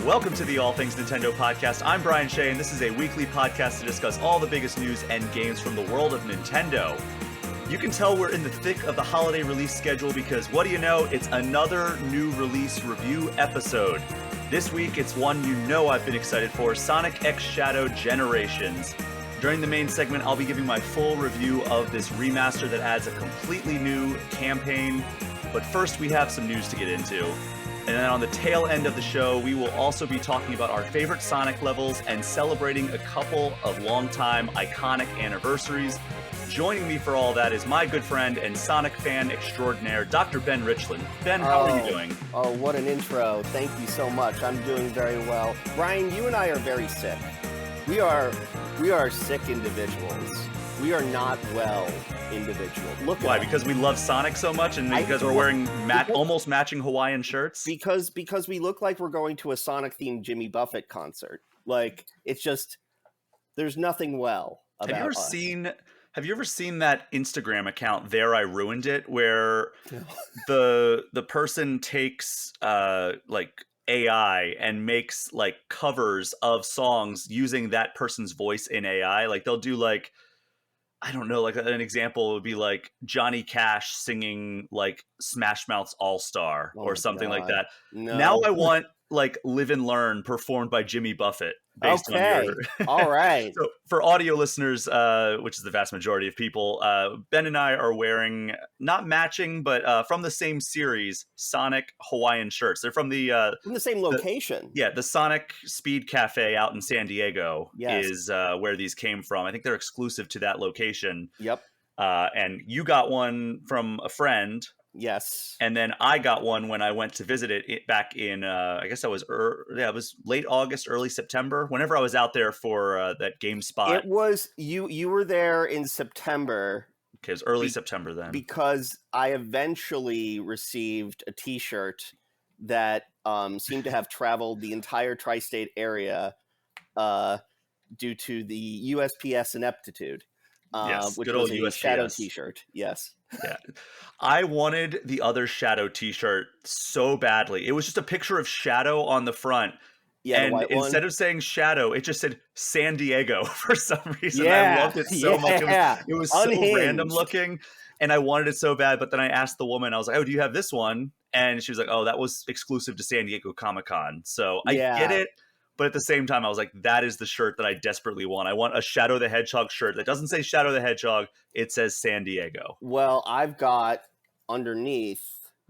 Welcome to the All Things Nintendo podcast. I'm Brian Shea, and this is a weekly podcast to discuss all the biggest news and games from the world of Nintendo. You can tell we're in the thick of the holiday release schedule because, what do you know, it's another new release review episode. This week, it's one you know I've been excited for, Sonic X Shadow Generations. During the main segment, I'll be giving my full review of this remaster that adds a completely new campaign. But first, we have some news to get into. And then on the tail end of the show, we will also be talking about our favorite Sonic levels and celebrating a couple of longtime iconic anniversaries. Joining me for all that is my good friend and Sonic fan extraordinaire, Dr. Ben Richlin. Ben, how are you doing? Oh, what an intro. Thank you so much. I'm doing very well. Brian, you and I are very sick. We are sick individuals. We are not well individuals. Look at Why? us. Because we love Sonic so much, and because we're wearing almost matching Hawaiian shirts? Because we look like we're going to a Sonic-themed Jimmy Buffett concert. Like, it's just, there's nothing well about us. Have you ever seen that Instagram account, There I Ruined It, where the person takes like AI and makes like covers of songs using that person's voice in AI? Like they'll do like, I don't know, like an example would be like Johnny Cash singing like Smash Mouth's All Star or something like that. No. Now I want like Live and Learn performed by Jimmy Buffett. Based on your... All right. So for audio listeners, which is the vast majority of people, Ben and I are wearing not matching, but from the same series, Sonic Hawaiian shirts. They're from the same location. The Sonic Speed Cafe out in San Diego is where these came from. I think they're exclusive to that location. Yep. And you got one from a friend. Yes. And then I got one when I went to visit it back in, I guess it was late August, early September, whenever I was out there for that GameSpot. It was, you were there in September. Okay, it was early September then. Because I eventually received a t-shirt that seemed to have traveled the entire tri-state area due to the USPS ineptitude. Which good old was a USPS. Shadow t-shirt. Yes. Yeah. I wanted the other Shadow t-shirt so badly. It was just a picture of Shadow on the front. Yeah, and instead of saying Shadow, it just said San Diego for some reason. Yeah, I loved it so much. It was so random looking. And I wanted it so bad. But then I asked the woman, I was like, oh, do you have this one? And she was like, oh, that was exclusive to San Diego Comic-Con. So I get it. But at the same time, I was like, that is the shirt that I desperately want. I want a Shadow the Hedgehog shirt that doesn't say Shadow the Hedgehog. It says San Diego. Well, I've got underneath.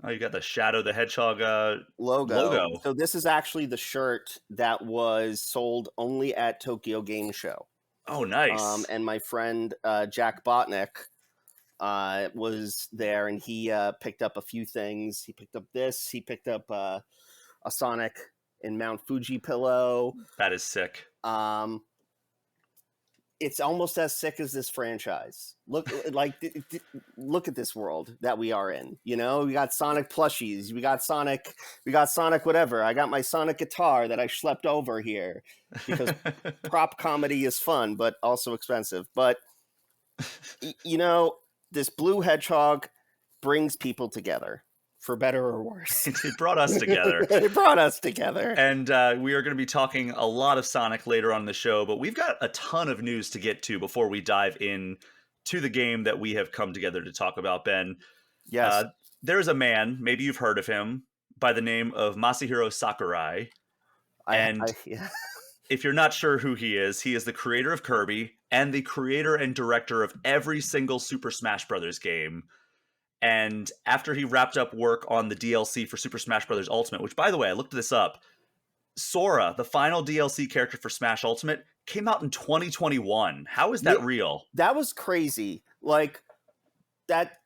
Oh, you got the Shadow the Hedgehog logo. So this is actually the shirt that was sold only at Tokyo Game Show. Oh, nice. And my friend Jack Botnick was there, and he picked up a few things. He picked up this. He picked up a Sonic in Mount Fuji pillow. That is sick. It's almost as sick as this franchise. Look at this world that we are in. You know, we got Sonic plushies. We got Sonic whatever. I got my Sonic guitar that I schlepped over here because prop comedy is fun, but also expensive. But, you know, this blue hedgehog brings people together. For better or worse. It brought us together. It brought us together. And we are going to be talking a lot of Sonic later on in the show, but we've got a ton of news to get to before we dive in to the game that we have come together to talk about, Ben. Yes. There's a man, maybe you've heard of him, by the name of Masahiro Sakurai. If you're not sure who he is the creator of Kirby and the creator and director of every single Super Smash Bros. Game. And after he wrapped up work on the DLC for Super Smash Bros. Ultimate, which, by the way, I looked this up, Sora, the final DLC character for Smash Ultimate, came out in 2021. How is that real? That was crazy. Like, that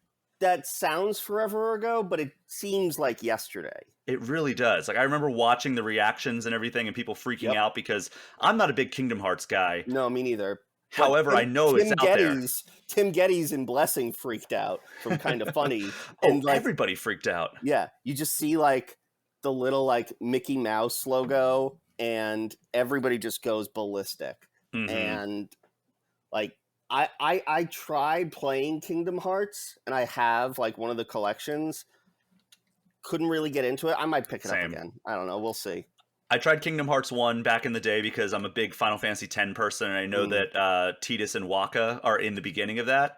sounds forever ago, but it seems like yesterday. It really does. Like, I remember watching the reactions and everything and people freaking out because I'm not a big Kingdom Hearts guy. No, me neither. However, I know it's out there. Tim Geddes and Blessing freaked out from Kind of Funny. And everybody freaked out. Yeah, you just see like the little like Mickey Mouse logo, and everybody just goes ballistic. Mm-hmm. And like I tried playing Kingdom Hearts, and I have like one of the collections. Couldn't really get into it. I might pick it up again. I don't know. We'll see. I tried Kingdom Hearts 1 back in the day because I'm a big Final Fantasy X person, and I know that Tidus and Waka are in the beginning of that,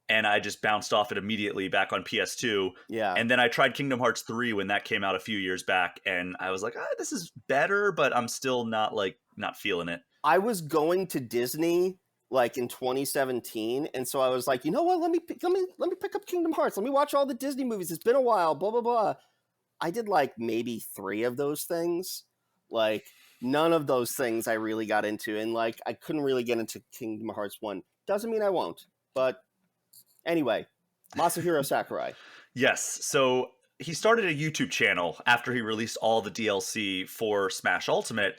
and I just bounced off it immediately back on PS2. Yeah. And then I tried Kingdom Hearts 3 when that came out a few years back, and I was like, this is better, but I'm still not feeling it. I was going to Disney like in 2017, and so I was like, you know what? Let me pick up Kingdom Hearts. Let me watch all the Disney movies. It's been a while. Blah blah blah. I did like maybe 3 of those things. Like none of those things I really got into, and like I couldn't really get into Kingdom Hearts 1. Doesn't mean I won't, but anyway, Masahiro Sakurai. Yes, so he started a YouTube channel after he released all the DLC for Smash Ultimate,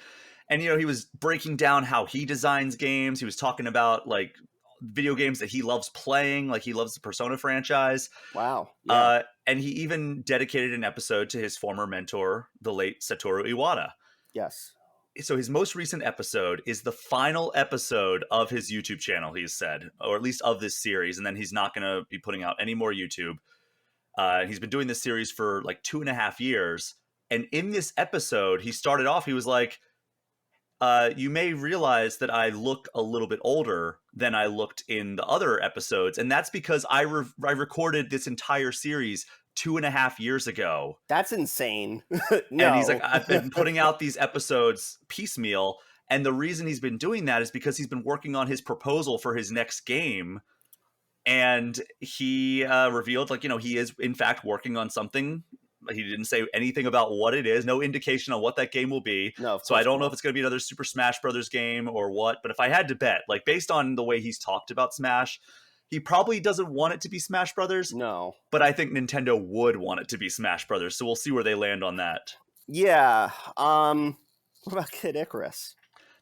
and he was breaking down how he designs games. He was talking about like video games that he loves playing, like he loves the Persona franchise. Wow. Yeah. And he even dedicated an episode to his former mentor, the late Satoru Iwata. Yes. So his most recent episode is the final episode of his YouTube channel, he said, or at least of this series, and then he's not going to be putting out any more YouTube. He's been doing this series for like 2.5 years, and in this episode, he started off, he was like, you may realize that I look a little bit older than I looked in the other episodes, and that's because I recorded this entire series 2.5 years ago. That's insane. No. And he's like, I've been putting out these episodes piecemeal, and the reason he's been doing that is because he's been working on his proposal for his next game, and he revealed, like, he is in fact working on something. He didn't say anything about what it is, no indication on what that game will be. No, so I don't know if it's going to be another Super Smash Brothers game or what, but if I had to bet, like based on the way he's talked about Smash, he probably doesn't want it to be Smash Brothers. No. But I think Nintendo would want it to be Smash Brothers, so we'll see where they land on that. Yeah. What about Kid Icarus?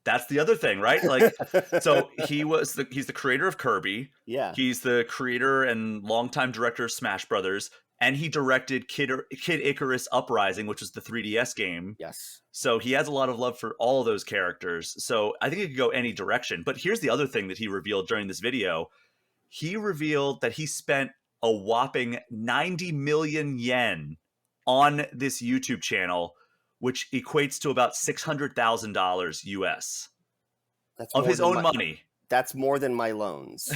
That's the other thing, right? Like, so he's the creator of Kirby. Yeah. He's the creator and longtime director of Smash Brothers, and he directed Kid Icarus Uprising, which was the 3DS game. Yes. So he has a lot of love for all of those characters. So I think it could go any direction. But here's the other thing that he revealed during this video. He revealed that he spent a whopping 90 million yen on this YouTube channel, which equates to about $600,000 US of his own money. That's more than my loans.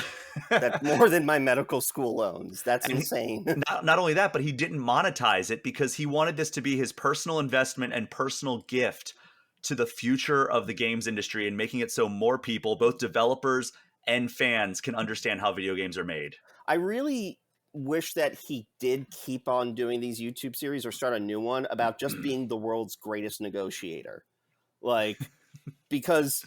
That's more than my medical school loans. That's insane. Not only that, but he didn't monetize it because he wanted this to be his personal investment and personal gift to the future of the games industry and making it so more people, both developers and fans, can understand how video games are made. I really wish that he did keep on doing these YouTube series or start a new one about just being the world's greatest negotiator. Like, because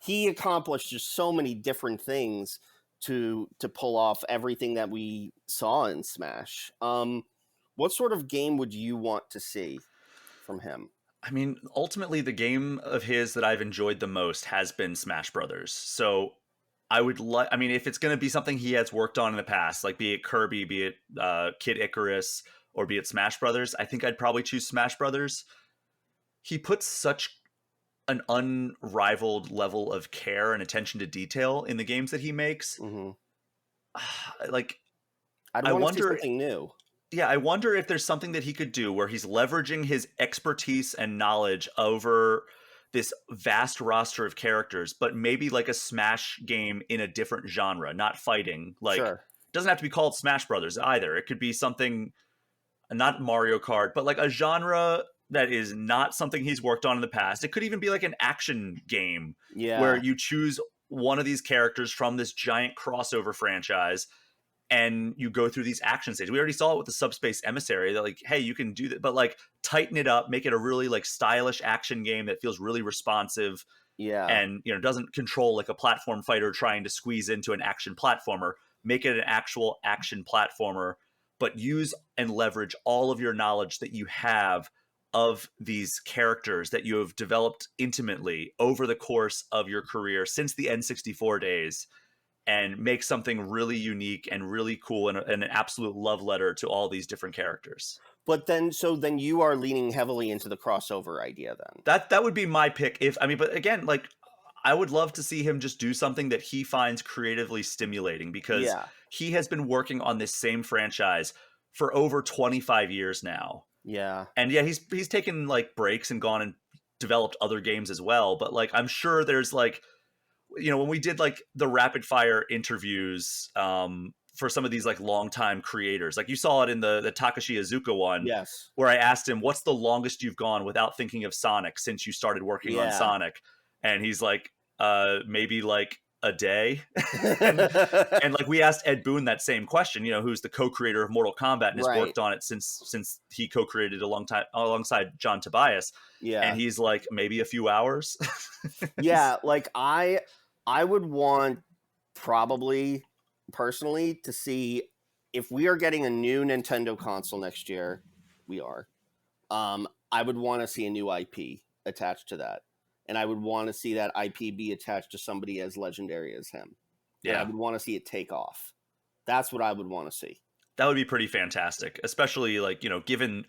he accomplished just so many different things to pull off everything that we saw in Smash. What sort of game would you want to see from him? I mean, ultimately, the game of his that I've enjoyed the most has been Smash Brothers. So I would like, I mean, if it's going to be something he has worked on in the past, like be it Kirby, be it Kid Icarus, or be it Smash Brothers, I think I'd probably choose Smash Brothers. He puts such an unrivaled level of care and attention to detail in the games that he makes. Mm-hmm. Like, I wonder, something new. Yeah, I wonder if there's something that he could do where he's leveraging his expertise and knowledge over this vast roster of characters, but maybe like a Smash game in a different genre, not fighting. Like, sure. It doesn't have to be called Smash Brothers either. It could be something, not Mario Kart, but like a genre that is not something he's worked on in the past. It could even be like an action game where you choose one of these characters from this giant crossover franchise and you go through these action stages. We already saw it with the Subspace Emissary. They're like, hey, you can do that, but like tighten it up, make it a really like stylish action game that feels really responsive. Yeah. And, doesn't control like a platform fighter trying to squeeze into an action platformer. Make it an actual action platformer, but use and leverage all of your knowledge that you have of these characters that you have developed intimately over the course of your career since the N64 days, and make something really unique and really cool and an absolute love letter to all these different characters. But then you are leaning heavily into the crossover idea then. That would be my pick. But again, like, I would love to see him just do something that he finds creatively stimulating, because he has been working on this same franchise for over 25 years now. Yeah. And yeah, he's taken like breaks and gone and developed other games as well. But like, I'm sure there's like, you know, when we did like the rapid fire interviews for some of these like longtime creators, like you saw it in the Takashi Iizuka one, Yes. where I asked him, what's the longest you've gone without thinking of Sonic since you started working on Sonic? And he's like, maybe like a day. and like we asked Ed Boon that same question, you know, who's the co-creator of Mortal Kombat and has worked on it since he co-created alongside John Tobias. Yeah. And he's like, maybe a few hours. Yeah, like I would want, probably personally, to see if we are getting a new Nintendo console next year. We are. I would want to see a new IP attached to that. And I would want to see that IP be attached to somebody as legendary as him. Yeah. And I would want to see it take off. That's what I would want to see. That would be pretty fantastic, especially like, you know, given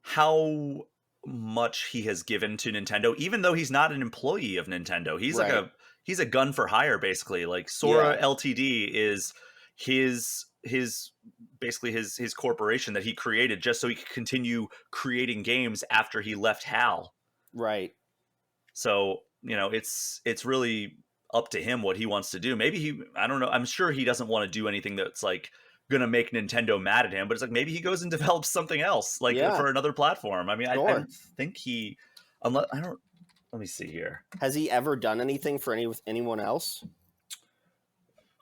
how much he has given to Nintendo, even though he's not an employee of Nintendo. He's like he's a gun for hire, basically. Like Sora Ltd is his basically his corporation that he created just so he could continue creating games after he left HAL. Right. So, you know, it's really up to him what he wants to do. Maybe I don't know. I'm sure he doesn't want to do anything that's like going to make Nintendo mad at him, but it's like maybe he goes and develops something else like for another platform. I mean, I don't think let me see here. Has he ever done anything for anyone else?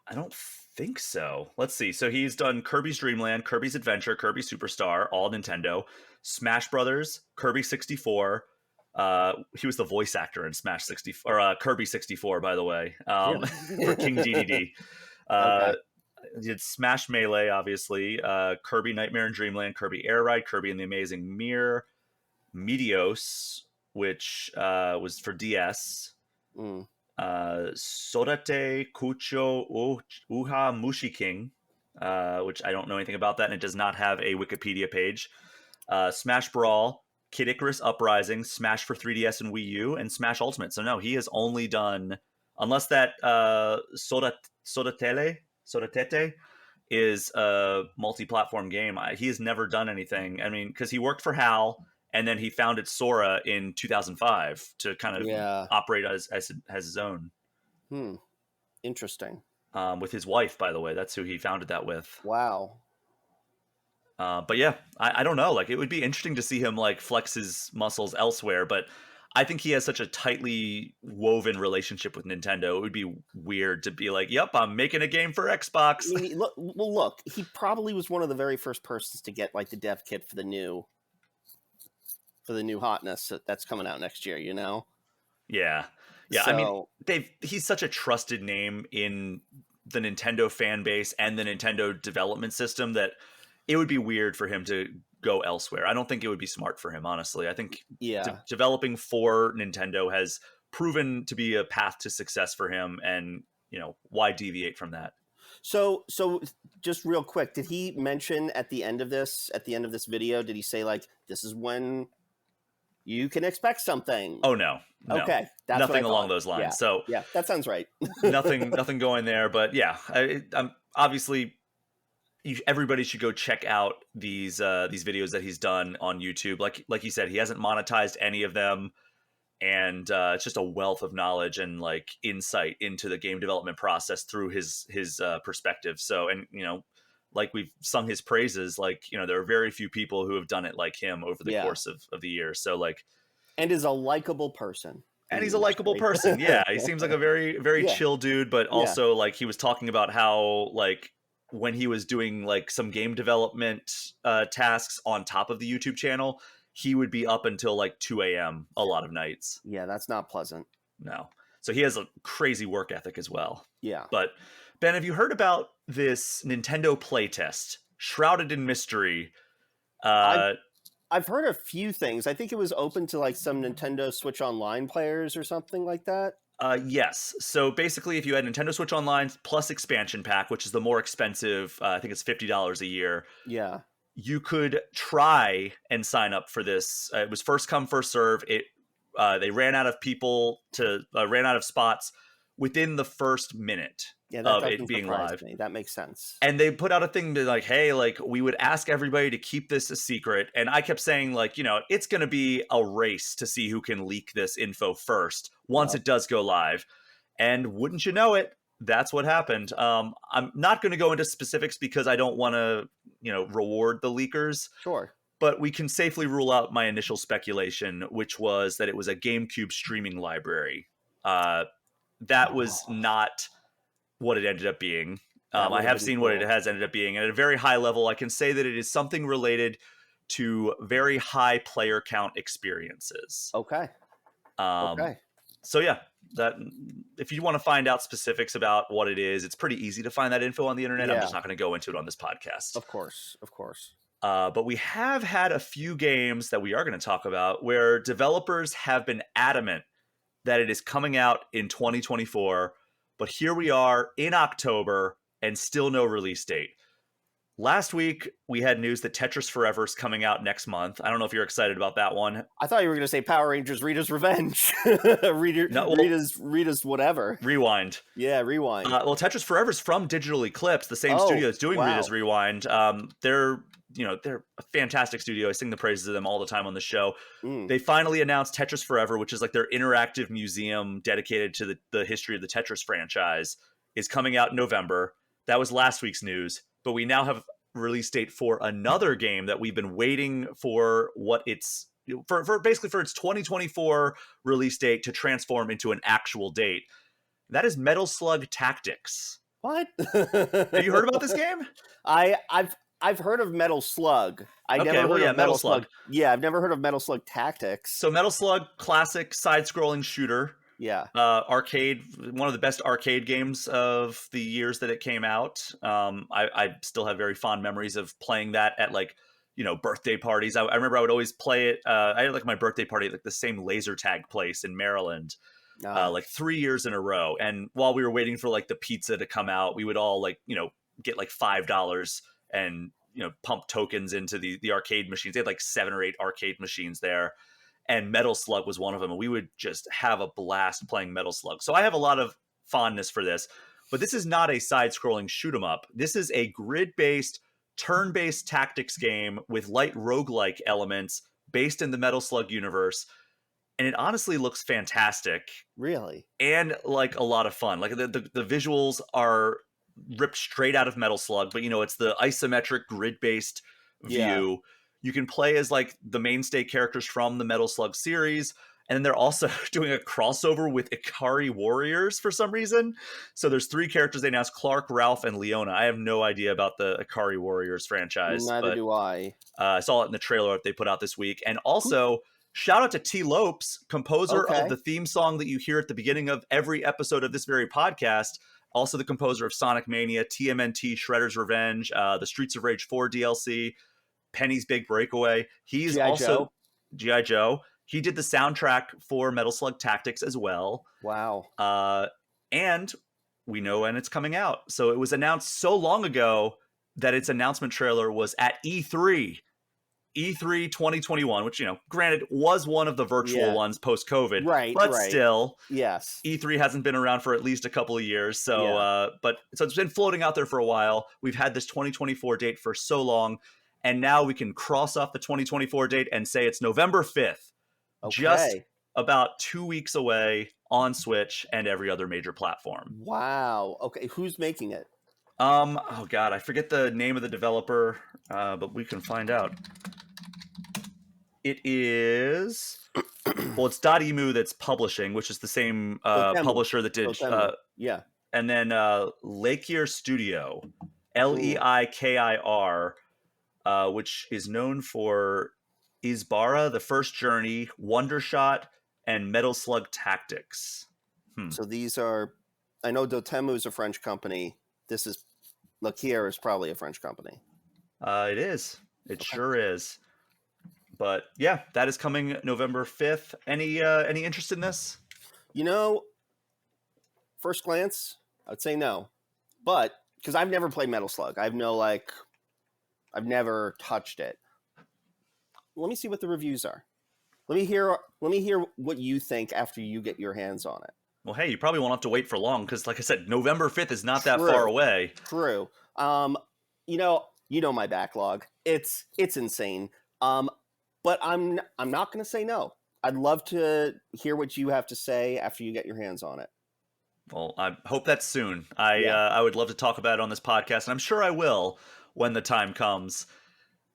I don't think so. Let's see. So he's done Kirby's Dream Land, Kirby's Adventure, Kirby Superstar, all Nintendo, Smash Brothers, Kirby 64. He was the voice actor in Smash 64 or Kirby 64, by the way, for King DDD. He did Smash Melee, obviously, Kirby Nightmare in Dreamland, Kirby Air Ride, Kirby and the Amazing Mirror, Meteos, which was for DS, Sodate Kucho Uha Mushi King, which I don't know anything about that, and it does not have a Wikipedia page. Smash Brawl, Kid Icarus Uprising, Smash for 3DS and Wii U, and Smash Ultimate. So no, he has only done, unless that Sodatete is a multi-platform game, he has never done anything. I mean, because he worked for HAL, and then he founded Sora in 2005 to kind of operate as his own. Interesting. With his wife, by the way. That's who he founded that with. Wow. But yeah, I don't know. Like, it would be interesting to see him like flex his muscles elsewhere, but I think he has such a tightly woven relationship with Nintendo. It would be weird to be like, "Yep, I'm making a game for Xbox." I mean, look, he probably was one of the very first persons to get like the dev kit for the new hotness that's coming out next year. You know? Yeah. So, I mean, he's such a trusted name in the Nintendo fan base and the Nintendo development system that it would be weird for him to go elsewhere. I don't think it would be smart for him, honestly. I think developing for Nintendo has proven to be a path to success for him, and you know, why deviate from that? So just real quick, did he mention at the end of this video, did he say like, this is when you can expect something? Oh no. Okay, that's nothing along those lines. Yeah. So yeah, that sounds right. nothing going there. But yeah, I'm obviously. Everybody should go check out these videos that he's done on YouTube. Like you said, he hasn't monetized any of them, and it's just a wealth of knowledge and like insight into the game development process through his perspective. So, and you know, like we've sung his praises, like, you know, there are very few people who have done it like him over the course of the year. So like, and is a likable person. And he's a likable person. Yeah, he seems like a very, very chill dude, but also like he was talking about how like when he was doing like some game development tasks on top of the YouTube channel, he would be up until like 2 a.m. a lot of nights. Yeah, that's not pleasant. No. So he has a crazy work ethic as well. Yeah. But Ben, have you heard about this Nintendo Playtest, shrouded in mystery? I've heard a few things. I think it was open to like some Nintendo Switch Online players or something like that. Yes. So basically, if you had Nintendo Switch Online plus expansion pack, which is the more expensive, I think it's $50 a year. Yeah. You could try and sign up for this. It was first come, first serve. They ran out of spots within the first minute Yeah, that of it doesn't being surprise live. me. That makes sense. And they put out a thing that like, hey, like we would ask everybody to keep this a secret. And I kept saying like, it's going to be a race to see who can leak this info first once it does go live. And wouldn't you know it, that's what happened. I'm not going to go into specifics because I don't want to, reward the leakers. Sure. But we can safely rule out my initial speculation, which was that it was a GameCube streaming library. That was not what it ended up being. I have seen what it has ended up being. And at a very high level, I can say that it is something related to very high player count experiences. Okay. So yeah, that if you want to find out specifics about what it is, it's pretty easy to find that info on the internet. I'm just not going to go into it on this podcast. Of course. But we have had a few games that we are going to talk about where developers have been adamant that it is coming out in 2024. But here we are in October and still no release date. Last week, we had news that Tetris Forever is coming out next month. I don't know if you're excited about that one. I thought you were going to say Power Rangers Rita's Revenge. Rita's whatever. Rewind. Yeah, Rewind. Well, Tetris Forever is from Digital Eclipse, the same studio that's doing Rita's Rewind. They're a fantastic studio. I sing the praises of them all the time on the show. They finally announced Tetris Forever, which is like their interactive museum dedicated to the history of the Tetris franchise, is coming out in November. That was last week's news. But we now have a release date for another game that we've been waiting for for its 2024 release date to transform into an actual date. That is Metal Slug Tactics. What? Have you heard about this game? I've heard of Metal Slug. Never heard of Metal Slug. Yeah, I've never heard of Metal Slug Tactics. So Metal Slug, classic side-scrolling shooter. Yeah. Arcade, one of the best arcade games of the years that it came out. I still have very fond memories of playing that at birthday parties. I remember I would always play it. I had like my birthday party at the same laser tag place in Maryland, 3 years in a row. And while we were waiting for the pizza to come out, we would all get $5 and pump tokens into the arcade machines. They had 7 or 8 arcade machines there. And Metal Slug was one of them. And we would just have a blast playing Metal Slug. So I have a lot of fondness for this. But this is not a side-scrolling shoot-'em-up. This is a grid-based, turn-based tactics game with light roguelike elements based in the Metal Slug universe. And it honestly looks fantastic. Really? And a lot of fun. The visuals are ripped straight out of Metal Slug. But, it's the isometric grid-based view. Yeah. You can play as the mainstay characters from the Metal Slug series. And then they're also doing a crossover with Ikari Warriors for some reason. So there's 3 characters they announced: Clark, Ralph, and Leona. I have no idea about the Ikari Warriors franchise. Neither do I. I saw it in the trailer that they put out this week. And also, shout out to Tee Lopes, composer of the theme song that you hear at the beginning of every episode of this very podcast. Also the composer of Sonic Mania, TMNT, Shredder's Revenge, the Streets of Rage 4 DLC, Penny's Big Breakaway. He's also G.I. Joe. He did the soundtrack for Metal Slug Tactics as well. Wow. And we know when it's coming out. So it was announced so long ago that its announcement trailer was at E3. E3 2021, which, granted was one of the virtual ones post-COVID. Right, but still, yes. E3 hasn't been around for at least a couple of years. So, so it's been floating out there for a while. We've had this 2024 date for so long. And now we can cross off the 2024 date and say it's November 5th. Okay. Just about 2 weeks away on Switch and every other major platform. Wow. Okay. Who's making it? Oh God, I forget the name of the developer, but we can find out. It is, it's Dotemu that's publishing, which is the same publisher that did, and then Leikir Studio, Leikir, which is known for Isbara, The First Journey, Wondershot, and Metal Slug Tactics. So these are, I know Dotemu is a French company. This is, Leikir is probably a French company. It is. It sure is. But yeah, that is coming November 5th. Any interest in this? First glance, I'd say no. But because I've never played Metal Slug, I've never touched it. Let me see what the reviews are. Let me hear what you think after you get your hands on it. Well, hey, you probably won't have to wait for long because, like I said, November 5th is not that far True. away. True. You know my backlog. It's insane. But I'm not going to say no. I'd love to hear what you have to say after you get your hands on it. Well, I hope that's soon. Yeah. I would love to talk about it on this podcast, and I'm sure I will when the time comes.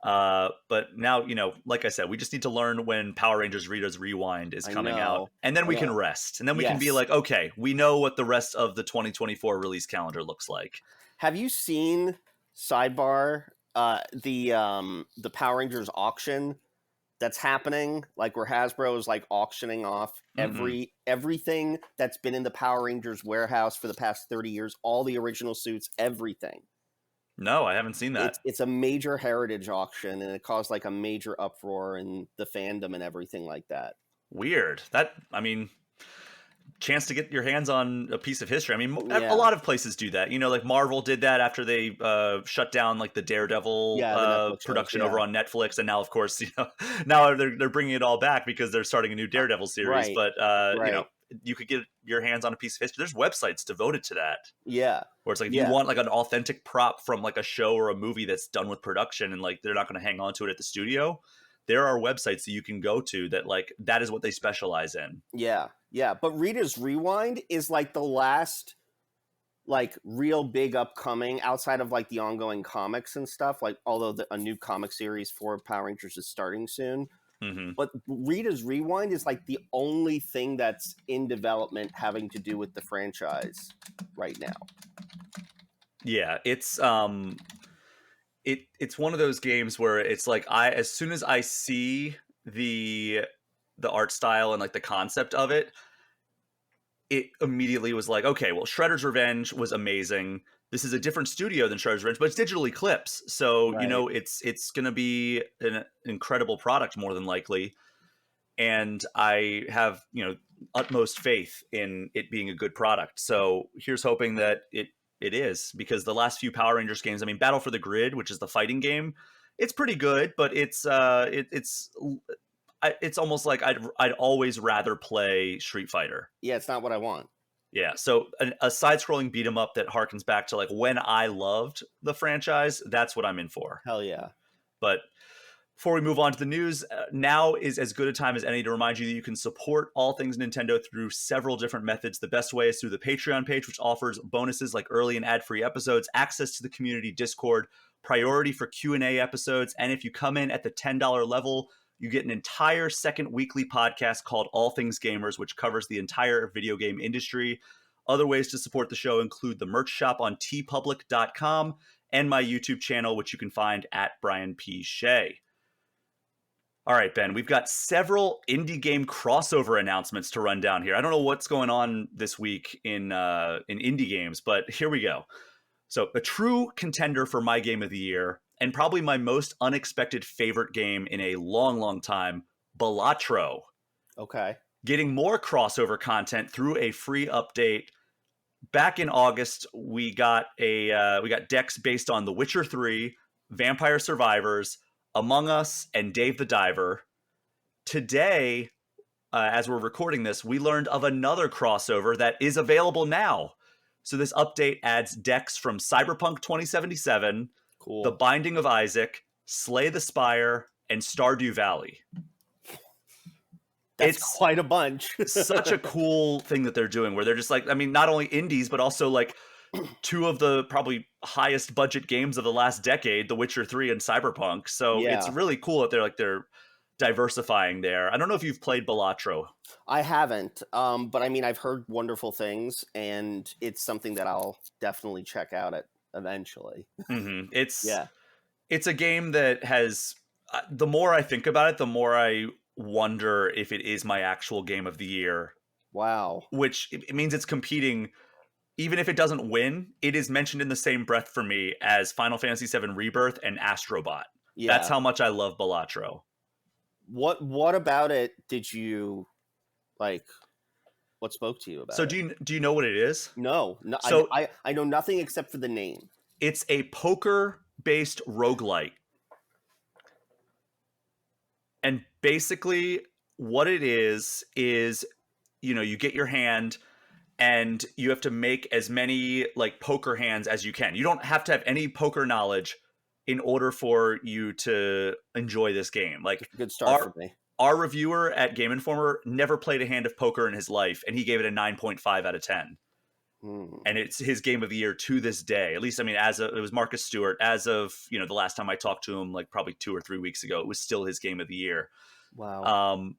But now, like I said, we just need to learn when Power Rangers Rita's Rewind is I coming out, know. and then we I can know. rest, and then we can be Yes. like, okay, we know what the rest of the 2024 release calendar looks like. Have you seen sidebar the Power Rangers auction that's happening, like where Hasbro is like auctioning off everything that's been in the Power Rangers warehouse for the past 30 years, all the original suits, everything. No, I haven't seen that. It's a major heritage auction, and it caused like a major uproar in the fandom and everything like that. Weird. Chance to get your hands on a piece of history. I mean, Yeah. a lot of places do that. Like Marvel did that after they shut down like the Daredevil Yeah, the Netflix production shows, yeah. over on Netflix, and now, of course, now they're bringing it all back because they're starting a new Daredevil series. Right, But right. you could get your hands on a piece of history. There's websites devoted to that. Yeah. Where it's like if Yeah. you want like an authentic prop from like a show or a movie that's done with production, and like they're not going to hang on to it at the studio. There are websites that you can go to that like that is what they specialize in. Yeah, yeah. But Rita's Rewind is like the last like real big upcoming outside of like the ongoing comics and stuff. Like although a new comic series for Power Rangers is starting soon. Mm-hmm. But Rita's Rewind is like the only thing that's in development having to do with the franchise right now. Yeah, it's one of those games where it's like as soon as I see the art style and like the concept of it, it immediately was like, okay, well, Shredder's Revenge was amazing. This is a different studio than Shredder's Revenge, but it's Digital Eclipse, so Right. it's going to be an incredible product more than likely, and I have utmost faith in it being a good product. So here's hoping that it is, because the last few Power Rangers games, I mean, Battle for the Grid, which is the fighting game, it's pretty good, but it's almost like I'd always rather play Street Fighter. Yeah, it's not what I want. Yeah, so a side-scrolling beat 'em up that harkens back to like when I loved the franchise, that's what I'm in for. Hell yeah. But before we move on to the news, now is as good a time as any to remind you that you can support all things Nintendo through several different methods. The best way is through the Patreon page, which offers bonuses like early and ad-free episodes, access to the community Discord, priority for Q&A episodes, and if you come in at the $10 level, you get an entire second weekly podcast called All Things Gamers, which covers the entire video game industry. Other ways to support the show include the merch shop on tpublic.com and my YouTube channel, which you can find at Brian P. Shea. All right, Ben, we've got several indie game crossover announcements to run down here. I don't know what's going on this week in indie games, but here we go. So a true contender for my game of the year, and probably my most unexpected favorite game in a long, long time, Balatro. Okay. Getting more crossover content through a free update. Back in August, we got decks based on The Witcher 3, Vampire Survivors, Among Us, and Dave the Diver. Today, as we're recording this, we learned of another crossover that is available now. So this update adds decks from Cyberpunk 2077, Cool. The Binding of Isaac, Slay the Spire, and Stardew Valley. It's quite a bunch. Such a cool thing that they're doing, where they're just like, I mean, not only indies, but also like two of the probably highest budget games of the last decade, The Witcher 3 and Cyberpunk. So Yeah. it's really cool that they're diversifying there. I don't know if you've played Balatro. I haven't, but I mean, I've heard wonderful things, and it's something that I'll definitely check out eventually. Mm-hmm. It's a game that has, the more I think about it, the more I wonder if it is my actual game of the year. Wow. Which it means it's competing. Even if it doesn't win, it is mentioned in the same breath for me as Final Fantasy VII Rebirth and Astrobot. Yeah. That's how much I love Balatro. What about it did you like? What spoke to you about? So it? do you know what it is? No. So I know nothing except for the name. It's a poker-based roguelite. And basically what it is you get your hand, and you have to make as many like poker hands as you can. You don't have to have any poker knowledge in order for you to enjoy this game. Like It's a good start for me. our reviewer at Game Informer never played a hand of poker in his life, and he gave it a 9.5 out of 10. And it's his game of the year to this day. At least, I mean, it was Marcus Stewart. As of, you know, the last time I talked to him, like probably 2 or 3 weeks ago, it was still his game of the year. Wow.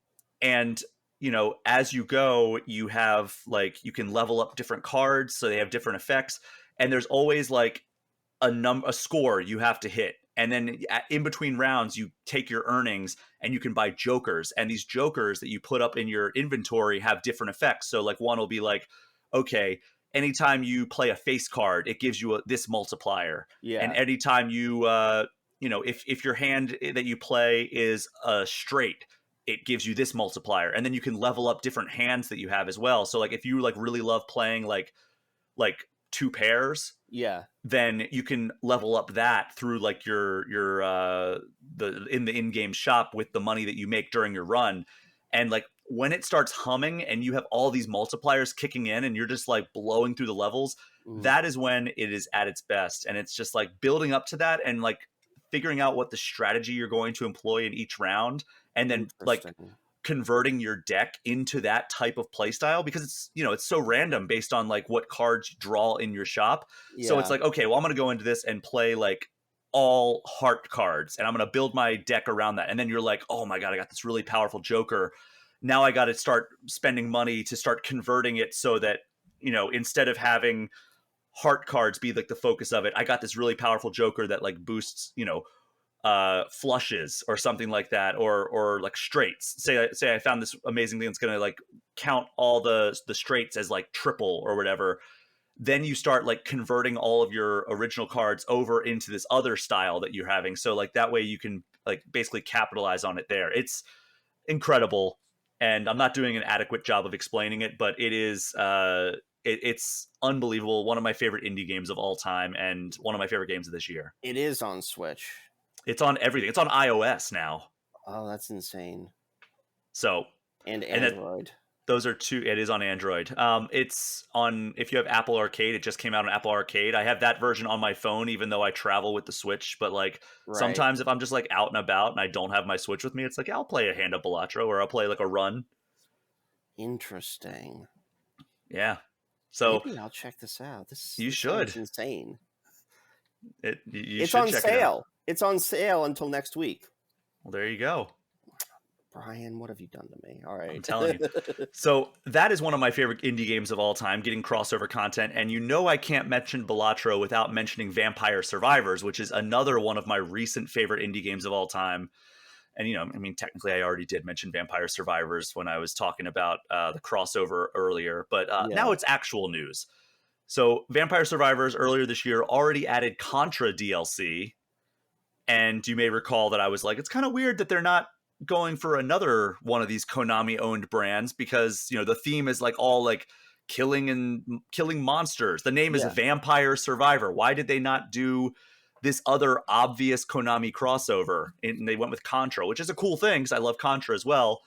And, you know, as you go, you have like, you can level up different cards, so they have different effects. And there's always like a score you have to hit. And then in between rounds, you take your earnings and you can buy jokers. And these jokers that you put up in your inventory have different effects. So like one will be like, okay, anytime you play a face card, it gives you this multiplier. Yeah. And anytime you, you know, if your hand that you play is a straight, it gives you this multiplier. And then you can level up different hands that you have as well. So like if you like really love playing like 2 pairs, yeah, then you can level up that through like your in the in-game shop with the money that you make during your run. And like when it starts humming and you have all these multipliers kicking in and you're just like blowing through the levels, that is when it is at its best. And it's just like building up to that and like figuring out what the strategy you're going to employ in each round, and then like converting your deck into that type of play style, because it's, you know, it's so random based on like what cards you draw in your shop. Yeah. So it's like, okay, well, I'm going to go into this and play like all heart cards, and I'm going to build my deck around that. And then you're like, oh my God, I got this really powerful joker. Now I got to start spending money to start converting it so that, you know, instead of having heart cards be like the focus of it, I got this really powerful joker that like boosts, you know, flushes or something like that, or like straights. Say I found this amazing thing that's going to like count all the straights as like triple or whatever. Then you start like converting all of your original cards over into this other style that you're having. So like that way you can like basically capitalize on it there. It's incredible. And I'm not doing an adequate job of explaining it, but it is, it's unbelievable. One of my favorite indie games of all time, and one of my favorite games of this year. It is on Switch. It's on everything. It's on iOS now. Oh, that's insane. So, and Android. Those are 2. It is on Android. It's on, if you have Apple Arcade, it just came out on Apple Arcade. I have that version on my phone, even though I travel with the Switch. But like sometimes if I'm just like out and about and I don't have my Switch with me, it's like I'll play a hand of Balatro, or I'll play like a run. Interesting. Yeah. So maybe I'll check this out. This should. Insane. It's on sale. It's on sale until next week. Well, there you go. Brian, what have you done to me? All right. I'm telling you. So that is one of my favorite indie games of all time, getting crossover content. And you know I can't mention Balatro without mentioning Vampire Survivors, which is another one of my recent favorite indie games of all time. And, you know, I mean, technically I already did mention Vampire Survivors when I was talking about the crossover earlier. But now it's actual news. So Vampire Survivors earlier this year already added Contra DLC. And you may recall that I was like, it's kind of weird that they're not going for another one of these Konami owned brands, because, you know, the theme is like all like killing monsters. The name is Vampire Survivor. Why did they not do this other obvious Konami crossover? And they went with Contra, which is a cool thing because I love Contra as well.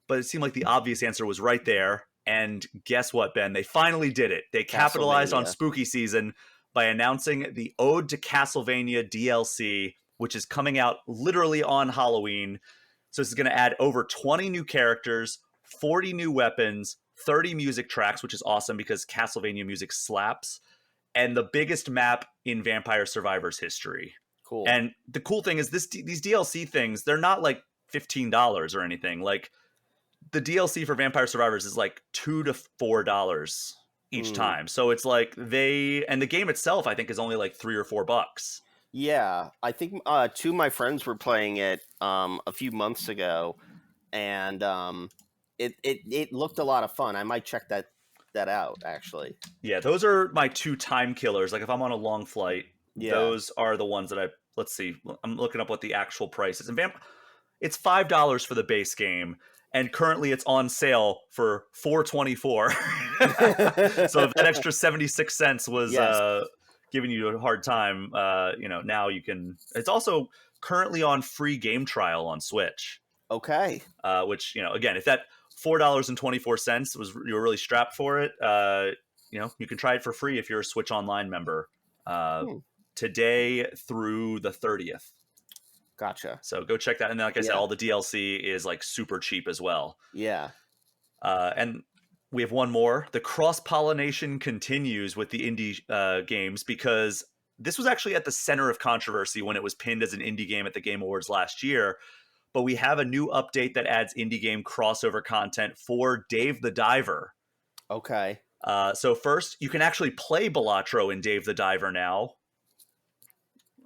But it seemed like the obvious answer was right there. And guess what, Ben? They finally did it. They capitalized on spooky season by announcing the Ode to Castlevania DLC, which is coming out literally on Halloween. So this is going to add over 20 new characters, 40 new weapons, 30 music tracks, which is awesome because Castlevania music slaps, and the biggest map in Vampire Survivors history. Cool. And the cool thing is these DLC things, they're not like $15 or anything. Like the DLC for Vampire Survivors is like $2 to $4 each time. So it's like and the game itself, I think, is only like $3 or $4. Yeah, I think 2 of my friends were playing it a few months ago, and it looked a lot of fun. I might check that out, actually. Yeah, those are my 2 time killers. Like if I'm on a long flight, those are the ones that let's see. I'm looking up what the actual price is. And it's $5 for the base game, and currently it's on sale for $4.24. So if that extra 76 cents was giving you a hard time, you know, now you can. It's also currently on free game trial on Switch. Okay. Which, you know, again, if that $4.24. You were really strapped for it. You can try it for free if you're a Switch Online member. Today through the 30th. Gotcha. So go check that. And then, like I said, all the DLC is like super cheap as well. Yeah. And we have one more. The cross-pollination continues with the indie games, because this was actually at the center of controversy when it was pinned as an indie game at the Game Awards last year. But we have a new update that adds indie game crossover content for Dave the Diver. Okay. So first, you can actually play Balatro in Dave the Diver now,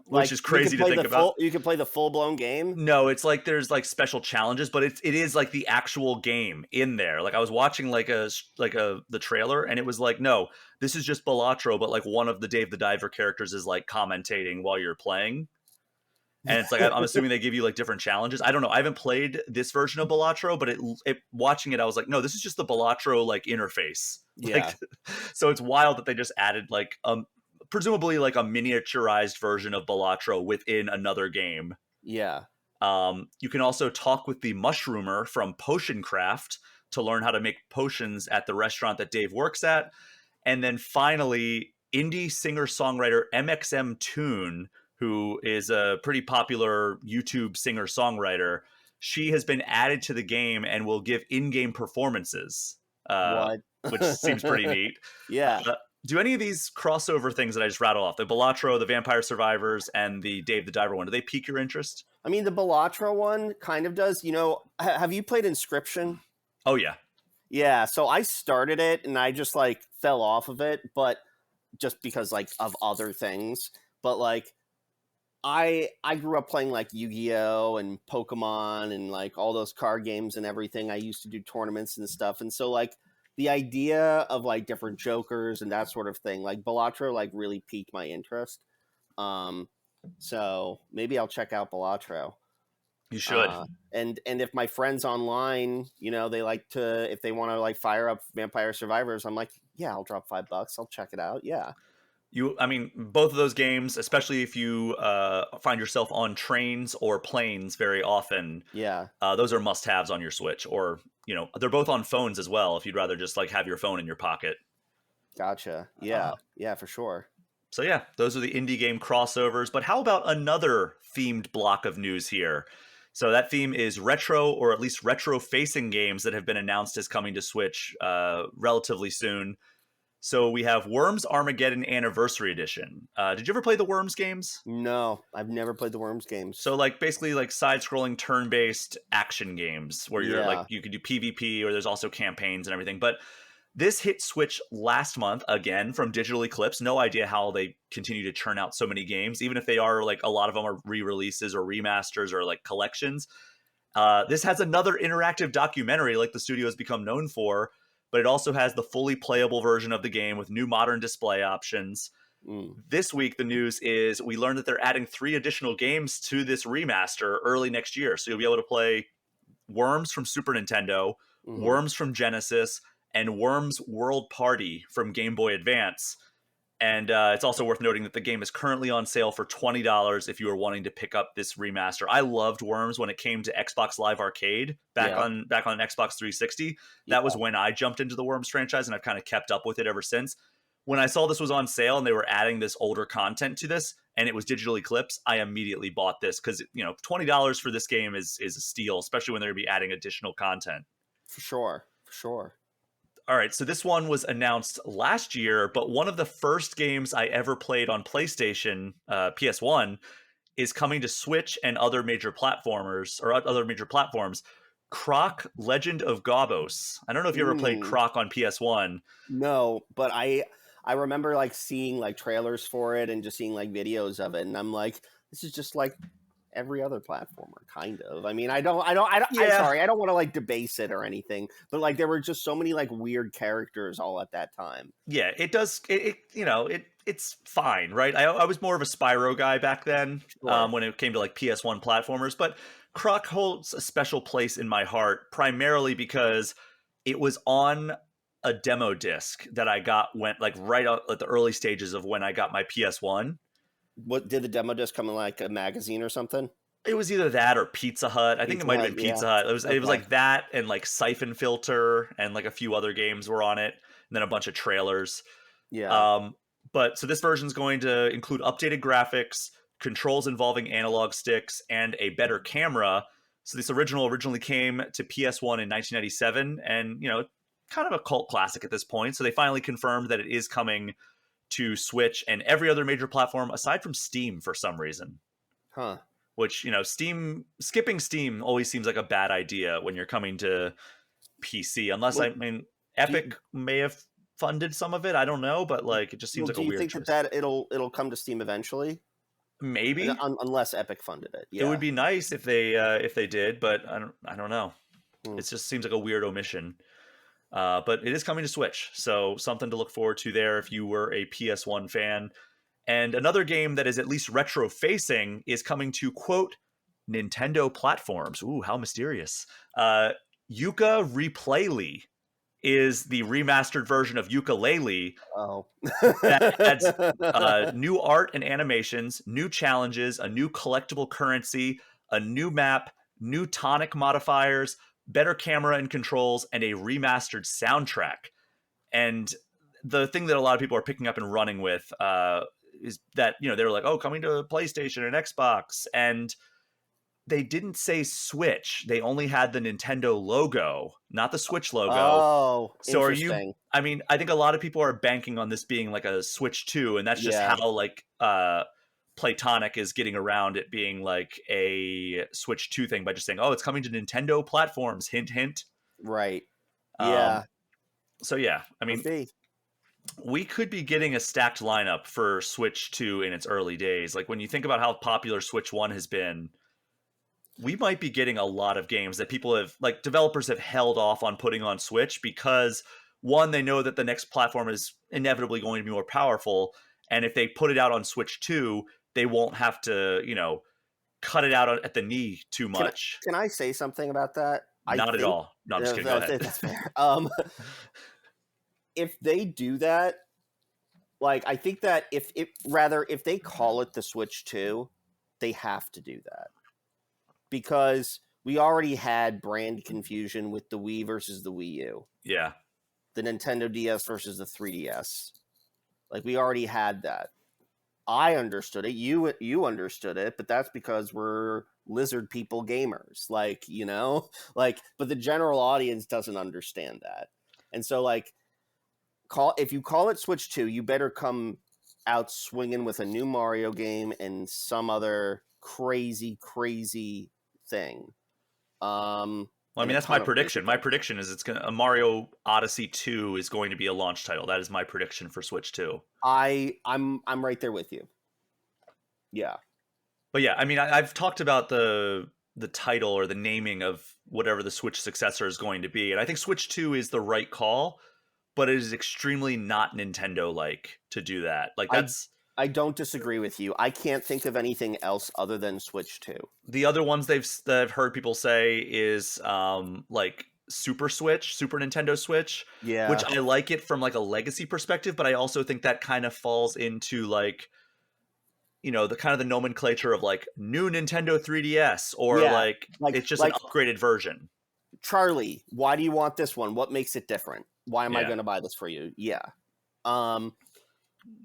which is crazy to think about. You can play the full-blown game? No, it's like there's like special challenges, but it is like the actual game in there. Like I was watching the trailer, and it was like, no, this is just Balatro, but like one of the Dave the Diver characters is like commentating while you're playing. And it's like, I'm assuming they give you like different challenges. I don't know. I haven't played this version of Balatro, but watching it, I was like, no, this is just the Balatro like interface. Yeah. Like, so it's wild that they just added like presumably like a miniaturized version of Balatro within another game. Yeah. You can also talk with the mushroomer from Potion Craft to learn how to make potions at the restaurant that Dave works at. And then finally, indie singer-songwriter MXM Toon, who is a pretty popular YouTube singer-songwriter, she has been added to the game and will give in-game performances, which seems pretty neat. Yeah. Do any of these crossover things that I just rattled off, the Balatro, the Vampire Survivors, and the Dave the Diver one, do they pique your interest? I mean, the Balatro one kind of does. You know, have you played Inscription? Oh, yeah. Yeah, so I started it and I just like fell off of it, but just because like of other things. But like I grew up playing like Yu-Gi-Oh and Pokemon and like all those card games and everything. I used to do tournaments and stuff. And so like the idea of like different Jokers and that sort of thing, like Balatro like really piqued my interest. So maybe I'll check out Balatro. You should. And if my friends online, you know, they like to, if they want to like fire up Vampire Survivors, I'm like, yeah, I'll drop $5. I'll check it out. Yeah. I mean, both of those games, especially if you find yourself on trains or planes very often, yeah, those are must-haves on your Switch. Or, you know, they're both on phones as well, if you'd rather just like have your phone in your pocket. Gotcha. Yeah, yeah, for sure. So yeah, those are the indie game crossovers. But how about another themed block of news here? So that theme is retro, or at least retro-facing games that have been announced as coming to Switch relatively soon. So we have Worms Armageddon Anniversary Edition. Did you ever play the Worms games? No, I've never played the Worms games. So like basically like side-scrolling turn-based action games where you're like, you can do PvP, or there's also campaigns and everything. But this hit Switch last month, again, from Digital Eclipse. No idea how they continue to churn out so many games, even if they are like, a lot of them are re-releases or remasters or like collections. This has another interactive documentary like the studio has become known for, but it also has the fully playable version of the game with new modern display options. This week, the news is we learned that they're adding 3 additional games to this remaster early next year. So you'll be able to play Worms from Super Nintendo, Worms from Genesis, and Worms World Party from Game Boy Advance. And it's also worth noting that the game is currently on sale for $20 if you are wanting to pick up this remaster. I loved Worms when it came to Xbox Live Arcade back on Xbox 360. That was when I jumped into the Worms franchise, and I've kind of kept up with it ever since. When I saw this was on sale and they were adding this older content to this, and it was Digital Eclipse, I immediately bought this because, you know, $20 for this game is a steal, especially when they're going to be adding additional content. For sure. All right, so this one was announced last year, but one of the first games I ever played on PlayStation, PS1, is coming to Switch and other major platforms. Croc: Legend of Gobos. I don't know if you ever played Croc on PS1. No, but I remember like seeing like trailers for it and just seeing like videos of it, and I'm like, this is just like every other platformer, kind of. I mean, I don't. I'm sorry, I don't want to like debase it or anything, but like there were just so many like weird characters all at that time. Yeah, it does. It's fine, right? I was more of a Spyro guy back then, when it came to like PS1 platformers, but Croc holds a special place in my heart, primarily because it was on a demo disc that I got right out at the early stages of when I got my PS1. What did the demo disc come in, like a magazine or something? It was either that or Pizza Hut. I think it Pizza might have Hut, been yeah. Pizza Hut. It was Okay. like that and like Siphon Filter and like a few other games were on it, and then a bunch of trailers. Yeah. Um, but so this version is going to include updated graphics, controls involving analog sticks, and a better camera. So this originally came to PS1 in 1997, and kind of a cult classic at this point. So they finally confirmed that it is coming to Switch and every other major platform aside from Steam for some reason. Huh. Which, skipping Steam always seems like a bad idea when you're coming to PC, unless Well, do you, Epic may have funded some of it. I don't know, but like it just seems well, like do a you weird think choice. it'll come to Steam eventually? Maybe Unless Epic funded it. it would Yeah. be nice if they did, but I don't know. Hmm. It just seems like a weird omission. But it is coming to Switch, so something to look forward to there if you were a PS1 fan. And another game that is at least retro-facing is coming to, quote, Nintendo platforms. Ooh, how mysterious. Yooka-Replaylee is the remastered version of Yooka-Laylee Oh. that adds new art and animations, new challenges, a new collectible currency, a new map, new tonic modifiers, better camera and controls, and a remastered soundtrack. And the thing that a lot of people are picking up and running with is that they were like, oh, coming to PlayStation and Xbox, and they didn't say Switch. They only had the Nintendo logo, not the Switch logo. Oh, So are you? interesting. I mean, I think a lot of people are banking on this being like a Switch 2, and that's just Yeah. how like Playtonic is getting around it being like a Switch 2 thing by just saying, oh, it's coming to Nintendo platforms. Hint, hint. Right. Um, Yeah. so yeah, I Could mean, be. we could be getting a stacked lineup for Switch 2 in its early days. Like when you think about how popular Switch 1 has been, we might be getting a lot of games that people have, like developers have held off on putting on Switch because one, they know that the next platform is inevitably going to be more powerful. And if they put it out on Switch 2, they won't have to, cut it out at the knee too Can I, much. can I say something about that? I Not at think all. No, I'm just kidding. Go ahead. that's fair. If they do that, like I think that if they call it the Switch 2, they have to do that. Because we already had brand confusion with the Wii versus the Wii U. Yeah. The Nintendo DS versus the 3DS. Like we already had that. I understood it. You understood it, but that's because we're lizard people gamers. Like, but the general audience doesn't understand that. And so like if you call it Switch 2, you better come out swinging with a new Mario game and some other crazy thing. Well, I mean, that's my prediction. My prediction is a Mario Odyssey 2 is going to be a launch title. That is my prediction for Switch 2. I'm right there with you. Yeah. But yeah, I mean, I've talked about the title or the naming of whatever the Switch successor is going to be, and I think Switch 2 is the right call, but it is extremely not Nintendo-like to do that. Like I don't disagree with you. I can't think of anything else other than Switch 2. The other ones that I've heard people say is like Super Nintendo Switch, Yeah. which I like it from like a legacy perspective, but I also think that kind of falls into like the kind of the nomenclature of like new Nintendo 3DS or like it's just an upgraded version. Charlie, why do you want this one? What makes it different? Why am I going to buy this for you? Yeah.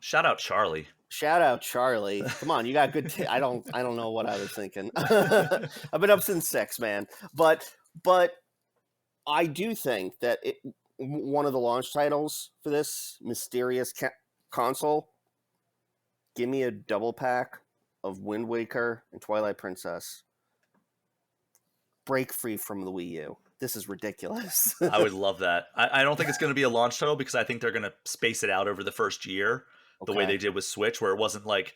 Shout out Charlie. Shout out Charlie. Come on, you got good I don't know what I was thinking. I've been up since 6, man. But I do think that one of the launch titles for this mysterious console, give me a double pack of Wind Waker and Twilight Princess. Break free from the Wii U. This is ridiculous. I would love that. I don't think it's going to be a launch title because I think they're going to space it out over the first year. The way they did with Switch, where it wasn't like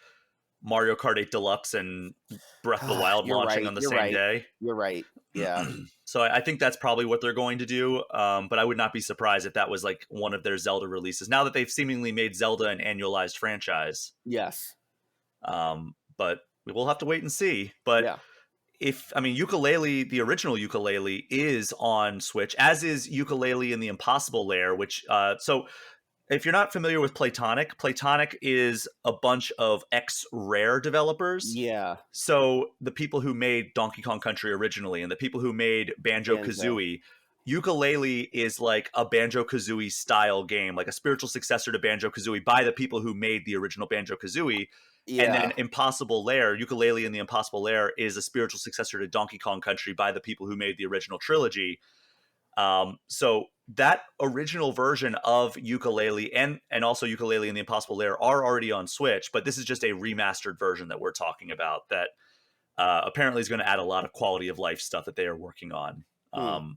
Mario Kart 8 Deluxe and Breath of the Wild launching on the same day. You're right. Yeah. So I think that's probably what they're going to do. But I would not be surprised if that was like one of their Zelda releases. Now that they've seemingly made Zelda an annualized franchise. Yes. But we'll have to wait and see. But Yooka-Laylee, the original Yooka-Laylee is on Switch, as is Yooka-Laylee in the Impossible Lair, which so If you're not familiar with Playtonic is a bunch of ex-Rare developers. Yeah, So the people who made Donkey Kong Country originally and the people who made Banjo. Banjo-Kazooie, Yooka-Laylee is like a Banjo-Kazooie style game, like a spiritual successor to Banjo-Kazooie by the people who made the original Banjo-Kazooie. And then Yeah, Impossible Lair, Yooka-Laylee and the Impossible Lair is a spiritual successor to Donkey Kong Country by the people who made the original trilogy. So that original version of Yooka-Laylee and also Yooka-Laylee and the Impossible Lair are already on Switch, but this is just a remastered version that we're talking about that apparently is going to add a lot of quality of life stuff that they are working on. hmm.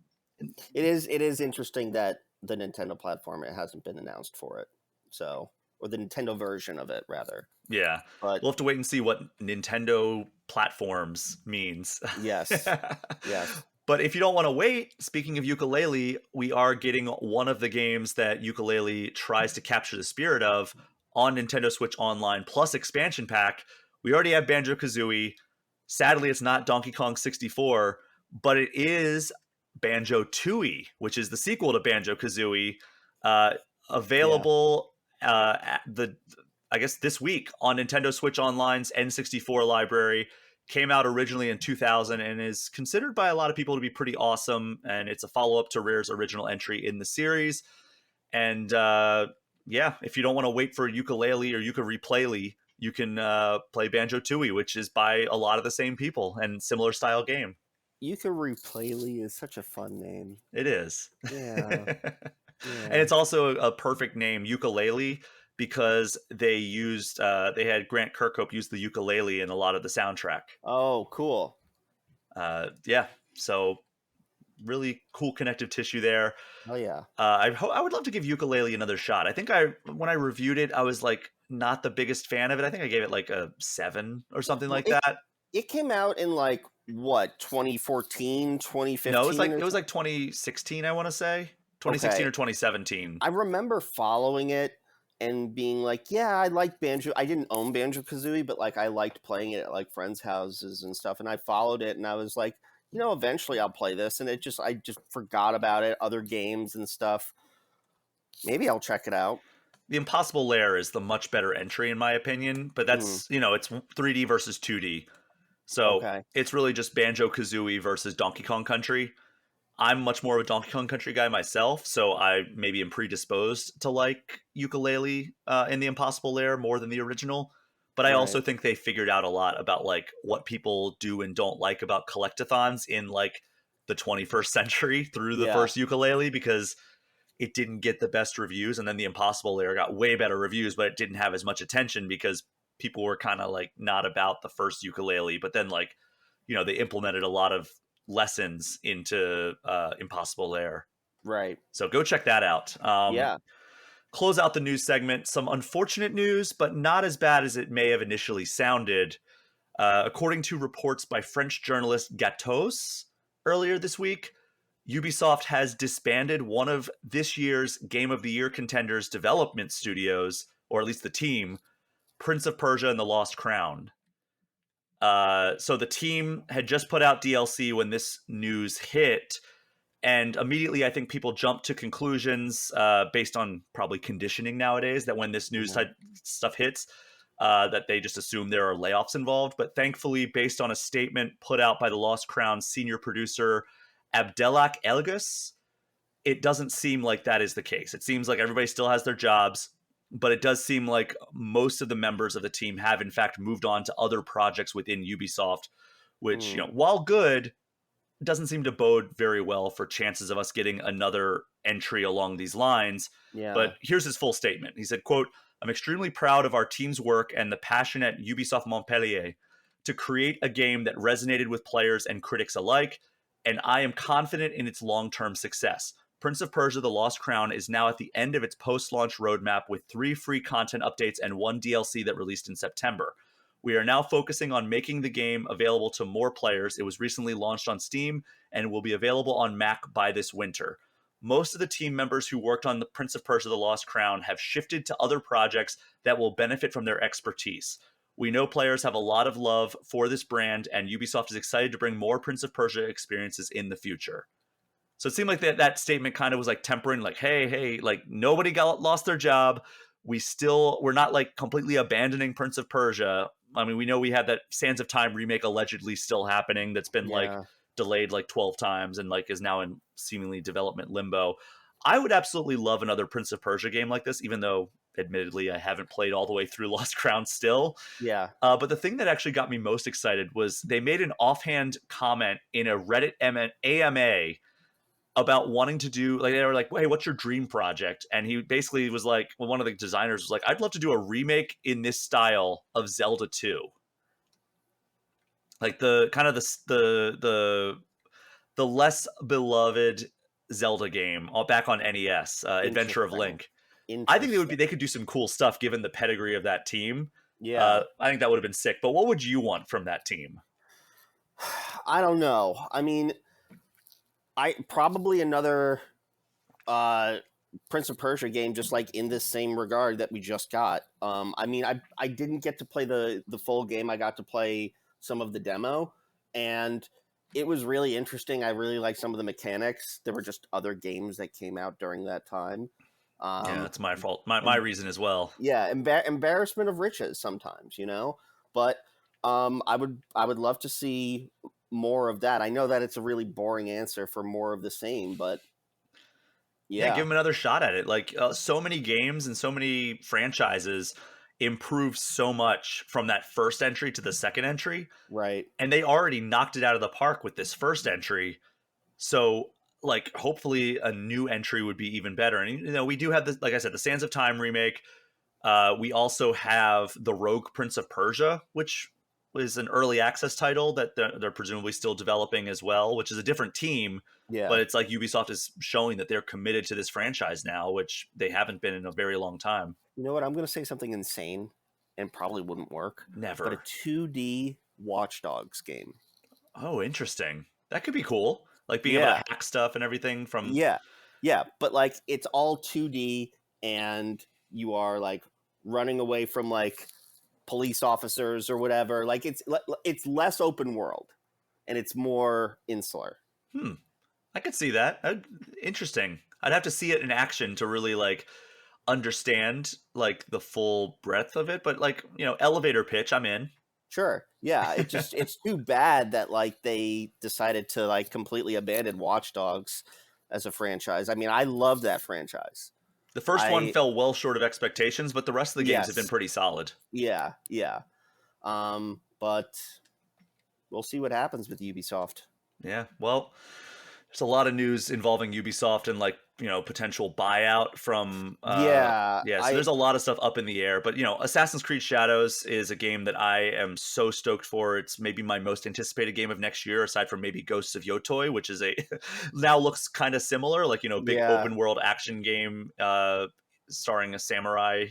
It is interesting that the Nintendo platform, it hasn't been announced for it, so, or the Nintendo version of it rather. Yeah, But we'll have to wait and see what Nintendo platforms means. yes, yes. But if you don't want to wait, speaking of Yooka-Laylee, we are getting one of the games that Yooka-Laylee tries to capture the spirit of on Nintendo Switch Online Plus expansion pack. We already have Banjo-Kazooie. Sadly, it's not Donkey Kong 64, but it is Banjo-Tooie, which is the sequel to Banjo-Kazooie, uh, Yeah. available at I guess this week on Nintendo Switch Online's N64 library. Came out originally in 2000 and is considered by a lot of people to be pretty awesome. And it's a follow up to Rare's original entry in the series. And yeah, if you don't want to wait for Yooka-Laylee or Yooka-Replaylee, you can play Banjo-Tooie, which is by a lot of the same people and similar style game. Yooka-Replaylee is such a fun name. It is. Yeah, And yeah. it's also a perfect name, Yooka-Laylee, because they had Grant Kirkhope use the ukulele in a lot of the soundtrack. Oh, cool. Yeah, so really cool connective tissue there. Oh, yeah. I would love to give Yooka-Laylee another shot. I think when I reviewed it, I was like not the biggest fan of it. I think I gave it like a 7 or something Well, like that. it came out in like what, 2014, No, 2015 or it was something? like 2016. I want to say 2016 Okay. or 2017. I remember following it and being like, yeah, I like Banjo. I didn't own Banjo-Kazooie, but like I liked playing it at like friends' houses and stuff. And I followed it and I was like, eventually I'll play this. And I just forgot about it, other games and stuff. Maybe I'll check it out. The Impossible Lair is the much better entry in my opinion, but Hmm. that's it's 3D versus 2D. So Okay. it's really just Banjo-Kazooie versus Donkey Kong Country. I'm much more of a Donkey Kong Country guy myself, so I maybe am predisposed to like Yooka-Laylee in the Impossible Lair more than the original. But I Right. also think they figured out a lot about like what people do and don't like about collectathons in like the 21st century through the Yeah. first Yooka-Laylee, because it didn't get the best reviews, and then the Impossible Lair got way better reviews, but it didn't have as much attention because people were kind of like not about the first Yooka-Laylee. But then like they implemented a lot of lessons into Impossible Lair. Right. So go check that out. Yeah. Close out the news segment. Some unfortunate news, but not as bad as it may have initially sounded. According to reports by French journalist Gatos earlier this week, Ubisoft has disbanded one of this year's Game of the Year contenders' development studios, or at least the team, Prince of Persia and the Lost Crown. So the team had just put out DLC when this news hit, and immediately I think people jumped to conclusions based on probably conditioning nowadays that when this news Mhm. type stuff hits, that they just assume there are layoffs involved. But thankfully, based on a statement put out by the Lost Crown senior producer Abdelak Elgus, it doesn't seem like that is the case. It seems like everybody still has their jobs, but it does seem like most of the members of the team have in fact moved on to other projects within Ubisoft, which, Mm. while good, doesn't seem to bode very well for chances of us getting another entry along these lines. Yeah. But here's his full statement. He said, quote, "I'm extremely proud of our team's work and the passion at Ubisoft Montpellier to create a game that resonated with players and critics alike, and I am confident in its long-term success. Prince of Persia: The Lost Crown is now at the end of its post-launch roadmap with 3 free content updates and 1 DLC that released in September. We are now focusing on making the game available to more players. It was recently launched on Steam and will be available on Mac by this winter. Most of the team members who worked on the Prince of Persia: The Lost Crown have shifted to other projects that will benefit from their expertise. We know players have a lot of love for this brand, and Ubisoft is excited to bring more Prince of Persia experiences in the future." So it seemed like that statement kind of was like tempering, like, hey, like nobody lost their job. We're not like completely abandoning Prince of Persia. I mean, we know we have that Sands of Time remake allegedly still happening that's been like Yeah. delayed like 12 times and like is now in seemingly development limbo. I would absolutely love another Prince of Persia game like this, even though admittedly I haven't played all the way through Lost Crown still. Yeah. But the thing that actually got me most excited was they made an offhand comment in a Reddit AMA about wanting to do, like, they were like, hey, what's your dream project? And he basically was like, well, one of the designers was like, I'd love to do a remake in this style of Zelda 2. Like the kind of the less beloved Zelda game back on NES, Adventure of Interesting. Link. I think Interesting. they could do some cool stuff given the pedigree of that team. Yeah. I think that would have been sick. But what would you want from that team? I don't know. I mean, I probably another Prince of Persia game, just like in this same regard that we just got. I mean, I didn't get to play the full game. I got to play some of the demo, and it was really interesting. I really liked some of the mechanics. There were just other games that came out during that time. Yeah, that's my fault. My reason as well. Yeah, embarrassment of riches sometimes, you know. But I would love to see more of that. I know that it's a really boring answer for more of the same, but Yeah, yeah, give them another shot at it. Like so many games and so many franchises improved so much from that first entry to the second entry, right. and they already knocked it out of the park with this first entry. So, like, hopefully, a new entry would be even better. And we do have this, like I said, the Sands of Time remake. We also have the Rogue Prince of Persia, which is an early access title that they're presumably still developing as well, which is a different team. Yeah. But it's like Ubisoft is showing that they're committed to this franchise now, which they haven't been in a very long time. You know what? I'm going to say something insane and probably wouldn't work. Never. But a 2D Watch Dogs game. Oh, interesting. That could be cool. Like being able to hack stuff and everything from. Yeah. Yeah. But like it's all 2D and you are like running away from like police officers or whatever. Like it's less open world and it's more insular. I could see that. Interesting. I'd have to see it in action to really like understand like the full breadth of it. But like, elevator pitch, I'm in. Sure. Yeah. It's too bad that like they decided to like completely abandon Watch Dogs as a franchise. I mean, I love that franchise. The first one fell well short of expectations, but the rest of the games have been pretty solid. Yeah. Yeah. But we'll see what happens with Ubisoft. Yeah. Well, there's a lot of news involving Ubisoft and like, potential buyout from so there's a lot of stuff up in the air, but Assassin's Creed Shadows is a game that I am so stoked for. It's maybe my most anticipated game of next year, aside from maybe Ghosts of Yotoi, which is now looks kind of similar, like big open world action game starring a samurai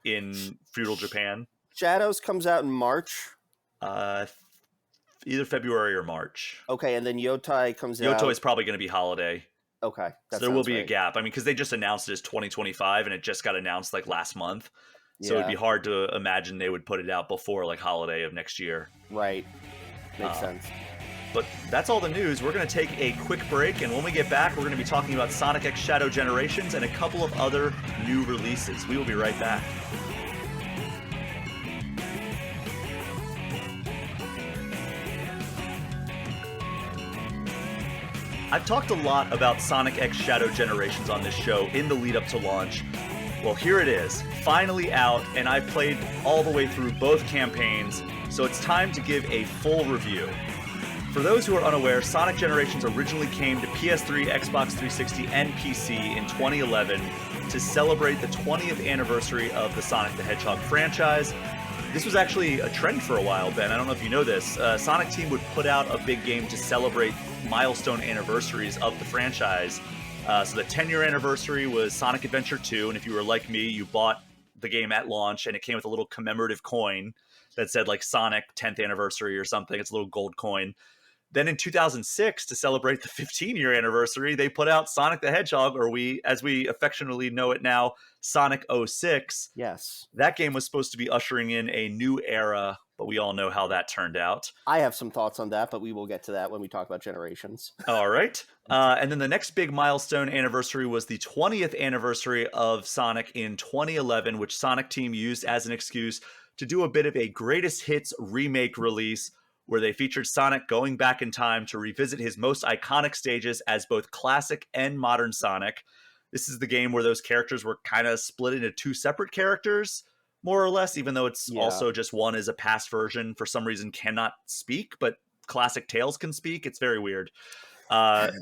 in feudal Japan. Shadows comes out in March. Either February or March. Okay, and then Yotoi comes out. Yotoi is probably going to be holiday. Okay, so there will be a gap. I mean, because they just announced it as 2025, and it just got announced like last month. So it'd be hard to imagine they would put it out before like holiday of next year. Right, makes sense. But that's all the news. We're going to take a quick break, and when we get back, we're going to be talking about Sonic X Shadow Generations and a couple of other new releases. We will be right back. I've talked a lot about Sonic X Shadow Generations on this show in the lead up to launch. Well, here it is, finally out, and I've played all the way through both campaigns, so it's time to give a full review. For those who are unaware, Sonic Generations originally came to PS3, Xbox 360, and PC in 2011 to celebrate the 20th anniversary of the Sonic the Hedgehog franchise. This was actually a trend for a while, Ben. I don't know if you know this. Sonic Team would put out a big game to celebrate milestone anniversaries of the franchise. So the 10-year anniversary was Sonic Adventure 2, and if you were like me, you bought the game at launch, and it came with a little commemorative coin that said like Sonic 10th anniversary or something. It's a little gold coin. Then in 2006, to celebrate the 15-year anniversary, they put out Sonic the Hedgehog, or as we affectionately know it now, Sonic 06. Yes. That game was supposed to be ushering in a new era but we all know how that turned out. I have some thoughts on that, but we will get to that when we talk about generations. All right. And then the next big milestone anniversary was the 20th anniversary of Sonic in 2011, which Sonic Team used as an excuse to do a bit of a greatest hits remake release where they featured Sonic going back in time to revisit his most iconic stages as both classic and modern Sonic. This is the game where those characters were kind of split into two separate characters, more or less, even though it's also just one is a past version, for some reason cannot speak, but classic Tails can speak. It's very weird. And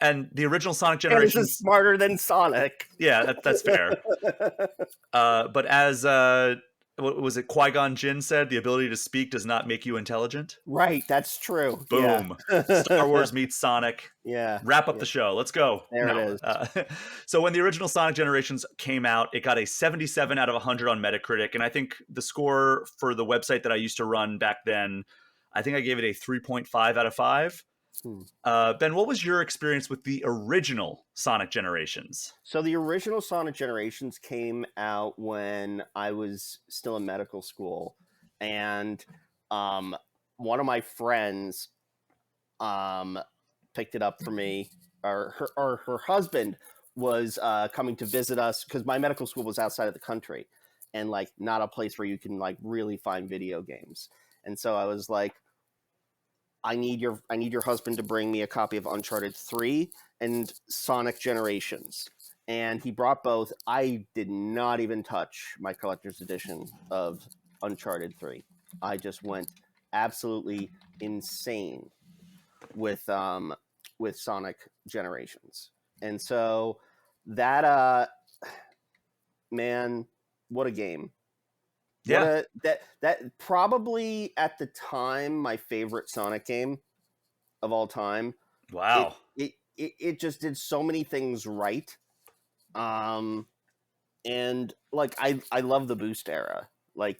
the original Sonic Generations... Tails is smarter than Sonic. Yeah, that's fair. But as... what was it? Qui-Gon Jinn said, the ability to speak does not make you intelligent. Right, that's true. Boom. Yeah. Star Wars meets Sonic. Yeah. Wrap up the show. Let's go. There it is. So when the original Sonic Generations came out, it got a 77 out of 100 on Metacritic. And I think the score for the website that I used to run back then, I think I gave it a 3.5 out of 5. Ben, what was your experience with the original Sonic Generations? So the original Sonic Generations came out when I was still in medical school, and one of my friends picked it up for me, or her husband was coming to visit us because my medical school was outside of the country and like not a place where you can like really find video games. And so I was like, I need your husband to bring me a copy of Uncharted 3 and Sonic Generations. And he brought both. I did not even touch my collector's edition of Uncharted 3. I just went absolutely insane with Sonic Generations. And so that man, what a game. Yeah, that probably at the time my favorite Sonic game of all time. Wow. It just did so many things right. And like I love the Boost era. Like,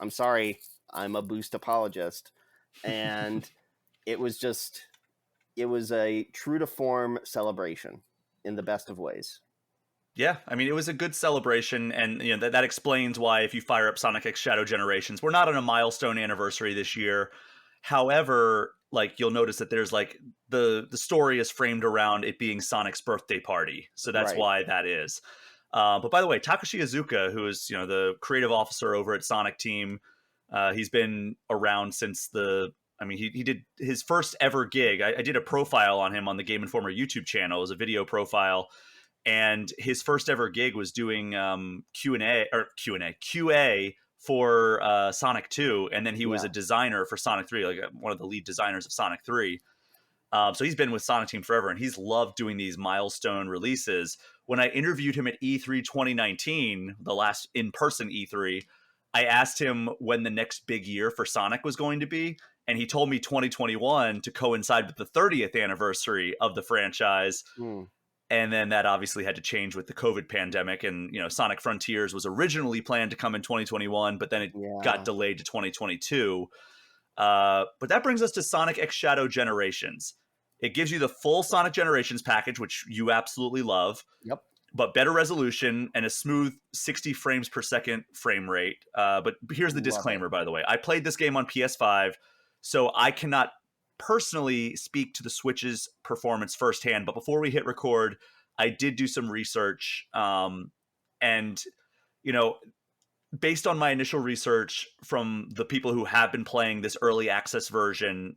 I'm sorry, I'm a Boost apologist. And it was a true to form celebration in the best of ways. Yeah, I mean, it was a good celebration, and you know that explains why if you fire up Sonic X Shadow Generations, we're not on a milestone anniversary this year. However, like you'll notice that there's like the story is framed around it being Sonic's birthday party, so that's why that is. But by the way, Takashi Iizuka, who is the creative officer over at Sonic Team, he's been around since he did his first ever gig. I did a profile on him on the Game Informer YouTube channel. It was a video profile. And his first ever gig was doing QA for Sonic 2, and then he was a designer for Sonic 3, like one of the lead designers of Sonic 3. So he's been with Sonic Team forever, and he's loved doing these milestone releases. When I interviewed him at E3 2019, the last in-person E3, I asked him when the next big year for Sonic was going to be, and he told me 2021 to coincide with the 30th anniversary of the franchise. And then that obviously had to change with the COVID pandemic. And, Sonic Frontiers was originally planned to come in 2021, but then it got delayed to 2022. But that brings us to Sonic X Shadow Generations. It gives you the full Sonic Generations package, which you absolutely love. Yep. But better resolution and a smooth 60 frames per second frame rate. But here's the disclaimer, by the way. I played this game on PS5, so I cannot personally speak to the Switch's performance firsthand, but before we hit record, I did do some research, and based on my initial research from the people who have been playing this early access version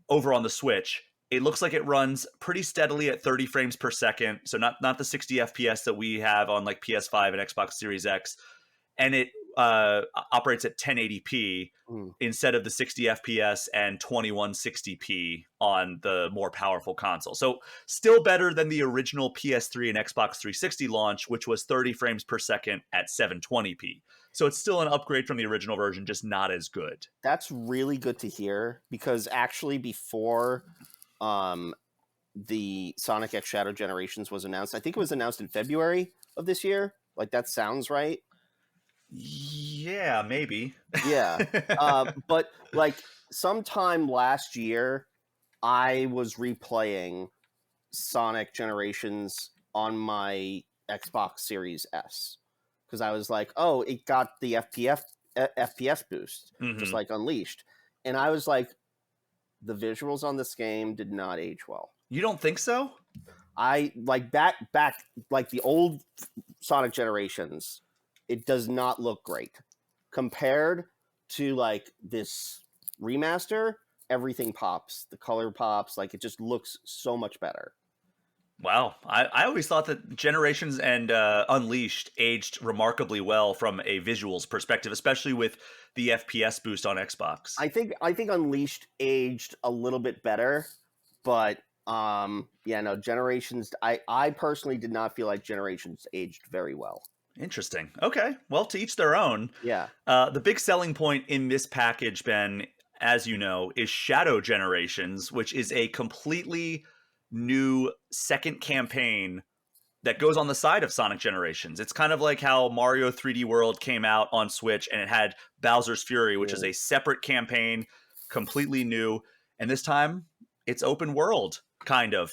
over on the Switch, it looks like it runs pretty steadily at 30 frames per second, so not the 60 FPS that we have on like PS5 and Xbox Series X, and it operates at 1080p instead of the 60 FPS and 2160p on the more powerful console. So still better than the original PS3 and Xbox 360 launch, which was 30 frames per second at 720p. So it's still an upgrade from the original version, just not as good. That's really good to hear, because actually before the Sonic X Shadow Generations was announced, I think it was announced in February of this year. Like, that sounds right. Yeah, maybe. Yeah. But like sometime last year, I was replaying Sonic Generations on my Xbox Series S, because I was like, oh, it got the FPS boost, just like Unleashed. And I was like, the visuals on this game did not age well. You don't think so? I like back like the old Sonic generations, it does not look great. Compared to like this remaster, everything pops. The color pops, like it just looks so much better. Wow. I always thought that Generations and Unleashed aged remarkably well from a visuals perspective, especially with the FPS boost on Xbox. I think Unleashed aged a little bit better, but yeah, no, Generations, I personally did not feel like Generations aged very well. Interesting. Okay. Well, to each their own. Yeah. The big selling point in this package, Ben, as you know, is Shadow Generations, which is a completely new second campaign that goes on the side of Sonic Generations. It's kind of like how Mario 3D World came out on Switch and it had Bowser's Fury, which is a separate campaign, completely new. And this time, it's open world, kind of.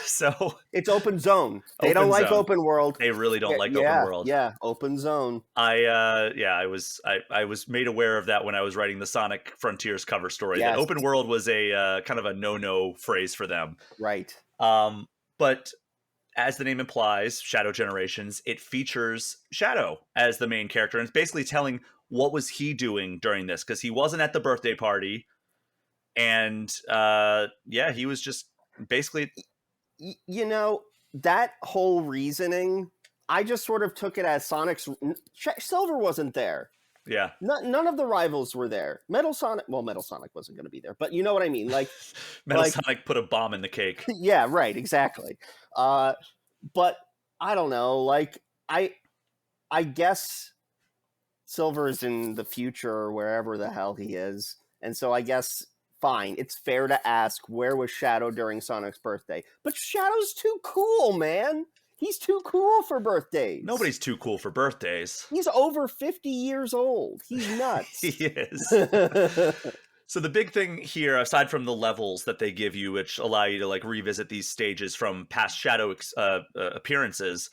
So it's open zone. They open don't like zone. open world. They really don't like open world. Yeah, open zone. I was made aware of that when I was writing the Sonic Frontiers cover story. That open world was a kind of a no-no phrase for them. Right. But as the name implies, Shadow Generations, it features Shadow as the main character. And it's basically telling what was he doing during this, because he wasn't at the birthday party. And he was just basically... You know, that whole reasoning, I just sort of took it as Sonic's... Silver wasn't there. Yeah. None of the rivals were there. Metal Sonic wasn't going to be there, but you know what I mean. Like Sonic put a bomb in the cake. Yeah, right, exactly. But I don't know. Like I guess Silver is in the future or wherever the hell he is, and so I guess fine. It's fair to ask where was Shadow during Sonic's birthday, but Shadow's too cool, man. He's too cool for birthdays. Nobody's too cool for birthdays. He's over 50 years old. He's nuts. He is. So the big thing here, aside from the levels that they give you, which allow you to like revisit these stages from past Shadow appearances,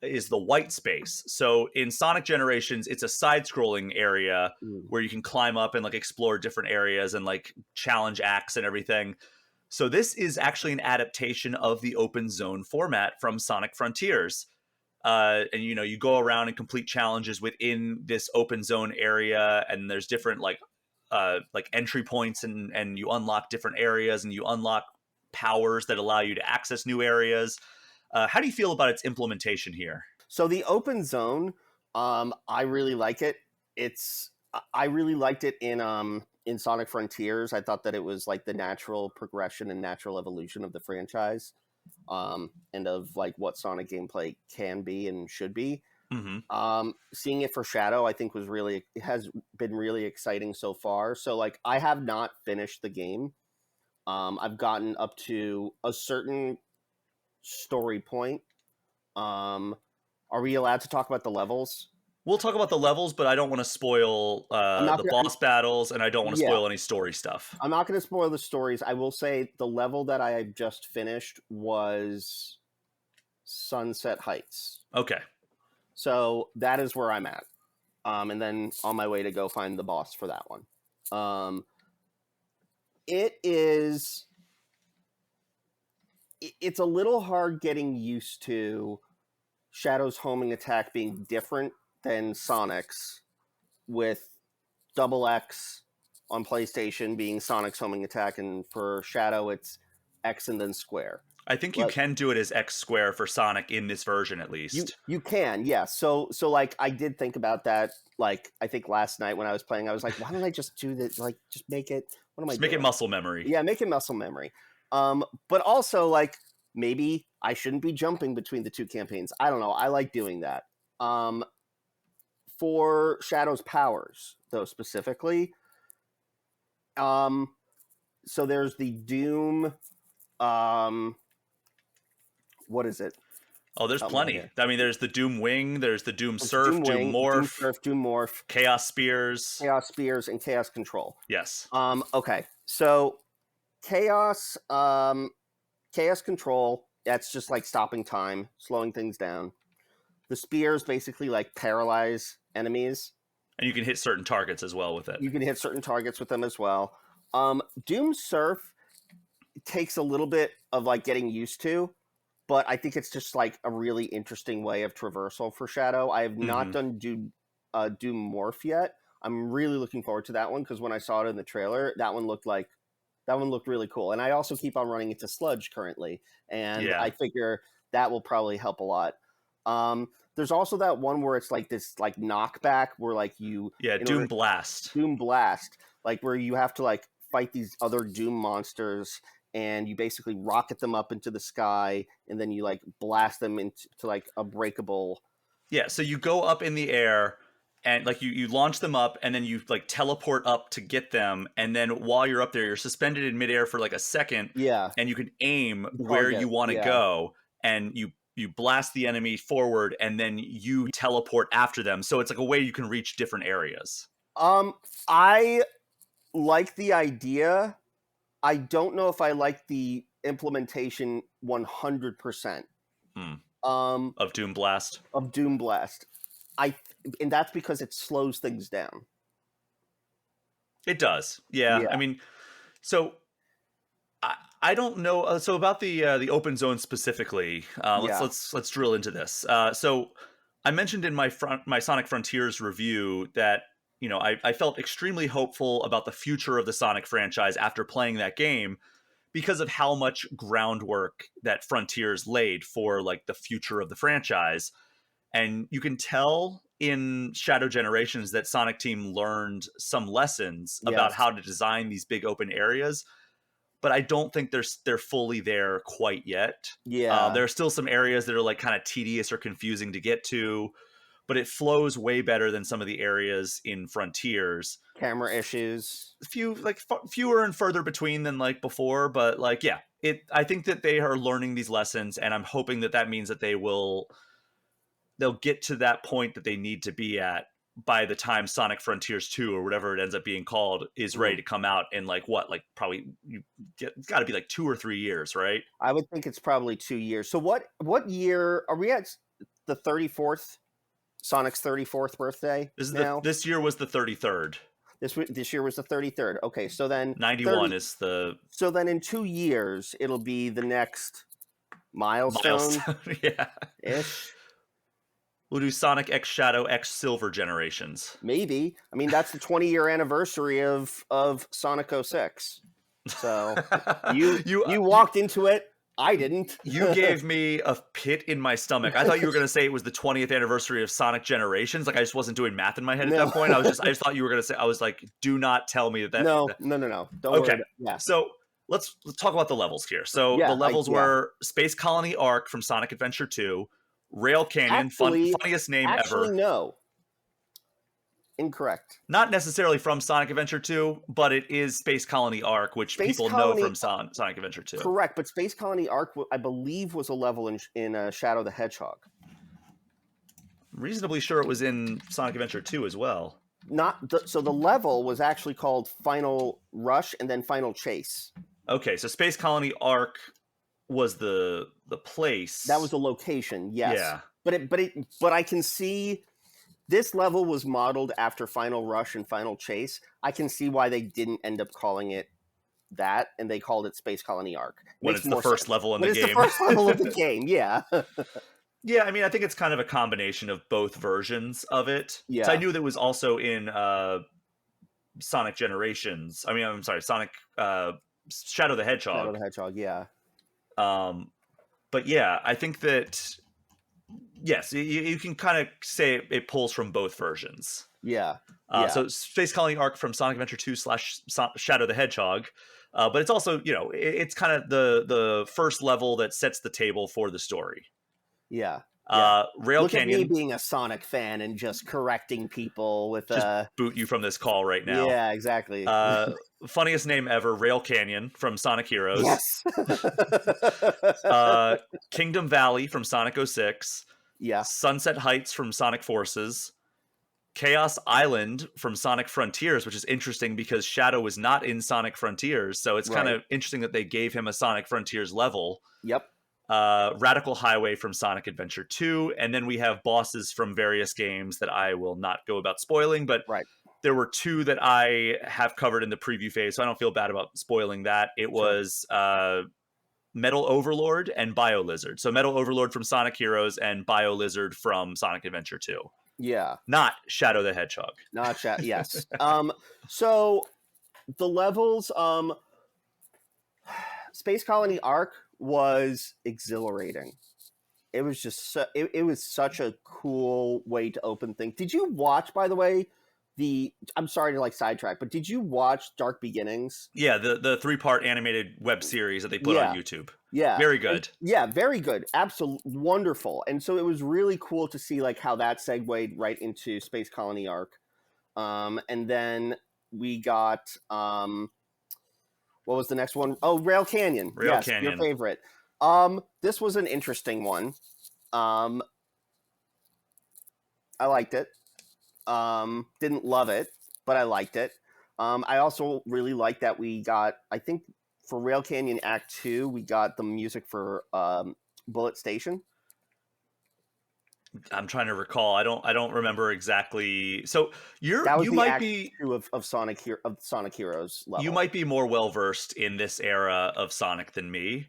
is the white space. So in Sonic Generations, it's a side-scrolling area where you can climb up and like explore different areas and like challenge acts and everything. So this is actually an adaptation of the open zone format from Sonic Frontiers. And you know, you go around and complete challenges within this open zone area, and there's different like entry points, and you unlock different areas, and you unlock powers that allow you to access new areas. How do you feel about its implementation here? So the open zone, I really like it. I really liked it in Sonic Frontiers. I thought that it was like the natural progression and natural evolution of the franchise, and of like what Sonic gameplay can be and should be. Seeing it for Shadow, I think has been really exciting so far. So like, I have not finished the game. I've gotten up to a certain story point. Are we allowed to talk about the levels? We'll talk about the levels, but I don't want to spoil the boss battles, and I don't want to spoil any story stuff. I'm not going to spoil the stories. I will say the level that I just finished was Sunset Heights. Okay. So that is where I'm at. And then on my way to go find the boss for that one. It's a little hard getting used to Shadow's homing attack being different than Sonic's, with Double X on PlayStation being Sonic's homing attack, and for Shadow it's X and then square. I think you can do it as X square for Sonic in this version, at least. You can, yeah. So like, I did think about that. Like, I think last night when I was playing, I was like, why don't I just do this? Like, just make it. What am I doing? Make it muscle memory. Yeah, make it muscle memory. But also, like, maybe I shouldn't be jumping between the two campaigns. I don't know. I like doing that. For Shadow's powers, though, specifically, so there's the Doom. What is it? Oh, there's plenty. I mean, there's the Doom Wing, there's the Doom Surf, Doom Morph, Chaos Spears, and Chaos Control. Yes. Okay. So Chaos Control, that's just like stopping time, slowing things down. The spears basically like paralyze enemies. And you can hit certain targets as well with it. You can hit certain targets with them as well. Doom Surf takes a little bit of like getting used to, but I think it's just like a really interesting way of traversal for Shadow. I have not done Doom Morph yet. I'm really looking forward to that one because when I saw it in the trailer, that one looked really cool. And I also keep on running into Sludge currently, and I figure that will probably help a lot. There's also that one where it's like this like knockback where like Doom Blast, like where you have to like fight these other Doom monsters, and you basically rocket them up into the sky, and then you like blast them into like a breakable. Yeah, so you go up in the air, and like you launch them up, and then you like teleport up to get them, and then while you're up there, you're suspended in midair for like a second. Yeah, and you can aim where you want to go, and you blast the enemy forward, and then you teleport after them. So it's like a way you can reach different areas. I like the idea. I don't know if I like the implementation 100%. Of Doom Blast. And that's because it slows things down. It does. Yeah. I mean, so I don't know. So about the open zone specifically, let's drill into this. So I mentioned in my Sonic Frontiers review that I felt extremely hopeful about the future of the Sonic franchise after playing that game because of how much groundwork that Frontiers laid for like the future of the franchise. And you can tell in Shadow Generations that Sonic Team learned some lessons about how to design these big open areas. But I don't think they're fully there quite yet. Yeah. There are still some areas that are like kind of tedious or confusing to get to, but it flows way better than some of the areas in Frontiers. Camera issues. Fewer and further between than like before, but like, yeah, I think that they are learning these lessons, and I'm hoping that means that they'll get to that point that they need to be at by the time Sonic Frontiers 2 or whatever it ends up being called is ready to come out in probably it's got to be like 2 or 3 years, right? I would think it's probably 2 years. So what year are we at? The 34th, Sonic's 34th birthday. This year was the 33rd. This year was the 33rd. Okay, so then 91 is the. So then in 2 years it'll be the next milestone. Yeah. Ish. We'll do Sonic X Shadow X Silver Generations. Maybe. I mean, that's the 20-year anniversary of Sonic 06. So you walked into it. I didn't. You gave me a pit in my stomach. I thought you were going to say it was the 20th anniversary of Sonic Generations. Like I just wasn't doing math in my head at that point. I just thought you were going to say. I was like, do not tell me that. No. Don't worry. Yeah. So let's talk about the levels here. So the levels were Space Colony Arc from Sonic Adventure 2. Rail Canyon, funniest name ever. No. Incorrect. Not necessarily from Sonic Adventure 2, but it is Space Colony Arc, which people know from Sonic Adventure 2. Correct, but Space Colony Arc, I believe, was a level in Shadow the Hedgehog. I'm reasonably sure it was in Sonic Adventure 2 as well. So the level was actually called Final Rush and then Final Chase. Okay, so Space Colony Arc was the place. That was the location, yes. Yeah. But I can see this level was modeled after Final Rush and Final Chase. I can see why they didn't end up calling it that, and they called it Space Colony Arc. When it's the first level in the game. It's the first level of the game, yeah. Yeah, I mean, I think it's kind of a combination of both versions of it. Yeah. So I knew that was also in Sonic Generations. I mean, I'm sorry, Sonic Shadow the Hedgehog. Shadow the Hedgehog, yeah. But yeah, I think that yes, you can kind of say it pulls from both versions. Yeah. So Space Colony Arc from Sonic Adventure 2 / Shadow the Hedgehog, but it's also it's kind of the first level that sets the table for the story. Yeah. Rail Look Canyon. Look at me being a Sonic fan and just correcting people with just boot you from this call right now. Yeah, exactly. Funniest name ever, Rail Canyon from Sonic Heroes. Yes. Kingdom Valley from Sonic 06. Yeah. Sunset Heights from Sonic Forces. Chaos Island from Sonic Frontiers, which is interesting because Shadow was not in Sonic Frontiers, so it's kind of interesting that they gave him a Sonic Frontiers level. Yep. Radical Highway from Sonic Adventure 2, and then we have bosses from various games that I will not go about spoiling, but Right. there were two that I have covered in the preview phase, so I don't feel bad about spoiling that. It was Metal Overlord and Bio Lizard. So Metal Overlord from Sonic Heroes and Bio Lizard from Sonic Adventure 2. Yeah. Not Shadow the Hedgehog. Not chat. Yes. So the levels, Space Colony Arc was exhilarating. It was just it was such a cool way to open things. Did you watch, by the way, I'm sorry to like sidetrack, but did you watch Dark Beginnings? Yeah, the 3-part animated web series that they put on YouTube. Yeah. Very good. Very good. Absolutely wonderful. And so it was really cool to see like how that segued right into Space Colony Arc. And then we got what was the next one? Oh, Rail Canyon. Rail Canyon. Your favorite. This was an interesting one. I liked it. Didn't love it, but I liked it. I also really liked that we got, I think for Rail Canyon Act 2, we got the music for Bullet Station. I'm trying to recall. I don't remember exactly. So you might Act be 2 of Sonic Heroes level. You might be more well versed in this era of Sonic than me,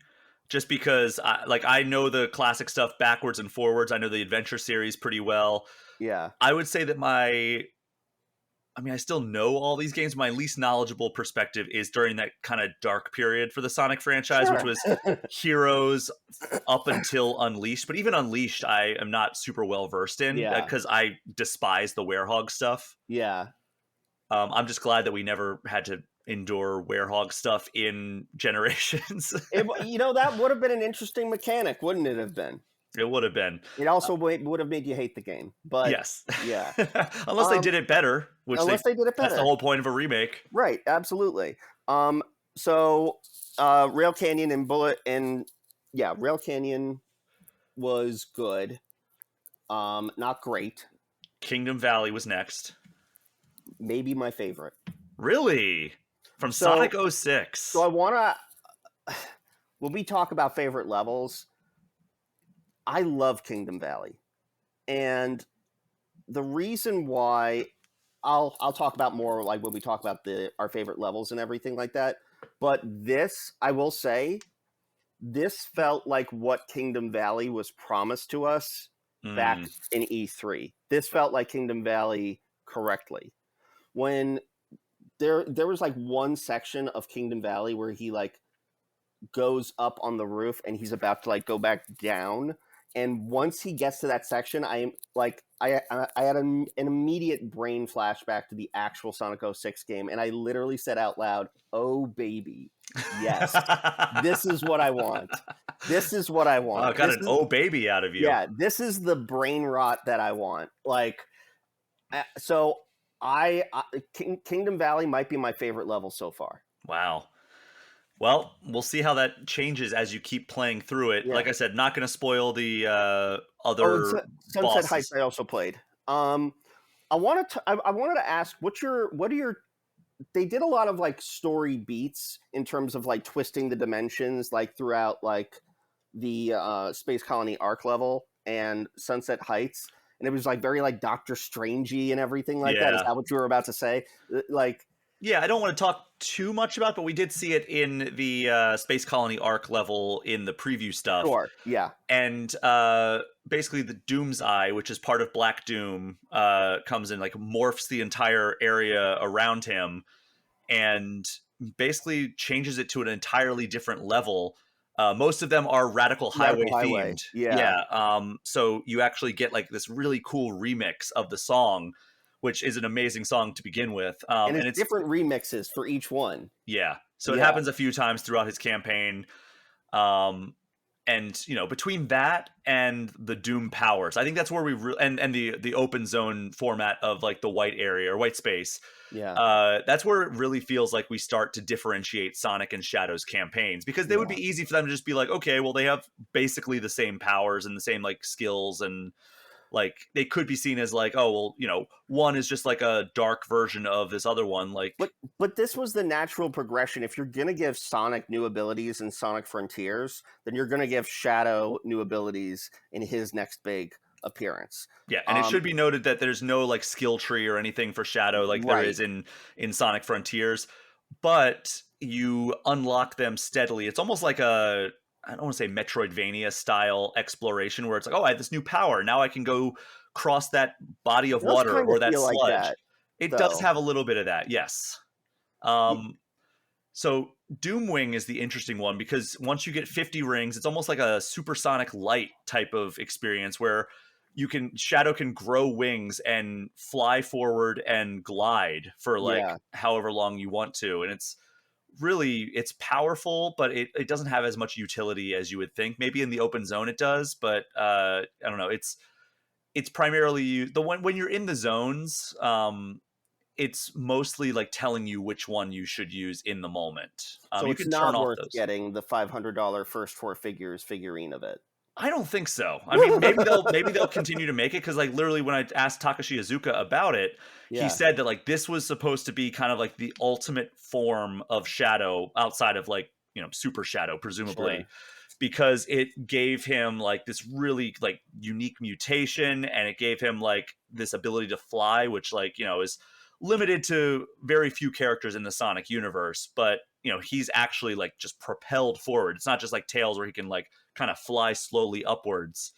just because I know the classic stuff backwards and forwards. I know the adventure series pretty well. Yeah. I would say that I still know all these games. My least knowledgeable perspective is during that kind of dark period for the Sonic franchise, which was Heroes up until Unleashed. But even Unleashed, I am not super well versed in because I despise the Werehog stuff. Yeah. I'm just glad that we never had to endure Werehog stuff in Generations. That would have been an interesting mechanic, wouldn't it have been? It would have been. It also would have made you hate the game, but yes, yeah. Unless they did it better, they did it better. That's the whole point of a remake, right? Absolutely. So Rail Canyon and Rail Canyon was good. Not great. Kingdom Valley was next. Maybe my favorite. Really? From Sonic 06. So I want to, when we talk about favorite levels, I love Kingdom Valley. And the reason why I'll talk about more like when we talk about our favorite levels and everything like that. But this, I will say, this felt like what Kingdom Valley was promised to us back in E3. This felt like Kingdom Valley correctly. When there was like one section of Kingdom Valley where he like goes up on the roof and he's about to like go back down. And once he gets to that section, I had an immediate brain flashback to the actual Sonic 06 game, and I literally said out loud, "Oh baby, yes, this is what I want. This is what I want." I got oh baby out of you. Yeah, this is the brain rot that I want. Like, so Kingdom Valley might be my favorite level so far. Wow. Well, we'll see how that changes as you keep playing through it. Yeah. Like I said, not going to spoil the other Sunset bosses. Heights I also played. I wanted to ask, what are your they did a lot of like story beats in terms of like twisting the dimensions like throughout like the Space Colony Arc level and Sunset Heights, and it was like very like Doctor Strangey and everything like that. Is that what you were about to say? Like, yeah, I don't want to talk too much about it, but we did see it in the Space Colony Arc level in the preview stuff. Sure, yeah. And basically the Doom's Eye, which is part of Black Doom, comes in, like morphs the entire area around him and basically changes it to an entirely different level. Most of them are Radical Highway themed. Yeah. So you actually get like this really cool remix of the song, which is an amazing song to begin with. And it's different remixes for each one. Yeah. So it happens a few times throughout his campaign. And, you know, between that and the Doom powers, I think that's where we and the open zone format of like the white area or white space. Yeah. That's where it really feels like we start to differentiate Sonic and Shadow's campaigns, because they would be easy for them to just be like, okay, well, they have basically the same powers and the same like skills and like they could be seen as like, oh well, you know, one is just like a dark version of this other one. Like, But this was the natural progression. If you're gonna give Sonic new abilities in Sonic Frontiers, then you're gonna give Shadow new abilities in his next big appearance. yeah, and it should be noted that there's no like skill tree or anything for Shadow like there Right. is in Sonic Frontiers, but you unlock them steadily. It's almost like a, I don't want to say Metroidvania style exploration where it's like, oh, I have this new power. Now I can go cross that body of It does water kind of or that feel like sludge. that, It does though. have a little bit of that, yes. Y- So Doomwing is the interesting one because once you get 50 rings, it's almost like a supersonic light type of experience where Shadow can grow wings and fly forward and glide for like Yeah. however long you want to. And it's powerful, but it doesn't have as much utility as you would think. Maybe in the open zone it does, but I don't know. It's primarily the one when you're in the zones. It's mostly like telling you which one you should use in the moment. So You it's can turn not off worth those. getting the $500 first four figures figurine of it. I don't think so. I mean, maybe they'll continue to make it because like literally when I asked Takashi Iizuka about it, he Yeah. said that like this was supposed to be kind of like the ultimate form of Shadow outside of like, you know, Super Shadow presumably, Sure. because it gave him like this really like unique mutation and it gave him like this ability to fly, which like, you know, is limited to very few characters in the Sonic universe, but you know, he's actually like just propelled forward. It's not just like Tails where he can like kind of fly slowly upwards,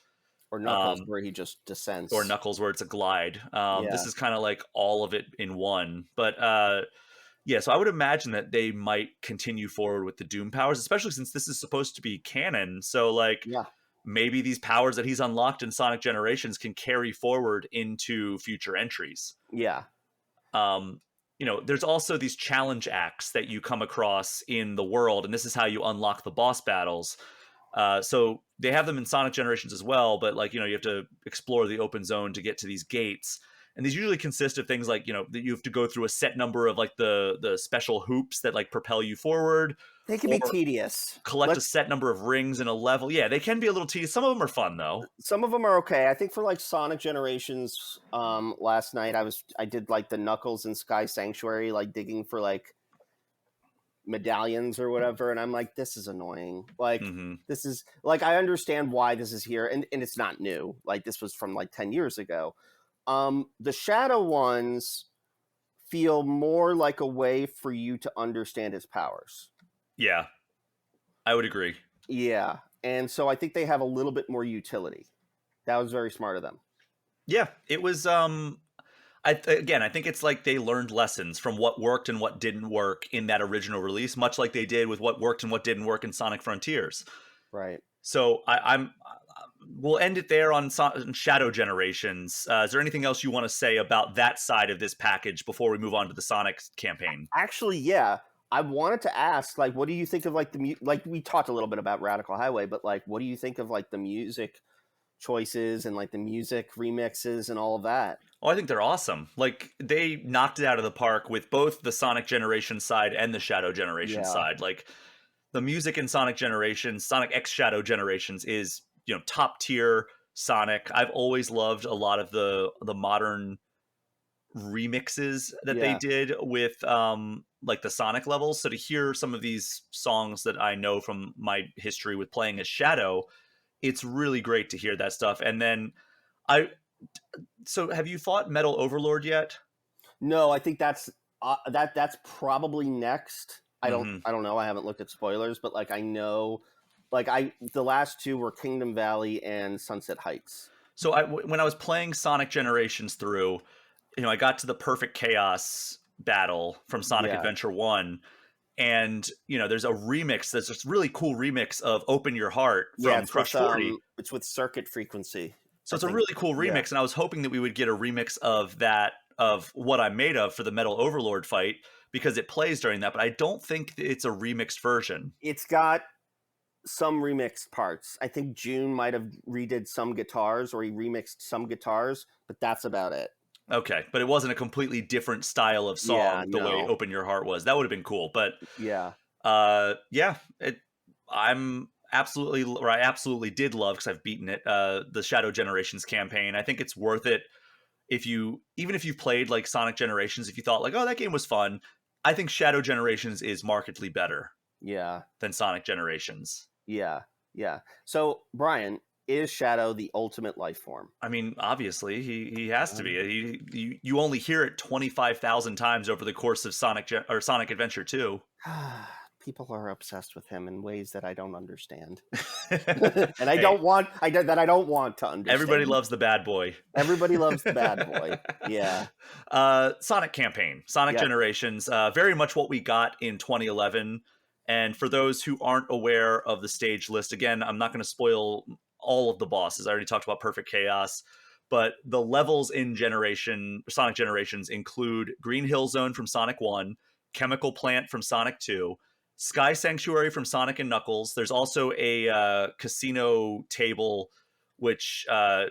Or Knuckles, um, where he just or descends. Knuckles where it's a glide. This Yeah. is kind of like all of it in one. But yeah, so I would imagine that they might continue forward with the Doom powers, especially since this is supposed to be canon. So like Yeah. maybe these powers that he's unlocked in Sonic Generations can carry forward into future entries. Yeah. Um, you know, there's also these challenge acts that you come across in the world, and this is how you unlock the boss battles. So they have them in Sonic Generations as well, but like, you know, you have to explore the open zone to get to these gates. And these usually consist of things like, you know, that you have to go through a set number of like the special hoops that like propel you forward, They can or be tedious. collect a set number of rings in a level. Yeah, they can be a little tedious. Some of them are fun though. Some of them are okay. I think for like Sonic Generations, last night I did like the Knuckles and Sky Sanctuary, like digging for like medallions or whatever, and I'm like, this is annoying. Like Hmm. this is like I understand why this is here, and it's not new. Like this was from like 10 years ago. The Shadow ones feel more like a way for you to understand his powers. Yeah, I would agree. Yeah. And so I think they have a little bit more utility. That was very smart of them. Yeah, it was. I think it's like they learned lessons from what worked and what didn't work in that original release, much like they did with what worked and what didn't work in Sonic Frontiers. Right. So I'm we'll end it there on Shadow Generations. Is there anything else you want to say about that side of this package before we move on to the Sonic campaign? Actually, yeah. I wanted to ask, like, what do you think of like like we talked a little bit about Radical Highway, but like, what do you think of like the music choices and like the music remixes and all of that? Oh, I think they're awesome. Like they knocked it out of the park with both the Sonic Generation side and the Shadow Generation Yeah. side. Like the music in Sonic Generations, Sonic X Shadow Generations is, you know, top tier Sonic. I've always loved a lot of the modern remixes that they Yeah. did with like the Sonic levels. So to hear some of these songs that I know from my history with playing as Shadow, it's really great to hear that stuff. And then I so have you fought Metal Overlord yet? No, I think that's probably next. Hmm. I don't know. I haven't looked at spoilers, but like I know, like I the last two were Kingdom Valley and Sunset Heights. So when I was playing Sonic Generations through, you know, I got to the Perfect Chaos battle from Sonic Yeah. Adventure 1, and you know, there's a remix, there's this really cool remix of Open Your Heart Yeah, from Crush 40. it's with Circuit Frequency, So I it's a think. really cool Yeah. remix, and I was hoping that we would get a remix of that, of What I'm Made Of for the Metal Overlord fight, because it plays during that, but I don't think it's a remixed version. It's got some remixed parts. I think June might have redid some guitars or he remixed some guitars, but that's about it. Okay, but it wasn't a completely different style of Yeah, song the way no. Open Your Heart was. That would have been cool, but Yeah. yeah, I'm absolutely did love, because I've beaten it, the Shadow Generations campaign. I think it's worth it even if you've played like Sonic Generations, if you thought like, oh, that game was fun, I think Shadow Generations is markedly better Yeah. than Sonic Generations. Yeah. Yeah. So, Brian, is Shadow the ultimate life form? I mean, obviously, he has to be. You only hear it 25,000 times over the course of Sonic Adventure 2. People are obsessed with him in ways that I don't understand, and I don't want to understand. Everybody loves the bad boy. Everybody loves the bad boy. Yeah. Sonic campaign, Sonic Generations, very much what we got in 2011. And for those who aren't aware of the stage list, again, I'm not going to spoil all of the bosses. I already talked about Perfect Chaos, but the levels in Sonic Generations include Green Hill Zone from Sonic 1, Chemical Plant from Sonic 2, Sky Sanctuary from Sonic and Knuckles. There's also a casino table, which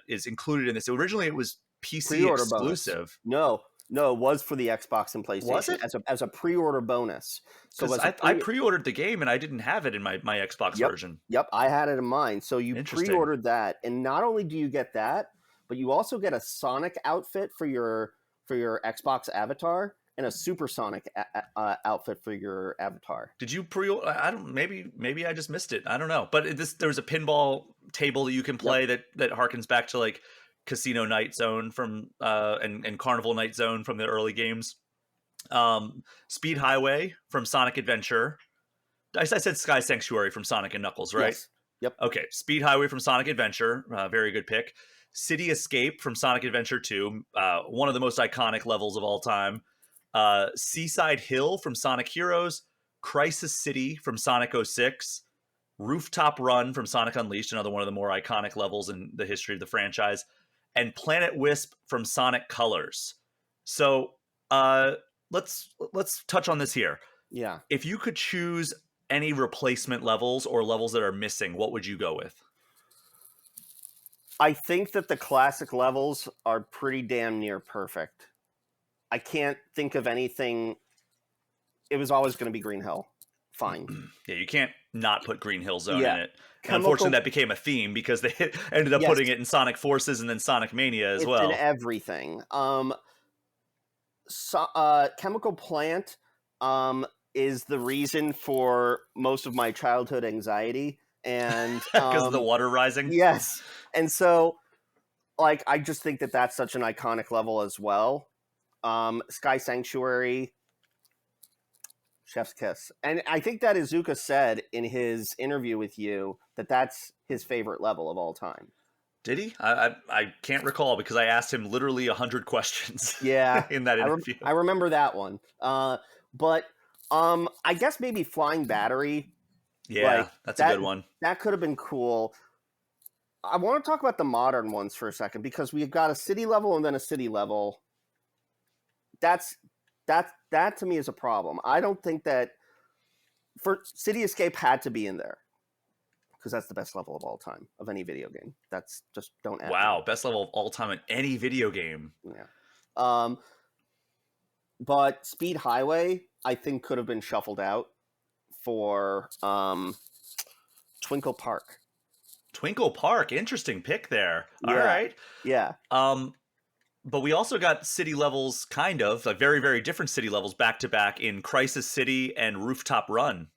is included in this. Originally, it was PC Pre-order exclusive. Bonus. No, it was for the Xbox and PlayStation. Was it? As a pre-order bonus? So I pre-ordered the game and I didn't have it in my Xbox version. Yep, I had it in mine. So you pre-ordered that, and not only do you get that, but you also get a Sonic outfit for your Xbox avatar and a Supersonic outfit for your avatar. Did you pre-order? I don't. Maybe I just missed it. I don't know. But there was a pinball table that you can play that harkens back to like Casino Night Zone from and Carnival Night Zone from the early games. Speed Highway from Sonic Adventure. I said Sky Sanctuary from Sonic and Knuckles, right? Yes. Yep. Okay. Speed Highway from Sonic Adventure. Very good pick. City Escape from Sonic Adventure 2. One of the most iconic levels of all time. Seaside Hill from Sonic Heroes. Crisis City from Sonic 06. Rooftop Run from Sonic Unleashed, another one of the more iconic levels in the history of the franchise. And Planet Wisp from Sonic Colors. So let's touch on this here. Yeah. If you could choose any replacement levels or levels that are missing, what would you go with? I think that the classic levels are pretty damn near perfect. I can't think of anything. It was always going to be Green Hill. Fine. Yeah, you can't not put Green Hill Zone in it. Unfortunately, that became a theme because they ended up putting it in Sonic Forces and then Sonic Mania as well. It's in everything. Chemical Plant is the reason for most of my childhood anxiety. And because of the water rising? Yes. And so, like, I just think that that's such an iconic level as well. Sky Sanctuary, chef's kiss. And I think that Izuka said in his interview with you that that's his favorite level of all time. Did he? I can't recall because I asked him literally 100 questions. Yeah, in that interview. I remember that one. But I guess maybe Flying Battery. Yeah, that's a good one. That could have been cool. I want to talk about the modern ones for a second because we've got a city level and then a city level. That to me is a problem. I don't think that for City Escape had to be in there because that's the best level of all time of any video game. That's just don't add. Wow, best level of all time in any video game. Yeah. But Speed Highway, I think, could have been shuffled out for Twinkle Park. Twinkle Park, interesting pick there. All right. Yeah. But we also got city levels, kind of, like very, very different city levels back to back in Crisis City and Rooftop Run.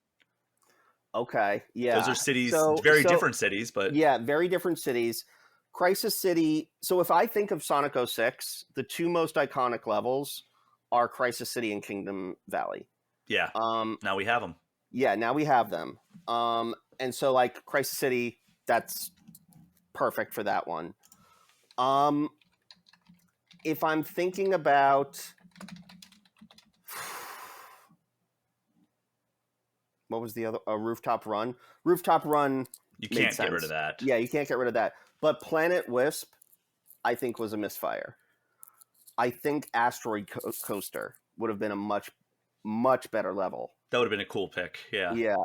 Okay, yeah. Those are cities, very different cities, but... Yeah, very different cities. Crisis City, so if I think of Sonic 06, the two most iconic levels are Crisis City and Kingdom Valley. Yeah, now we have them. Yeah, now we have them. And so, like, Crisis City, that's perfect for that one. If I'm thinking about... What was the other? Rooftop Run? Rooftop Run You can't get rid of that. Yeah, you can't get rid of that. But Planet Wisp, I think, was a misfire. I think Asteroid Coaster would have been a much, much better level. That would have been a cool pick, yeah. Yeah.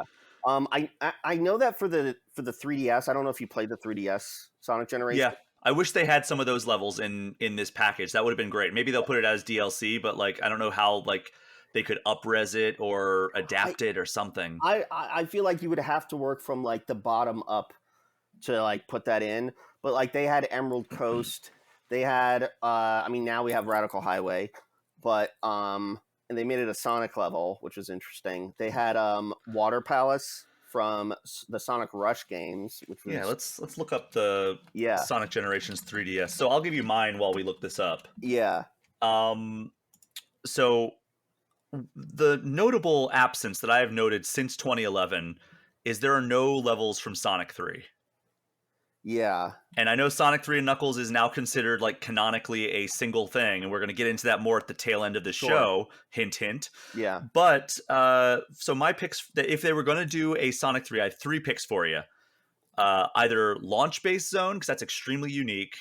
I know that for the 3DS, I don't know if you played the 3DS Sonic Generation. Yeah. I wish they had some of those levels in this package. That would have been great. Maybe they'll put it as DLC, but like I don't know how like they could up-res it or adapt it or something. I feel like you would have to work from like the bottom up to like put that in, but like they had Emerald Coast, they had I mean now we have Radical Highway, but and they made it a Sonic level, which was interesting. They had Water Palace from the Sonic Rush games, which was let's look up the Sonic Generations 3DS. So I'll give you mine while we look this up. Yeah. So the notable absence that I have noted since 2011 is there are no levels from Sonic 3. Yeah. And I know Sonic 3 and Knuckles is now considered like canonically a single thing, and we're going to get into that more at the tail end of the show. Hint, hint. Yeah. But so my picks, if they were going to do a Sonic 3, I have 3 picks for you. Either Launch-Based Zone, because that's extremely unique.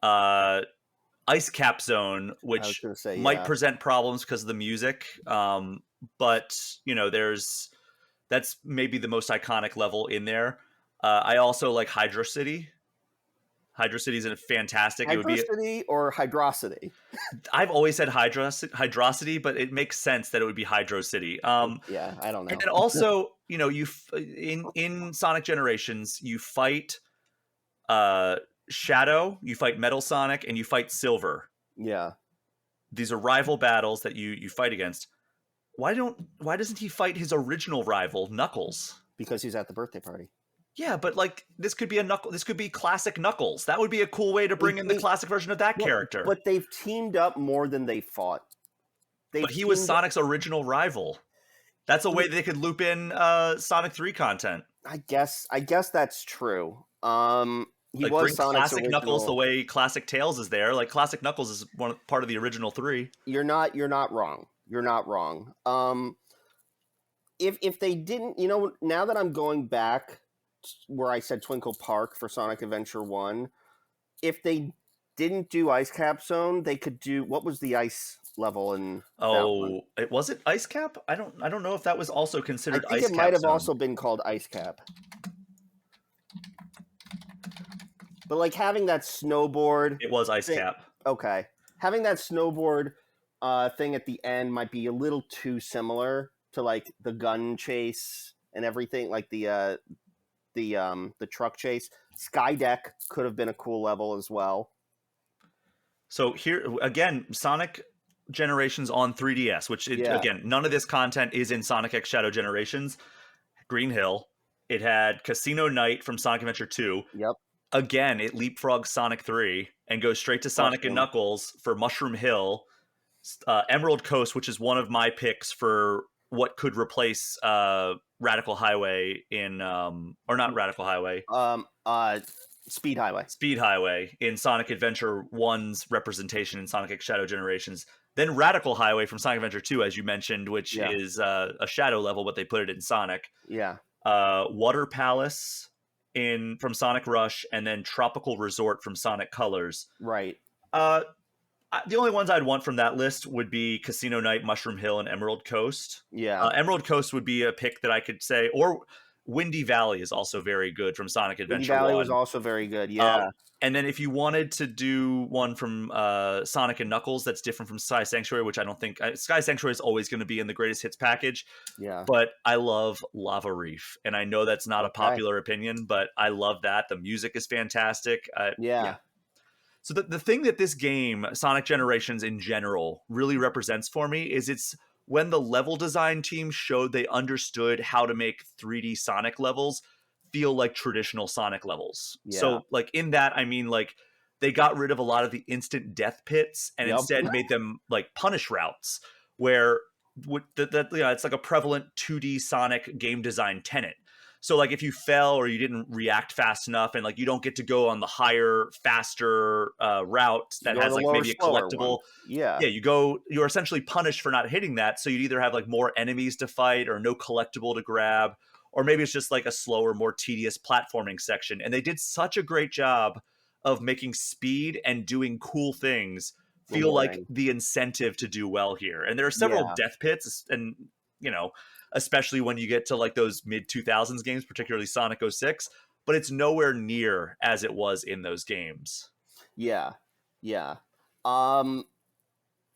Ice Cap Zone, which might present problems because of the music. But, you know, that's maybe the most iconic level in there. I also like Hydro City. Hydro City is a fantastic. Hydrocity or Hydrocity? I've always said Hydrocity, but it makes sense that it would be Hydro City. Yeah, I don't know. And then also, you know, in Sonic Generations, you fight Shadow, you fight Metal Sonic, and you fight Silver. Yeah. These are rival battles that you fight against. Why doesn't he fight his original rival, Knuckles? Because he's at the birthday party. Yeah, but like this could be classic Knuckles. That would be a cool way to bring in the classic version of that character. But they've teamed up more than they fought. But he was Sonic's original rival. That's a way they could loop in Sonic 3 content. I guess that's true. He like was bring Sonic's classic original... Knuckles the way classic Tails is there. Like classic Knuckles is part of the original 3. You're not wrong. You're not wrong. If they didn't, you know, now that I'm going back where I said Twinkle Park for Sonic Adventure 1, if they didn't do Ice Cap Zone, they could do, what was the ice level in that one? Was it Ice Cap? I don't know if that was also considered Ice Cap. I think it might have also been called Ice Cap. But like having that snowboard, it was Ice Cap. Okay, having that snowboard thing at the end might be a little too similar to like the gun chase and everything, like the truck chase. Skydeck could have been a cool level as well. So here again, Sonic Generations on 3DS, which again, none of this content is in Sonic X Shadow Generations. Green Hill. It had Casino Night from Sonic Adventure 2. Yep. Again, it leapfrogs Sonic 3 and goes straight to Sonic and Knuckles for Mushroom Hill. Emerald Coast, which is one of my picks for what could replace Radical Highway in or not Radical Highway. Speed Highway. Speed Highway in Sonic Adventure 1's representation in Sonic X Shadow Generations. Then Radical Highway from Sonic Adventure 2, as you mentioned, which is a Shadow level, but they put it in Sonic. Yeah. Water Palace from Sonic Rush, and then Tropical Resort from Sonic Colors. Right. The only ones I'd want from that list would be Casino Night, Mushroom Hill, and Emerald Coast. Yeah. Emerald Coast would be a pick that I could say, or Windy Valley is also very good from Sonic Adventure 1. Windy Valley was also very good, yeah. And then if you wanted to do one from Sonic and Knuckles that's different from Sky Sanctuary, which I don't think... Sky Sanctuary is always going to be in the Greatest Hits package. Yeah. But I love Lava Reef. And I know that's not a popular opinion, but I love that. The music is fantastic. Yeah. So the thing that this game, Sonic Generations in general, really represents for me is it's when the level design team showed they understood how to make 3D Sonic levels feel like traditional Sonic levels. Yeah. So like in that, I mean like they got rid of a lot of the instant death pits and instead made them like punish routes where it's like a prevalent 2D Sonic game design tenet. So like if you fell or you didn't react fast enough and like you don't get to go on the higher, faster route that has like maybe a collectible. Yeah, you're essentially punished for not hitting that. So you'd either have like more enemies to fight or no collectible to grab, or maybe it's just like a slower, more tedious platforming section. And they did such a great job of making speed and doing cool things feel like the incentive to do well here. And there are several death pits and, you know, especially when you get to like those mid 2000s games, particularly Sonic 06, but it's nowhere near as it was in those games. Yeah.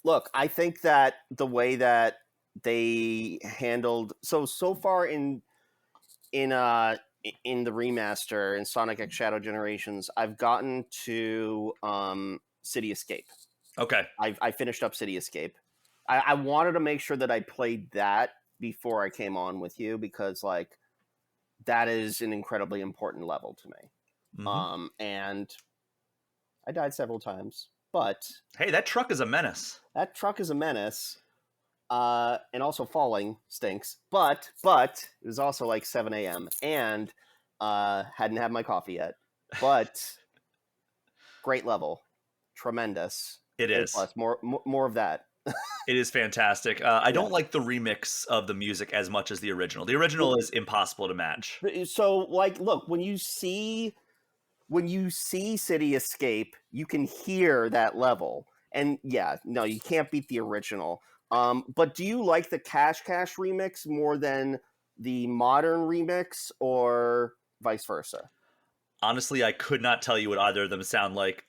look, I think that the way that they handled so far in uh in the remaster in Sonic X Shadow Generations, I've gotten to City Escape. Okay. I finished up City Escape. I wanted to make sure that I played that before I came on with you because like that is an incredibly important level to me. And I died several times, but Hey, that truck is a menace. that truck is a menace. And also falling stinks. But it was also like 7 a.m. and hadn't had my coffee yet. But great level, tremendous. It is. Plus, more of that. It is fantastic. I don't like the remix of the music as much as the original. The original is impossible to match. So, like, look, when you see City Escape, you can hear that level. And yeah, no, you can't beat the original. But do you like the Cash remix more than the modern remix or vice versa? Honestly, I could not tell you what either of them sound like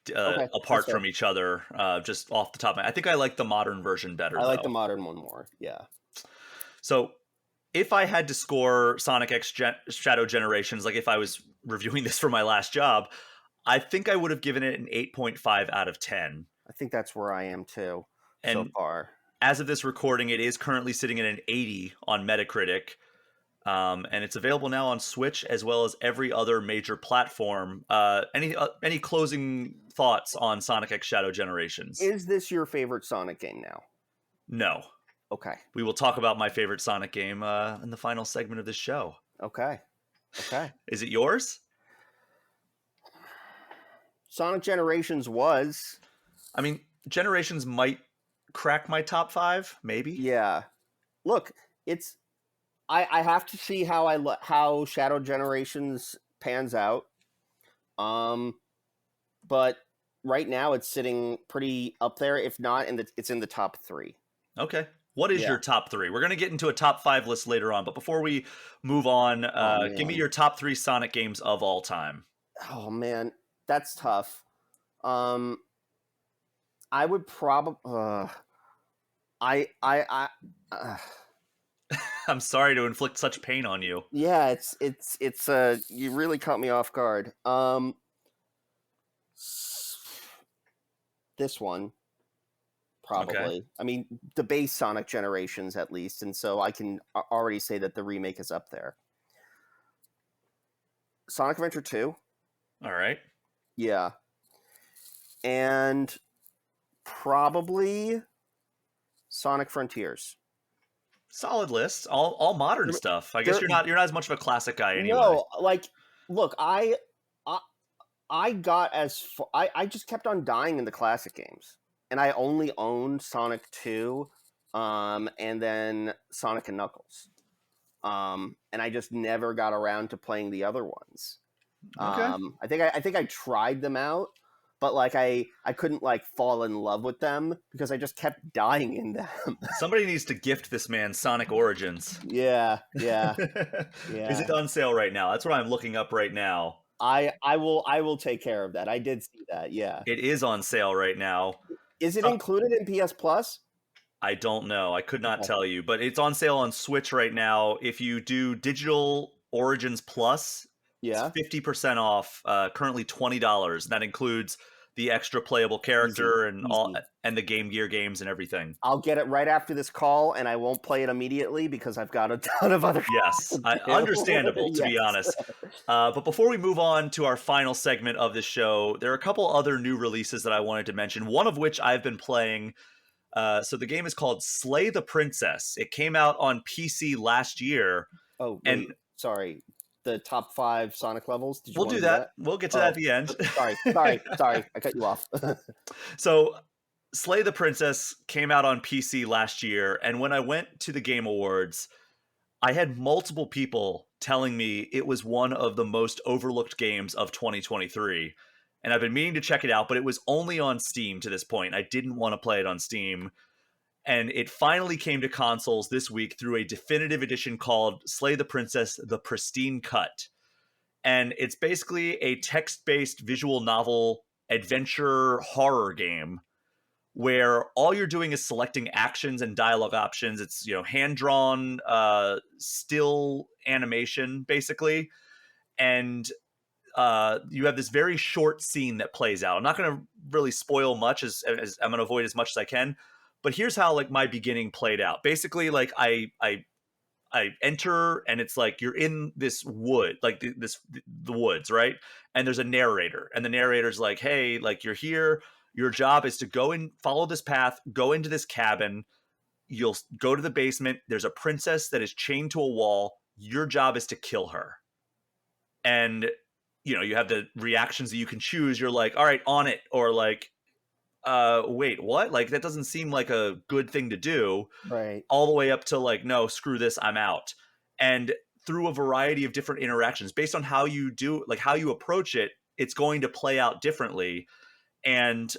apart from each other, just off the top of my head. I think I like the modern version better, I like the modern one more, yeah. So if I had to score Sonic X Shadow Generations, like if I was reviewing this for my last job, I think I would have given it an 8.5 out of 10. I think that's where I am too so far. As of this recording, it is currently sitting at an 80 on Metacritic. And it's available now on Switch as well as every other major platform. Any closing thoughts on Sonic X Shadow Generations? Is this your favorite Sonic game now? No. Okay. We will talk about my favorite Sonic game in the final segment of this show. Okay. Is it yours? Sonic Generations was. I mean, Generations might crack my top 5, maybe. Yeah. Look, it's. I have to see how Shadow Generations pans out. But right now it's sitting pretty up there. If not, it's in the top 3. Okay. What is your top 3? We're going to get into a top 5 list later on, but before we move on, give me your top 3 Sonic games of all time. Oh man, that's tough. I would probably. I'm sorry to inflict such pain on you. Yeah, it's you really caught me off guard. This one probably. Okay. I mean, the base Sonic Generations at least, and so I can already say that the remake is up there. Sonic Adventure 2. All right. Yeah. And probably Sonic Frontiers. Solid list. All modern stuff. I guess you're not as much of a classic guy anyway. No, like look, I got as far, I just kept on dying in the classic games. And I only owned Sonic 2 and then Sonic and Knuckles. And I just never got around to playing the other ones. Okay. I think I tried them out, but like I couldn't like fall in love with them because I just kept dying in them. Somebody needs to gift this man Sonic Origins. Yeah. Is it on sale right now? That's what I'm looking up right now. I will take care of that. I did see that. Yeah. It is on sale right now. Is it included in PS Plus? I don't know. I could not tell you, but it's on sale on Switch right now. If you do Digital Origins Plus, it's 50% off. Currently $20. That includes the extra playable character and the Game Gear games and everything. I'll get it right after this call, and I won't play it immediately because I've got a ton of other. Yes, understandable to be honest. But before we move on to our final segment of this show, there are a couple other new releases that I wanted to mention. One of which I've been playing. So the game is called Slay the Princess. It came out on PC last year. Oh, wait, sorry. The top 5 Sonic levels. We'll do that. We'll get to that at the end. Sorry. I cut you off. So Slay the Princess came out on PC last year. And when I went to the Game Awards, I had multiple people telling me it was one of the most overlooked games of 2023. And I've been meaning to check it out, but it was only on Steam to this point. I didn't want to play it on Steam. And it finally came to consoles this week through a definitive edition called Slay the Princess, The Pristine Cut. And it's basically a text-based visual novel adventure horror game where all you're doing is selecting actions and dialogue options. It's, hand drawn, still animation basically, and you have this very short scene that plays out. I'm not going to really spoil much, as I'm going to avoid as much as I can. But here's how like my beginning played out. Basically, like I enter, and it's like you're in this wood, like the woods, right? And there's a narrator, and the narrator's like, "Hey, like you're here. Your job is to go and follow this path, go into this cabin. You'll go to the basement. There's a princess that is chained to a wall. Your job is to kill her." And you have the reactions that you can choose. You're like, "All right, on it," or like, wait, what? Like that doesn't seem like a good thing to do." Right. All the way up to like, "No, screw this, I'm out." And through a variety of different interactions, based on how you do, like how you approach it, it's going to play out differently. And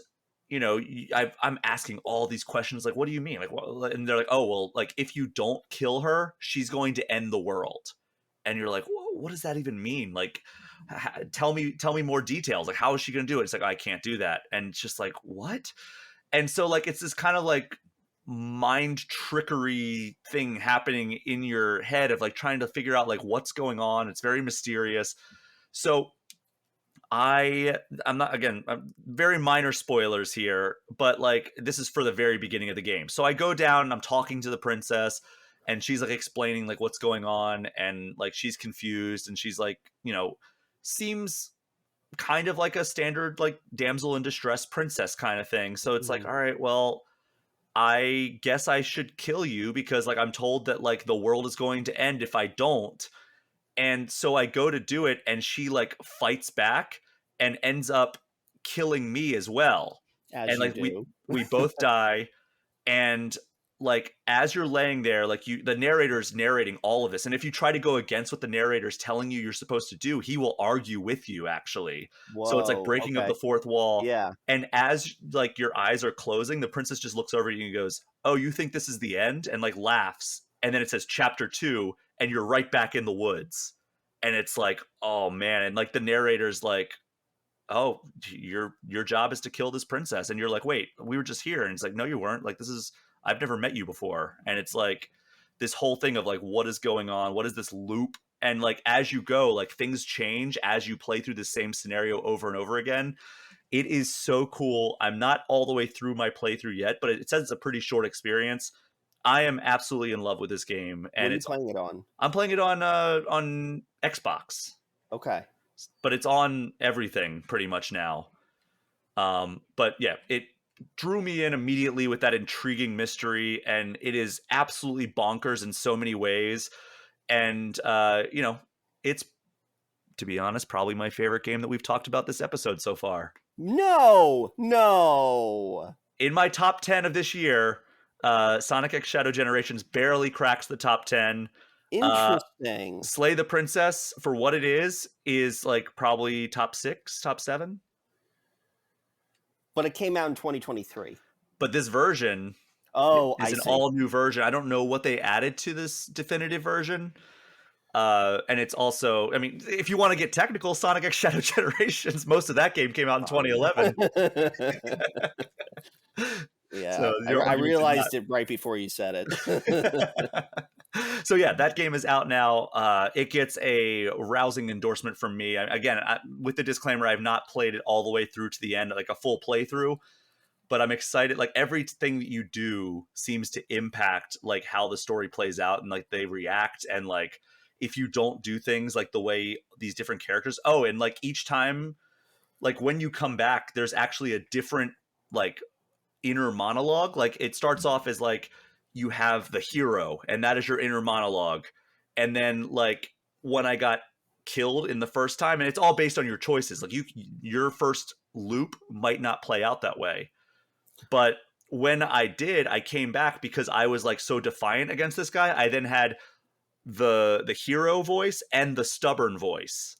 I'm asking all these questions, like, "What do you mean?" Like, what? And they're like, "Oh, well, like if you don't kill her, she's going to end the world." And you're like, "What does that even mean? Like, tell me more details. Like, how is she going to do it?" It's like, "I can't do that." And it's just like, what? And so like it's this kind of like mind trickery thing happening in your head of like trying to figure out like what's going on. It's very mysterious. So I'm not, again, very minor spoilers here, but like this is for the very beginning of the game. So I go down and I'm talking to the princess, and she's like explaining like what's going on, and like she's confused, and she's like, seems kind of like a standard like damsel in distress princess kind of thing. So it's like, all right, well, I guess I should kill you because like I'm told that like the world is going to end if I don't. And so I go to do it, and she like fights back and ends up killing me as well. As And you like we do. we both die. And like as you're laying there, like the narrator's narrating all of this. And if you try to go against what the narrator's telling you you're supposed to do, he will argue with you actually. So it's like Whoa. breaking of Okay. the fourth wall. Yeah. And as like your eyes are closing, the princess just looks over at you and goes, "Oh, you think this is the end?" And like laughs. And then it says chapter 2, and you're right back in the woods. And it's like, oh man. And like the narrator's like, "Oh, your job is to kill this princess." And you're like, "Wait, we were just here." And it's like, "No, you weren't. Like, I've never met you before." And it's like this whole thing of like, what is going on? What is this loop? And like as you go, like things change as you play through the same scenario over and over again. It is so cool. I'm not all the way through my playthrough yet, but it says it's a pretty short experience. I am absolutely in love with this game, What and are you playing it on? I'm playing it on Xbox, Okay. but it's on everything pretty much now. But yeah, it drew me in immediately with that intriguing mystery, and it is absolutely bonkers in so many ways. And it's, to be honest, probably my favorite game that we've talked about this episode so far. No. In my top 10 of this year, Sonic X Shadow Generations barely cracks the top 10. Interesting. Slay the Princess, for what it is like probably top 6, top 7. But it came out in 2023. But this version I is an see. all new version. I don't know what they added to this definitive version. And it's also, I mean, if you want to get technical, Sonic X Shadow Generations, most of that game came out in 2011. Yeah, So I realized it right before you said it. So yeah, that game is out now. It gets a rousing endorsement from me. Again, with the disclaimer, I've not played it all the way through to the end, like a full playthrough, but I'm excited. Like everything that you do seems to impact like how the story plays out, and like they react, and like if you don't do things like the way these different characters. Oh, and like each time, like when you come back, there's actually a different like inner monologue. Like it starts off as like you have the hero, and that is your inner monologue. And then like when I got killed in the first time, and it's all based on your choices. Like your first loop might not play out that way. But when I did, I came back because I was like so defiant against this guy. I then had the hero voice and the stubborn voice,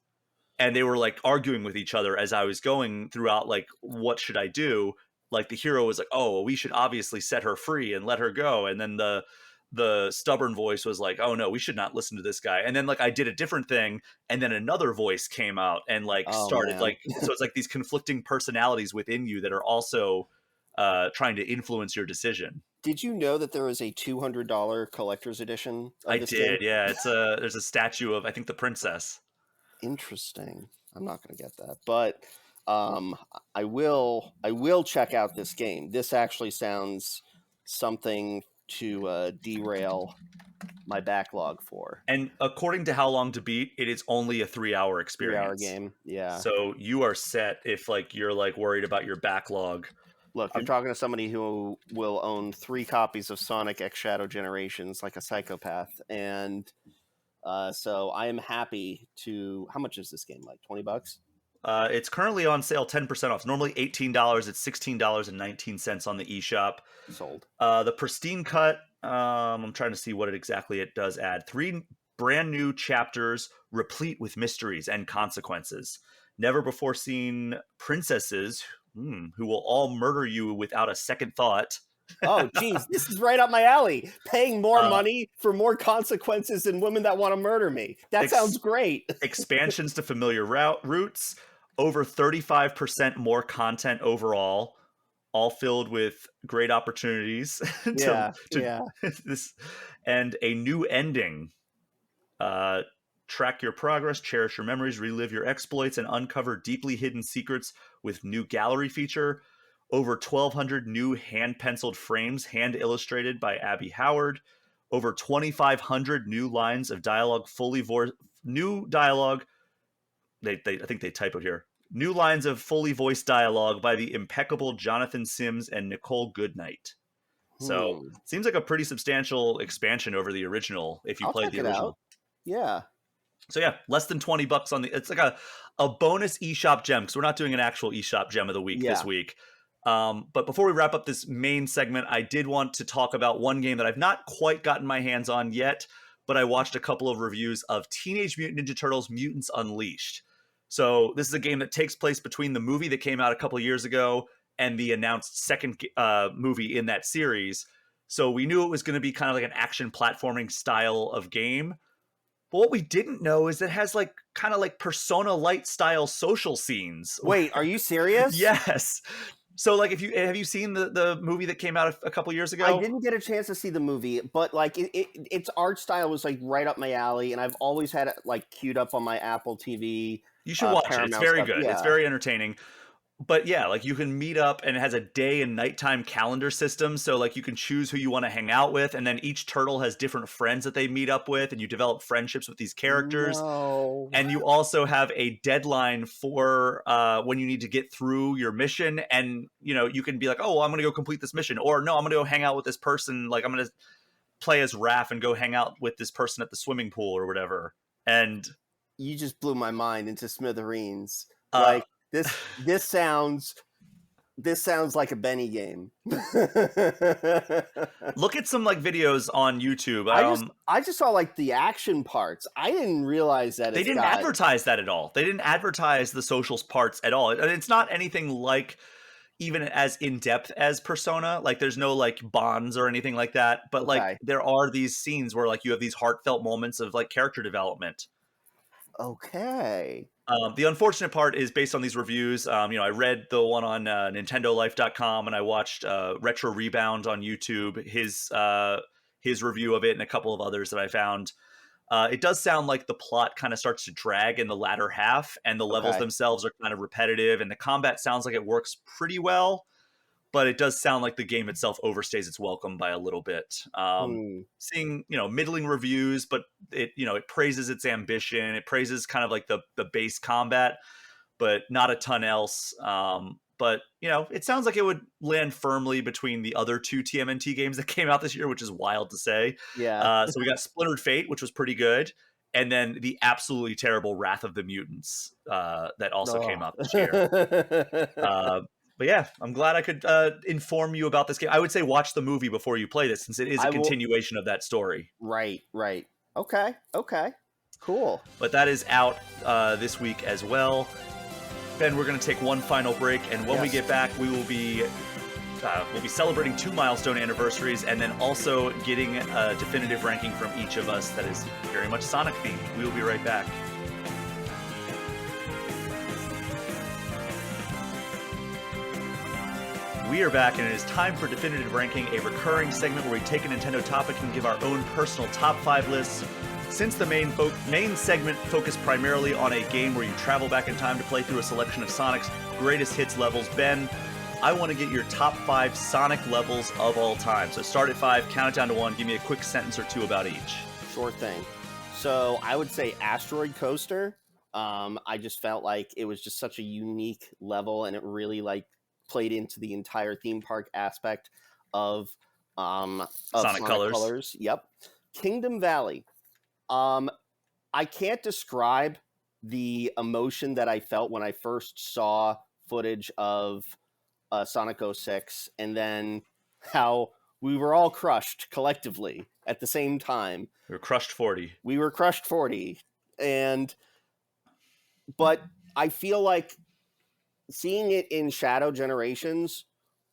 and they were like arguing with each other as I was going throughout, like, what should I do? Like the hero was like, "Oh, well, we should obviously set her free and let her go." And then the stubborn voice was like, "Oh no, we should not listen to this guy." And then like I did a different thing, and then another voice came out and like started man. like, so it's like these conflicting personalities within you that are also trying to influence your decision. Did you know that there was a $200 collector's edition of this game? Yeah. There's a statue of, I think, the princess. Interesting. I'm not going to get that, but I will check out this game. This actually sounds something to derail my backlog for. And according to How Long to Beat, it is only a 3-hour experience. 3-hour game, yeah. So you are set if like you're like worried about your backlog. Look, I'm talking to somebody who will own 3 copies of Sonic X Shadow Generations like a psychopath, and so I am happy to. How much is this game? Like $20? It's currently on sale 10% off. It's normally $18. It's $16.19 on the eShop. Sold. The Pristine Cut. I'm trying to see what exactly it does add. 3 brand new chapters replete with mysteries and consequences. Never before seen princesses who will all murder you without a second thought. Oh, geez, this is right up my alley. Paying more money for more consequences than women that want to murder me. That sounds great. Expansions to familiar routes. Over 35% more content overall. All filled with great opportunities this, and a new ending. Track your progress, cherish your memories, relive your exploits, and uncover deeply hidden secrets with new gallery feature. Over 1,200 new hand-penciled frames, hand-illustrated by Abby Howard. Over 2,500 new lines of dialogue, new dialogue. I think they typoed here. New lines of fully voiced dialogue by the impeccable Jonathan Sims and Nicole Goodnight. So it seems like a pretty substantial expansion over the original if you played the original. Out. Yeah. So yeah, less than $20 on the. It's like a bonus eShop gem because we're not doing an actual eShop gem of the week this week. But before we wrap up this main segment, I did want to talk about one game that I've not quite gotten my hands on yet, but I watched a couple of reviews of Teenage Mutant Ninja Turtles Mutants Unleashed. So this is a game that takes place between the movie that came out a couple of years ago and the announced second movie in that series. So we knew it was going to be kind of like an action platforming style of game. But what we didn't know is it has like kind of like Persona Light style social scenes. Wait, are you serious? Yes. So like have you seen the movie that came out a couple years ago? I didn't get a chance to see the movie, but like its art style was like right up my alley, and I've always had it like queued up on my Apple TV. You should watch Paramount it. It's very stuff. good. Yeah. It's very entertaining. But yeah, like you can meet up and it has a day and nighttime calendar system. So like you can choose who you want to hang out with. And then each turtle has different friends that they meet up with. And you develop friendships with these characters. No. And you also have a deadline for when you need to get through your mission. And, you know, you can be like, oh, well, I'm going to go complete this mission. Or no, I'm going to go hang out with this person. Like I'm going to play as Raph and go hang out with this person at the swimming pool or whatever. And you just blew my mind into smithereens. Like this sounds like a Benny game. Look at some like videos on YouTube. I just saw like the action parts. I didn't realize that they didn't advertise that at all. They didn't advertise the socials parts at all. It's not anything like even as in-depth as Persona. Like there's no like bonds or anything like that. But like there are these scenes where like you have these heartfelt moments of like character development. Okay. The unfortunate part is based on these reviews. I read the one on NintendoLife.com and I watched Retro Rebound on YouTube, his review of it and a couple of others that I found. It does sound like the plot kind of starts to drag in the latter half and the levels themselves are kind of repetitive and the combat sounds like it works pretty well. But it does sound like the game itself overstays its welcome by a little bit. Seeing, middling reviews, but it praises its ambition. It praises kind of like the base combat, but not a ton else. But, it sounds like it would land firmly between the other 2 TMNT games that came out this year, which is wild to say. Yeah. So we got Splintered Fate, which was pretty good. And then the absolutely terrible Wrath of the Mutants that also came out this year. But yeah, I'm glad I could inform you about this game. I would say watch the movie before you play this, since it is a continuation of that story. Right. Okay. Cool. But that is out this week as well. Ben, we're going to take one final break, and when we get back, we will be we'll be celebrating 2 milestone anniversaries, and then also getting a definitive ranking from each of us that is very much Sonic themed. We will be right back. We are back, and it is time for Definitive Ranking, a recurring segment where we take a Nintendo topic and give our own personal top 5 lists. Since the main segment focused primarily on a game where you travel back in time to play through a selection of Sonic's greatest hits levels, Ben, I want to get your top 5 Sonic levels of all time. So start at 5, count it down to 1, give me a quick sentence or two about each. Sure thing. So I would say Asteroid Coaster. I just felt like it was just such a unique level, and it really like played into the entire theme park aspect of Sonic Colors. Yep. Kingdom Valley. I can't describe the emotion that I felt when I first saw footage of Sonic 06, and then how we were all crushed collectively at the same time. We were crushed 40. But I feel like seeing it in Shadow Generations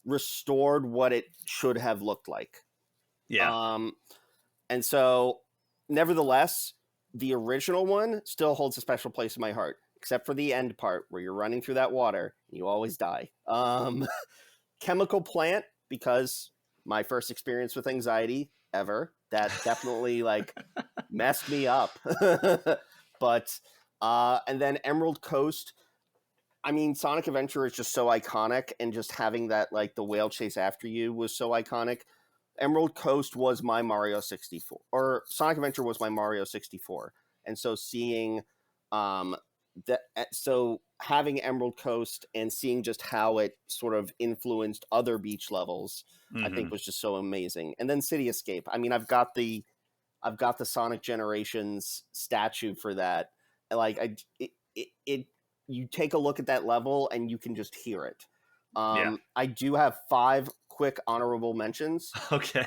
restored what it should have looked like. Yeah. And so, nevertheless, the original one still holds a special place in my heart, except for the end part where you're running through that water and you always die. Chemical Plant, because my first experience with anxiety ever, that definitely like messed me up. But and then Emerald Coast. I mean, Sonic Adventure is just so iconic, and just having that, like, the whale chase after you was so iconic. Emerald Coast was my Mario 64, or Sonic Adventure was my Mario 64. And so seeing having Emerald Coast and seeing just how it sort of influenced other beach levels, I think was just so amazing. And then City Escape. I mean, I've got the Sonic Generations statue for that. Like, you take a look at that level and you can just hear it. I do have 5 quick honorable mentions. Okay.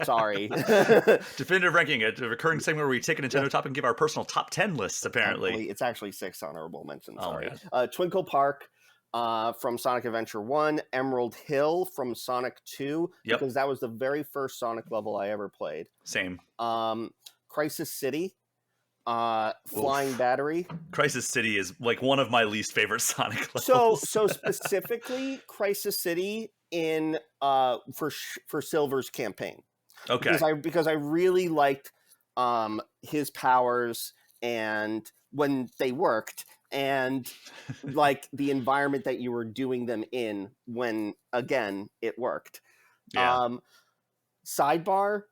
Sorry. Definitive Ranking, a recurring segment where we take a Nintendo topic and give our personal top 10 lists, apparently. It's actually 6 honorable mentions. Oh, sorry. Twinkle Park from Sonic Adventure 1, Emerald Hill from Sonic 2, because that was the very first Sonic level I ever played. Same. Crisis City. Flying Battery. Crisis City is like one of my least favorite Sonic levels. So specifically Crisis City in for Silver's campaign. Okay. Because I really liked his powers and when they worked, and like the environment that you were doing them in when again it worked. Yeah. Sidebar,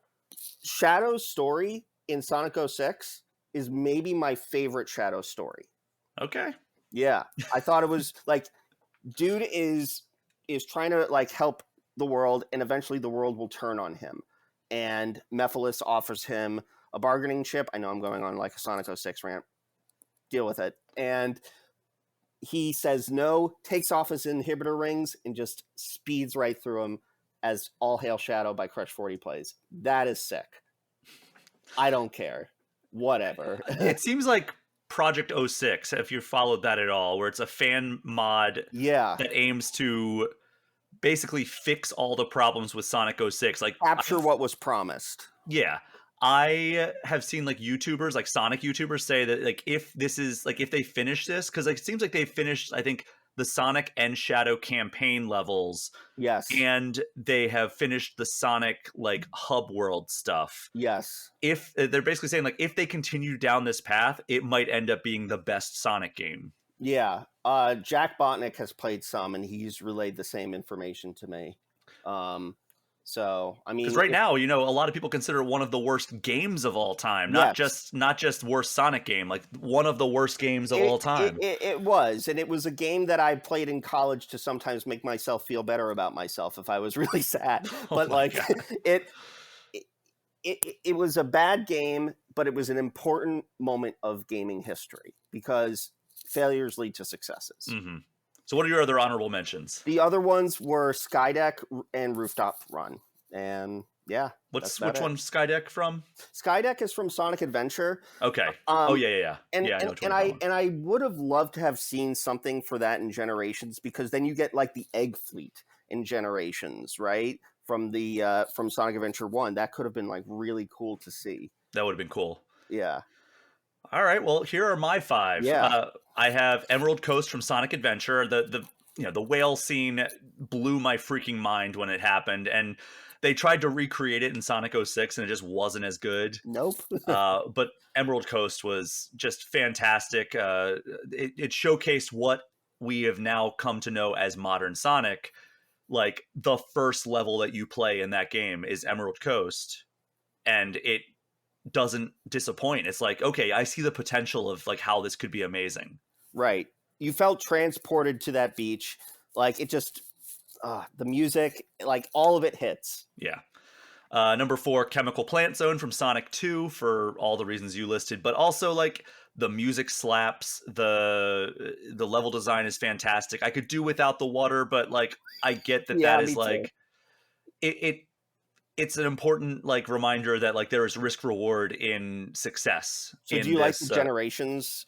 Shadow's story in Sonic 06 is maybe my favorite Shadow story. Okay. Yeah. I thought it was like, dude is trying to like help the world, and eventually the world will turn on him. And Mephiles offers him a bargaining chip. I know I'm going on like a Sonic 06 rant. Deal with it. And he says no, takes off his inhibitor rings, and just speeds right through him as All Hail Shadow by Crush 40 plays. That is sick. I don't care. Whatever. It seems like Project 06, if you followed that at all, where it's a fan mod that aims to basically fix all the problems with Sonic 06. Like capture what was promised. Yeah. I have seen like YouTubers, like Sonic YouTubers, say that like if they finish this, because like, it seems like they finished, I think, the Sonic and Shadow campaign levels. Yes. And they have finished the Sonic like hub world stuff. Yes. If they're basically saying like if they continue down this path, it might end up being the best Sonic game. Yeah. Jack Botnick has played some, and he's relayed the same information to me. So I mean, because right now, you know, a lot of people consider it one of the worst games of all time, not just worst Sonic game, like one of the worst games of all time. It was, and it was a game that I played in college to sometimes make myself feel better about myself if I was really sad. But like it was a bad game, but it was an important moment of gaming history because failures lead to successes. Mm-hmm. So what are your other honorable mentions? The other ones were Skydeck and Rooftop Run. And yeah. Which one's Skydeck from? Skydeck is from Sonic Adventure. Okay. Yeah. And I would have loved to have seen something for that in Generations, because then you get like the Egg Fleet in Generations, right? From Sonic Adventure 1. That could have been like really cool to see. That would have been cool. Yeah. All right, well, here are my 5. Yeah. I have Emerald Coast from Sonic Adventure. The the whale scene blew my freaking mind when it happened, and they tried to recreate it in Sonic 06 and it just wasn't as good. Nope. But Emerald Coast was just fantastic. It showcased what we have now come to know as modern Sonic. Like, the first level that you play in that game is Emerald Coast, and it doesn't disappoint. It's like, okay, I see the potential of like how this could be amazing. Right. You felt transported to that beach. Like, it just, the music, like, all of it hits. Yeah. Number 4, Chemical Plant Zone from Sonic 2 for all the reasons you listed, but also like the music slaps, the level design is fantastic. I could do without the water, but like I get that Yeah, that me is like it's an important like reminder that like there is risk reward in success. So do you like the Generations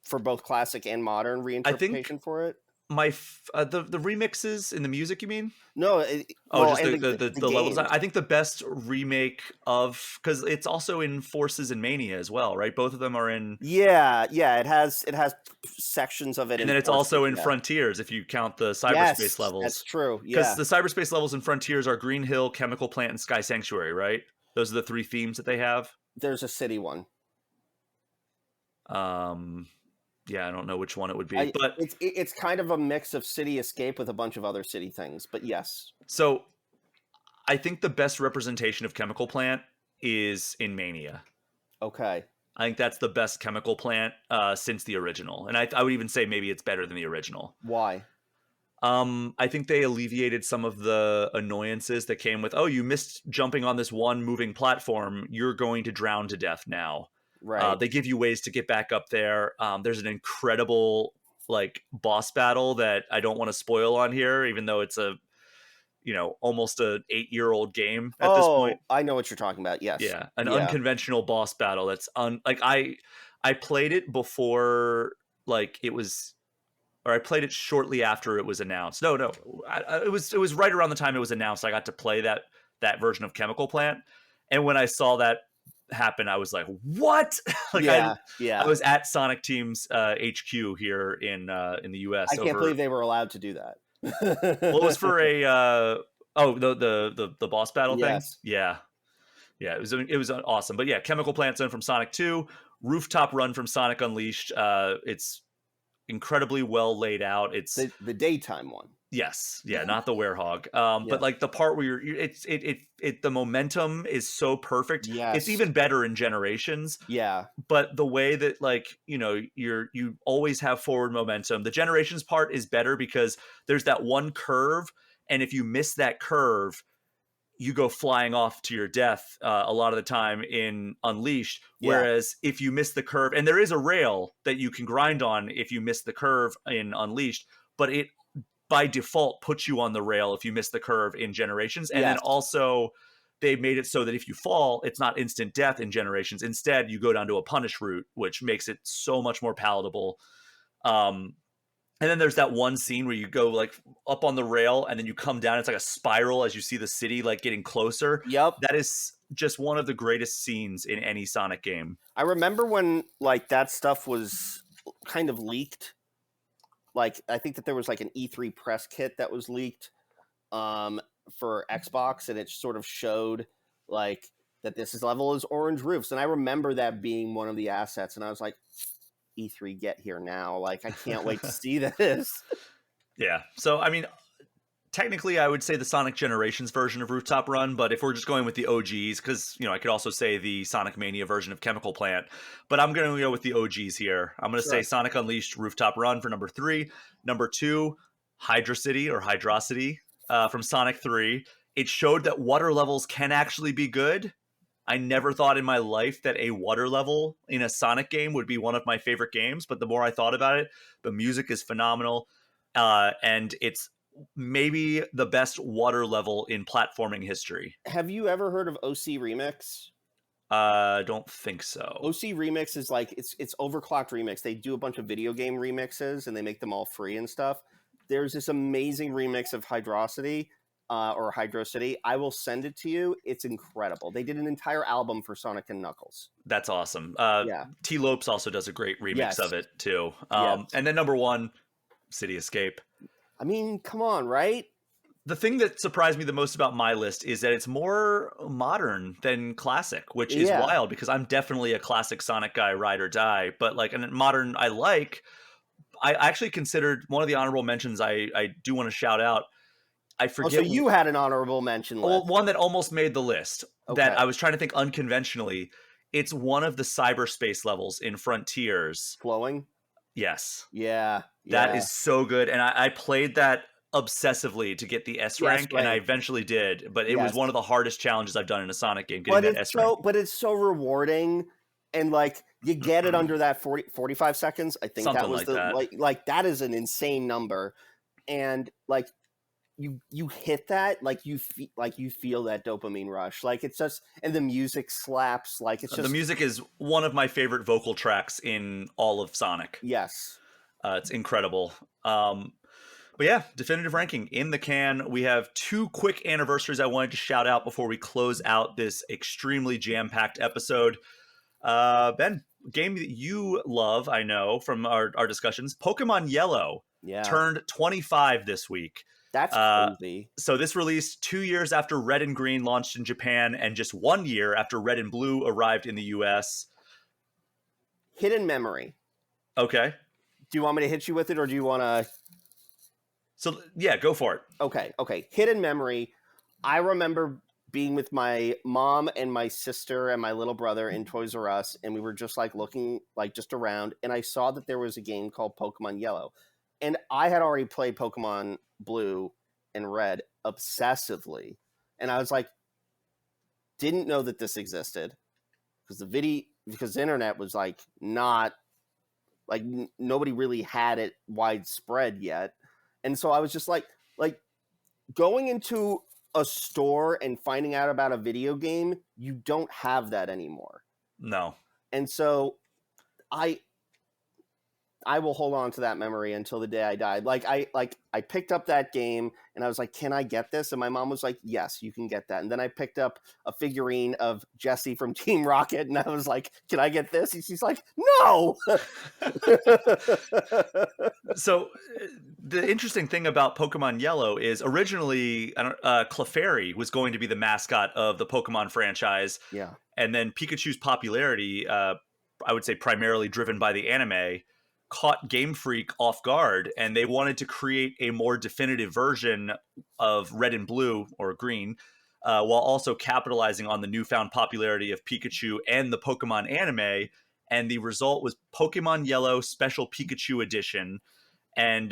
for both classic and modern I think reinterpretation for it? the remixes in the music, you mean? No, Just and the level design. I think the best remake of, because it's also in Forces and Mania as well, right? Both of them are in. Yeah, it has sections of it, And then it's also in Frontiers if you count the cyberspace levels. That's true. Because the cyberspace levels in Frontiers are Green Hill, Chemical Plant, and Sky Sanctuary, right? Those are the 3 themes that they have. There's a city one. Yeah, I don't know which one it would be, but it's kind of a mix of City Escape with a bunch of other city things. But yes. So I think the best representation of Chemical Plant is in Mania. Okay. I think that's the best Chemical Plant since the original, and I would even say maybe it's better than the original. Why? I think they alleviated some of the annoyances that came with, oh, you missed jumping on this one moving platform, you're going to drown to death now. Right. They give you ways to get back up there. There's an incredible like boss battle that I don't want to spoil on here, even though it's a almost an 8-year-old game at this point. I know what you're talking about. Yes. Yeah, an unconventional boss battle that's I played it before like it was, or I played it shortly after it was announced. No, it was right around the time it was announced. I got to play that version of Chemical Plant, and when I saw that happen, I was like, what? Like, I was at Sonic Team's HQ here in the US. I can't believe they were allowed to do that. Well, it was for a the boss battle thing. Yeah, it was awesome. But yeah, Chemical Plant Zone from Sonic 2, Rooftop Run from Sonic Unleashed. It's incredibly well laid out. It's the daytime one. Yes, yeah, not the werehog. But like the part where the momentum is so perfect. Yes. It's even better in Generations. Yeah. But the way that like, you always have forward momentum. The Generations part is better because there's that one curve, and if you miss that curve, you go flying off to your death a lot of the time in Unleashed. Whereas if you miss the curve, and there is a rail that you can grind on if you miss the curve in Unleashed, but it by default puts you on the rail if you miss the curve in Generations. And then also they made it so that if you fall, it's not instant death in Generations. Instead, you go down to a punish route, which makes it so much more palatable. And then there's that one scene where you go like up on the rail and then you come down. It's like a spiral as you see the city like getting closer. Yep. That is just one of the greatest scenes in any Sonic game. I remember when like that stuff was kind of leaked. Like, I think that there was like an E3 press kit that was leaked for Xbox, and it sort of showed like that this level is orange roofs. And I remember that being one of the assets, and I was like, E3, get here now. Like, I can't wait to see this. Yeah. So, I mean, technically, I would say the Sonic Generations version of Rooftop Run, but if we're just going with the OGs, because, I could also say the Sonic Mania version of Chemical Plant, but I'm going to go with the OGs here. I'm going to say Sonic Unleashed Rooftop Run for number 3. Number 2, Hydra City or Hydrocity from Sonic 3. It showed that water levels can actually be good. I never thought in my life that a water level in a Sonic game would be one of my favorite games, but the more I thought about it, the music is phenomenal, and it's maybe the best water level in platforming history. Have you ever heard of OC Remix? Don't think so. OC Remix is like it's overclocked remix. They do a bunch of video game remixes and they make them all free and stuff. There's this amazing remix of Hydrocity or Hydro City. I will send it to you. It's incredible. They did an entire album for Sonic and Knuckles. That's awesome. Tee Lopes also does a great remix of it too. And then number 1, City Escape. I mean, come on, right? The thing that surprised me the most about my list is that it's more modern than classic, which is Yeah. wild because I'm definitely a classic Sonic guy, ride or die. But like, and modern, I actually considered one of the honorable mentions I do want to shout out. I Oh, so forget. you had an honorable mention Well, list. one that almost made the list that Okay. I was trying to think unconventionally. It's one of the cyberspace levels in Frontiers. Flowing? Yes. Yeah. That Yeah. is so good. And I played that obsessively to get the S Yes, rank, and I rank. eventually did. But it was Yes. one of the hardest challenges I've done in a Sonic game, getting that S rank. But it's so rewarding, and like you get it under that 45 seconds. I think that Something was like the that. like that is an insane number, and like you hit that, like you feel that dopamine rush, like it's just, and the music slaps, like it's The just, music is one of my favorite vocal tracks in all of Sonic. yes. It's incredible. But yeah, definitive ranking in the can. We have 2 quick anniversaries I wanted to shout out before we close out this extremely jam-packed episode. Ben, game that you love, I know from our discussions, Pokemon Yellow Yeah, turned 25 this week. that's Uh, crazy. so this released 2 years after Red and Green launched in Japan, and just 1 year after Red and Blue arrived in the US. Hidden memory. Okay. Do you want me to hit you with it, or do you want to? So yeah, go for it. Okay. Hidden memory. I remember being with my mom and my sister and my little brother in Toys R Us, and we were just like looking like just around, and I saw that there was a game called Pokemon Yellow, and I had already played Pokemon Blue and Red obsessively, and I was like, didn't know that this existed because the internet was like not like nobody really had it widespread yet, and so I was just like going into a store and finding out about a video game, you don't have that anymore. No. And so I will hold on to that memory until the day I die. I picked up that game and I was like, "Can I get this?" And my mom was like, "Yes, you can get that." And then I picked up a figurine of Jessie from Team Rocket and I was like, "Can I get this?" And she's like, "No." So the interesting thing about Pokemon Yellow is originally Clefairy was going to be the mascot of the Pokemon franchise. Yeah. And then Pikachu's popularity, I would say primarily driven by the anime, caught Game Freak off guard, and they wanted to create a more definitive version of Red and Blue, or Green, while also capitalizing on the newfound popularity of Pikachu and the Pokemon anime. And the result was Pokemon Yellow Special Pikachu Edition. And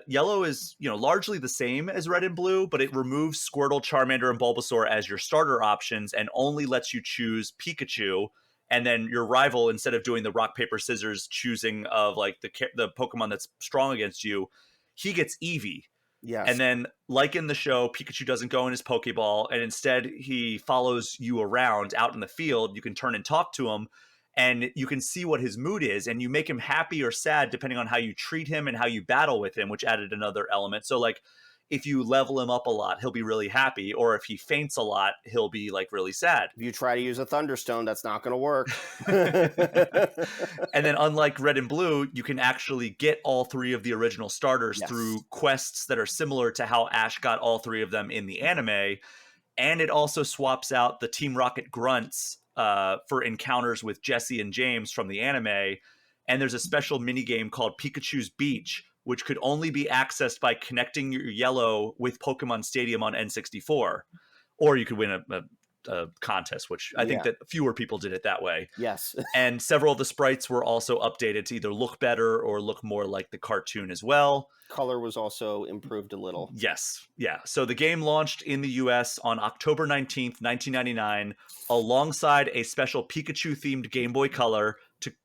Yellow is, largely the same as Red and Blue, but it removes Squirtle, Charmander, and Bulbasaur as your starter options and only lets you choose Pikachu. And then your rival, instead of doing the rock, paper, scissors choosing of like the Pokemon that's strong against you, he gets Eevee. Yes. And then, like in the show, Pikachu doesn't go in his Pokeball, and instead he follows you around out in the field. You can turn and talk to him, and you can see what his mood is, and you make him happy or sad depending on how you treat him and how you battle with him, which added another element. So like, if you level him up a lot, he'll be really happy, or if he faints a lot, he'll be like really sad. If you try to use a Thunderstone, that's not going to work. And then unlike Red and Blue, you can actually get all 3 of the original starters through quests that are similar to how Ash got all 3 of them in the anime. And it also swaps out the Team Rocket grunts for encounters with Jessie and James from the anime. And there's a special minigame called Pikachu's Beach, which could only be accessed by connecting your Yellow with Pokemon Stadium on N64. Or you could win a contest, which I think that fewer people did it that way. Yes. And several of the sprites were also updated to either look better or look more like the cartoon as well. Color was also improved a little. Yes. Yeah. So the game launched in the US on October 19th, 1999, alongside a special Pikachu-themed Game Boy Color.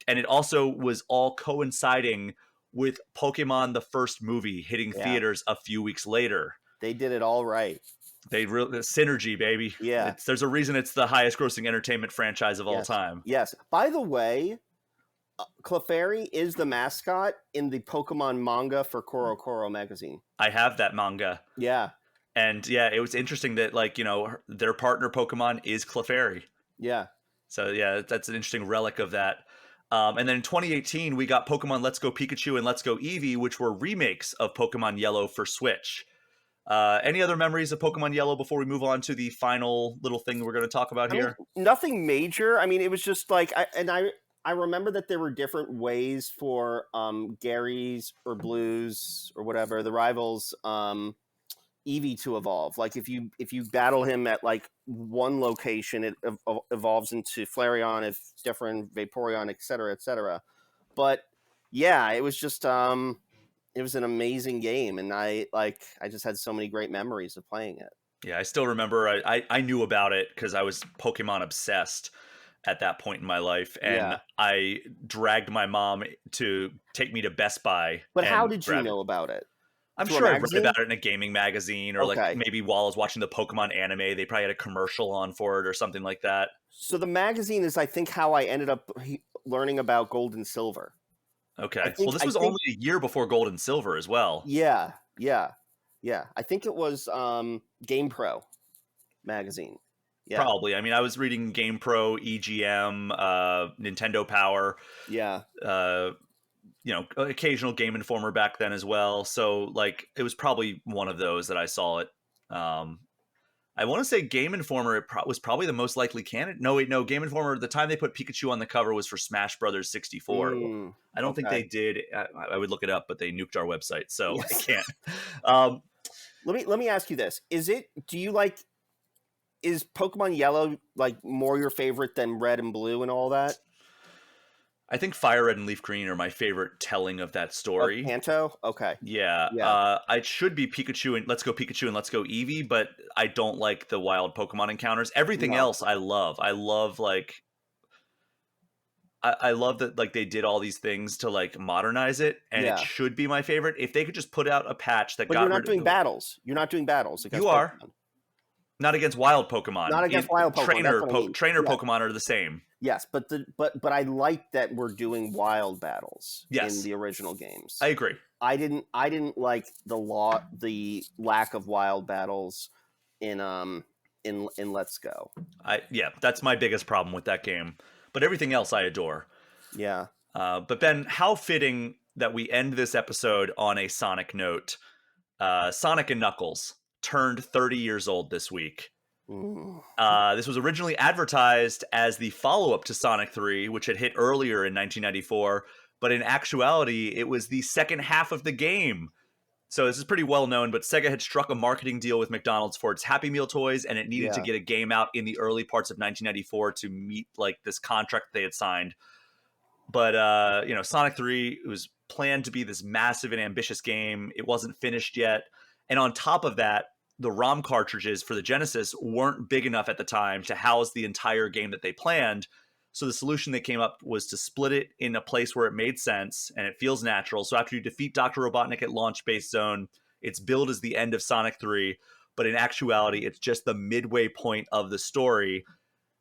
And it also was all coinciding with Pokemon the first movie hitting theaters a few weeks later. They did it all right. The synergy, baby. Yeah. There's a reason it's the highest grossing entertainment franchise of all time. Yes. By the way, Clefairy is the mascot in the Pokemon manga for Koro Koro magazine. I have that manga. Yeah. And yeah, it was interesting that their partner Pokemon is Clefairy. Yeah. So yeah, that's an interesting relic of that. And then in 2018, we got Pokemon Let's Go Pikachu and Let's Go Eevee, which were remakes of Pokemon Yellow for Switch. Any other memories of Pokemon Yellow before we move on to the final little thing we're going to talk about here? Nothing major. I mean, it was just like, I remember that there were different ways for Gary's or Blues or whatever, the rivals, Eevee to evolve. Like if you battle him at like one location, it evolves into Flareon, if different, Vaporeon, etc., etc. But yeah, it was just it was an amazing game, and I just had so many great memories of playing it. Yeah, I still remember I knew about it because I was Pokemon obsessed at that point in my life, and Yeah. I dragged my mom to take me to Best Buy. But how and did you grab it. know about it? I'm Through a sure I read magazine? about it in a gaming magazine, or like Okay. maybe while I was watching the Pokemon anime, they probably had a commercial on for it or something like that. So the magazine is, I think, how I ended up learning about Gold and Silver. Okay. Well, this was only a year before Gold and Silver as well. Yeah. I think it was Game Pro magazine. Yeah. Probably. I mean, I was reading Game Pro, EGM, Nintendo Power. Yeah. Occasional Game Informer back then as well. So like it was probably one of those that I saw it. I want to say Game Informer was probably the most likely candidate. No, wait, no. Game Informer, the time they put Pikachu on the cover was for Smash Brothers 64. I don't think they did. I would look it up, but they nuked our website, so yes. I can't. Let me ask you this: is Pokemon Yellow like more your favorite than Red and Blue and all that? I think Fire Red and Leaf Green are my favorite telling of that story. Kanto? Okay. Yeah. It should be Pikachu and Let's Go Pikachu and Let's Go Eevee, but I don't like the wild Pokemon encounters. Everything else I love. I love I love that like they did all these things to like modernize it, and it should be my favorite. If they could just put out a patch that got rid of... But you're not doing battles. You're not doing battles against You are. Pokemon. Not against wild Pokemon. Not against wild Pokemon. Trainer Pokemon are the same. Yes, but I like that we're doing wild battles in the original games. I agree. I didn't like the lack of wild battles in Let's Go. That's my biggest problem with that game. But everything else I adore. Yeah. But Ben, how fitting that we end this episode on a Sonic note. Sonic and Knuckles turned 30 years old this week. This was originally advertised as the follow-up to Sonic 3, which had hit earlier in 1994, but in actuality, it was the second half of the game. So this is pretty well known, but Sega had struck a marketing deal with McDonald's for its Happy Meal toys, and it needed to get a game out in the early parts of 1994 to meet like this contract they had signed. But Sonic 3 was planned to be this massive and ambitious game. It wasn't finished yet. And on top of that, the ROM cartridges for the Genesis weren't big enough at the time to house the entire game that they planned. So the solution they came up was to split it in a place where it made sense and it feels natural. So after you defeat Dr. Robotnik at Launch Base Zone, it's billed as the end of Sonic 3, but in actuality, it's just the midway point of the story.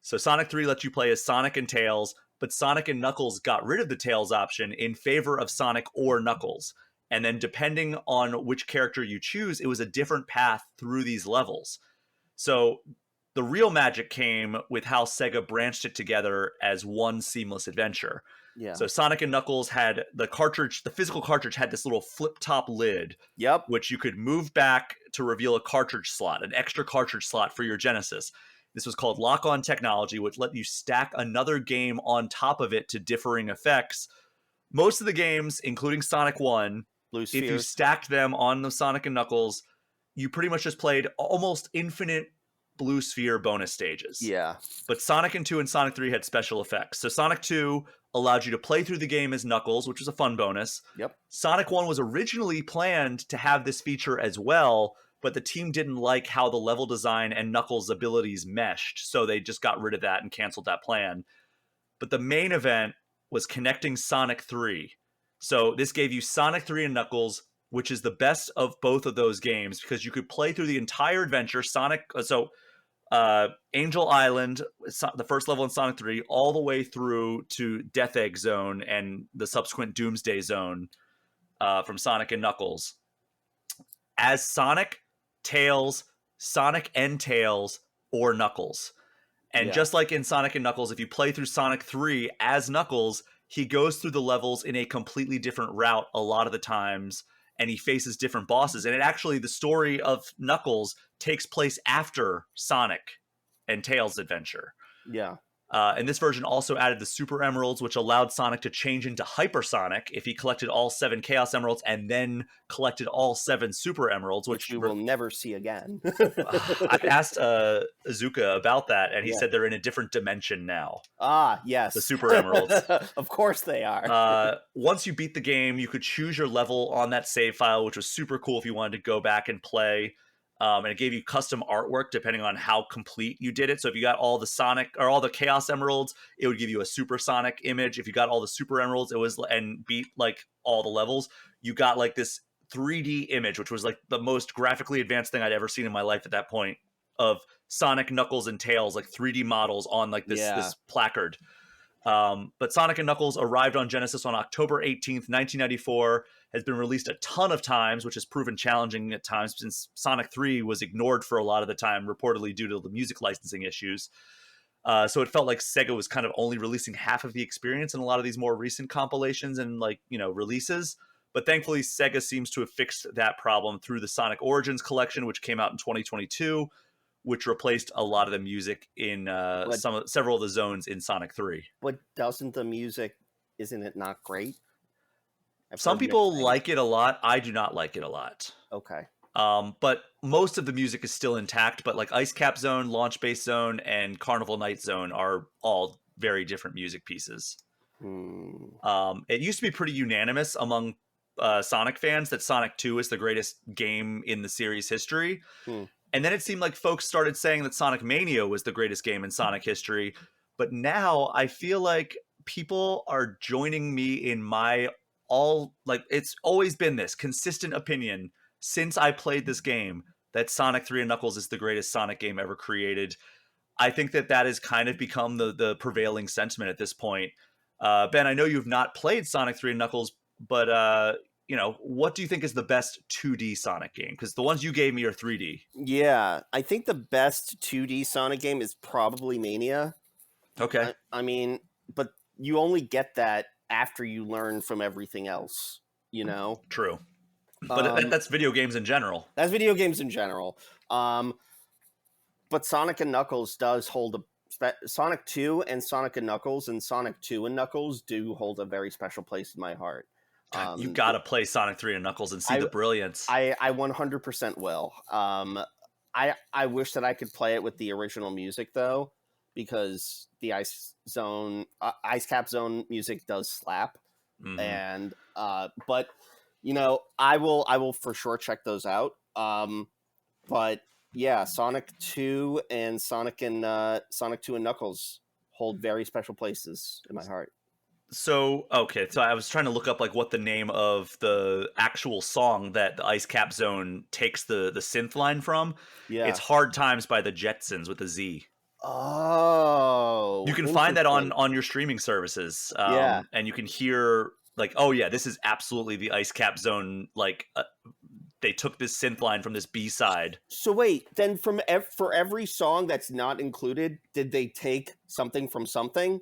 So Sonic 3 lets you play as Sonic and Tails, but Sonic and Knuckles got rid of the Tails option in favor of Sonic or Knuckles. And then depending on which character you choose, it was a different path through these levels. So the real magic came with how Sega branched it together as one seamless adventure. Yeah. So Sonic and Knuckles had the physical cartridge had this little flip top lid, which you could move back to reveal a cartridge slot, an extra cartridge slot for your Genesis. This was called lock-on technology, which let you stack another game on top of it to differing effects. Most of the games, including Sonic 1, if you stacked them on the Sonic and Knuckles, you pretty much just played almost infinite Blue Sphere bonus stages. Yeah. But Sonic and 2 and Sonic 3 had special effects. So Sonic 2 allowed you to play through the game as Knuckles, which was a fun bonus. Yep. Sonic 1 was originally planned to have this feature as well, but the team didn't like how the level design and Knuckles' abilities meshed, so they just got rid of that and canceled that plan. But the main event was connecting Sonic 3. So this gave you Sonic 3 and Knuckles, which is the best of both of those games because you could play through the entire adventure. Angel Island, the first level in Sonic 3, all the way through to Death Egg Zone and the subsequent Doomsday Zone from Sonic and Knuckles. As Sonic, Tails, Sonic and Tails, or Knuckles. And just like in Sonic and Knuckles, if you play through Sonic 3 as Knuckles, he goes through the levels in a completely different route a lot of the times, and he faces different bosses. And it actually, the story of Knuckles takes place after Sonic and Tails' adventure. Yeah. And this version also added the Super Emeralds, which allowed Sonic to change into Hypersonic if he collected all 7 Chaos Emeralds and then collected all 7 Super Emeralds, Which we will never see again. I've asked Azuka about that, and he Yeah. said they're in a different dimension now. Ah, yes. The Super Emeralds. Of course they are. Once you beat the game, you could choose your level on that save file, which was super cool if you wanted to go back and play. And it gave you custom artwork depending on how complete you did it. So if you got all the Sonic or all the Chaos Emeralds, it would give you a Super Sonic image. If you got all the Super Emeralds, it was and beat like all the levels, you got like this 3D image, which was like the most graphically advanced thing I'd ever seen in my life at that point, of Sonic, Knuckles, and Tails, like 3D models on like this placard. But Sonic and Knuckles arrived on Genesis on October 18th, 1994, has been released a ton of times, which has proven challenging at times since Sonic 3 was ignored for a lot of the time, reportedly due to the music licensing issues. So it felt like Sega was kind of only releasing half of the experience in a lot of these more recent compilations and releases. But thankfully, Sega seems to have fixed that problem through the Sonic Origins collection, which came out in 2022, which replaced a lot of the music in several of the zones in Sonic 3. But doesn't the music, isn't it not great? Some people like it a lot. I do not like it a lot. Okay. But most of the music is still intact. But like Ice Cap Zone, Launch Base Zone, and Carnival Night Zone are all very different music pieces. It used to be pretty unanimous among Sonic fans that Sonic 2 is the greatest game in the series history. And then it seemed like folks started saying that Sonic Mania was the greatest game in Sonic history. But now I feel like people are joining me in my it's always been this consistent opinion since I played this game that Sonic 3 and Knuckles is the greatest Sonic game ever created. I think that has kind of become the prevailing sentiment at this point. Ben, I know you've not played Sonic 3 and Knuckles, but what do you think is the best 2D Sonic game? Because the ones you gave me are 3D. Yeah, I think the best 2D Sonic game is probably Mania. Okay. I mean, but you only get that after you learn from everything else, True. But that's video games in general. That's video games in general. But Sonic and Knuckles does hold Sonic 2 and Sonic and Knuckles and Sonic 2 and Knuckles do hold a very special place in my heart. You got to play Sonic 3 and Knuckles and see the brilliance. I 100% will. I wish that I could play it with the original music though, because the Ice Cap Zone music does slap. Mm-hmm. And but I will for sure check those out. But yeah, Sonic 2 and Sonic 2 and Knuckles hold very special places in my heart. So I was trying to look up like what the name of the actual song that the Ice Cap Zone takes the synth line from. Yeah. It's Hard Times by the Jetsons with a Z. Oh. You can find that on your streaming services. And you can hear like, oh yeah, this is absolutely the Ice Cap Zone. Like they took this synth line from this B-side. So wait, then for every song that's not included, did they take something from something?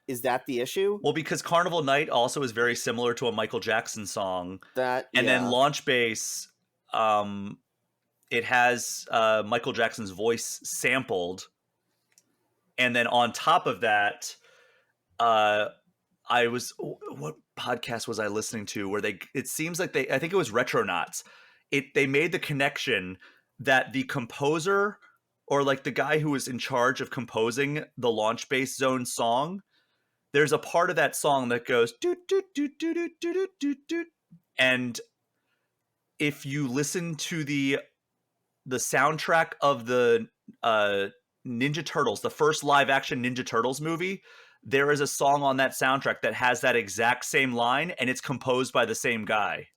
Is that the issue? Well, because Carnival Night also is very similar to a Michael Jackson song. And then Launch Base, it has Michael Jackson's voice sampled. And then on top of that, what podcast was I listening to where it seems like I think it was Retronauts. They made the connection that the composer or like the guy who was in charge of composing the Launch Base Zone song, there's a part of that song that goes doot doot doot doot doot doot doot doot, and if you listen to the soundtrack of the Ninja Turtles, the first live action Ninja Turtles movie, there is a song on that soundtrack that has that exact same line, and it's composed by the same guy.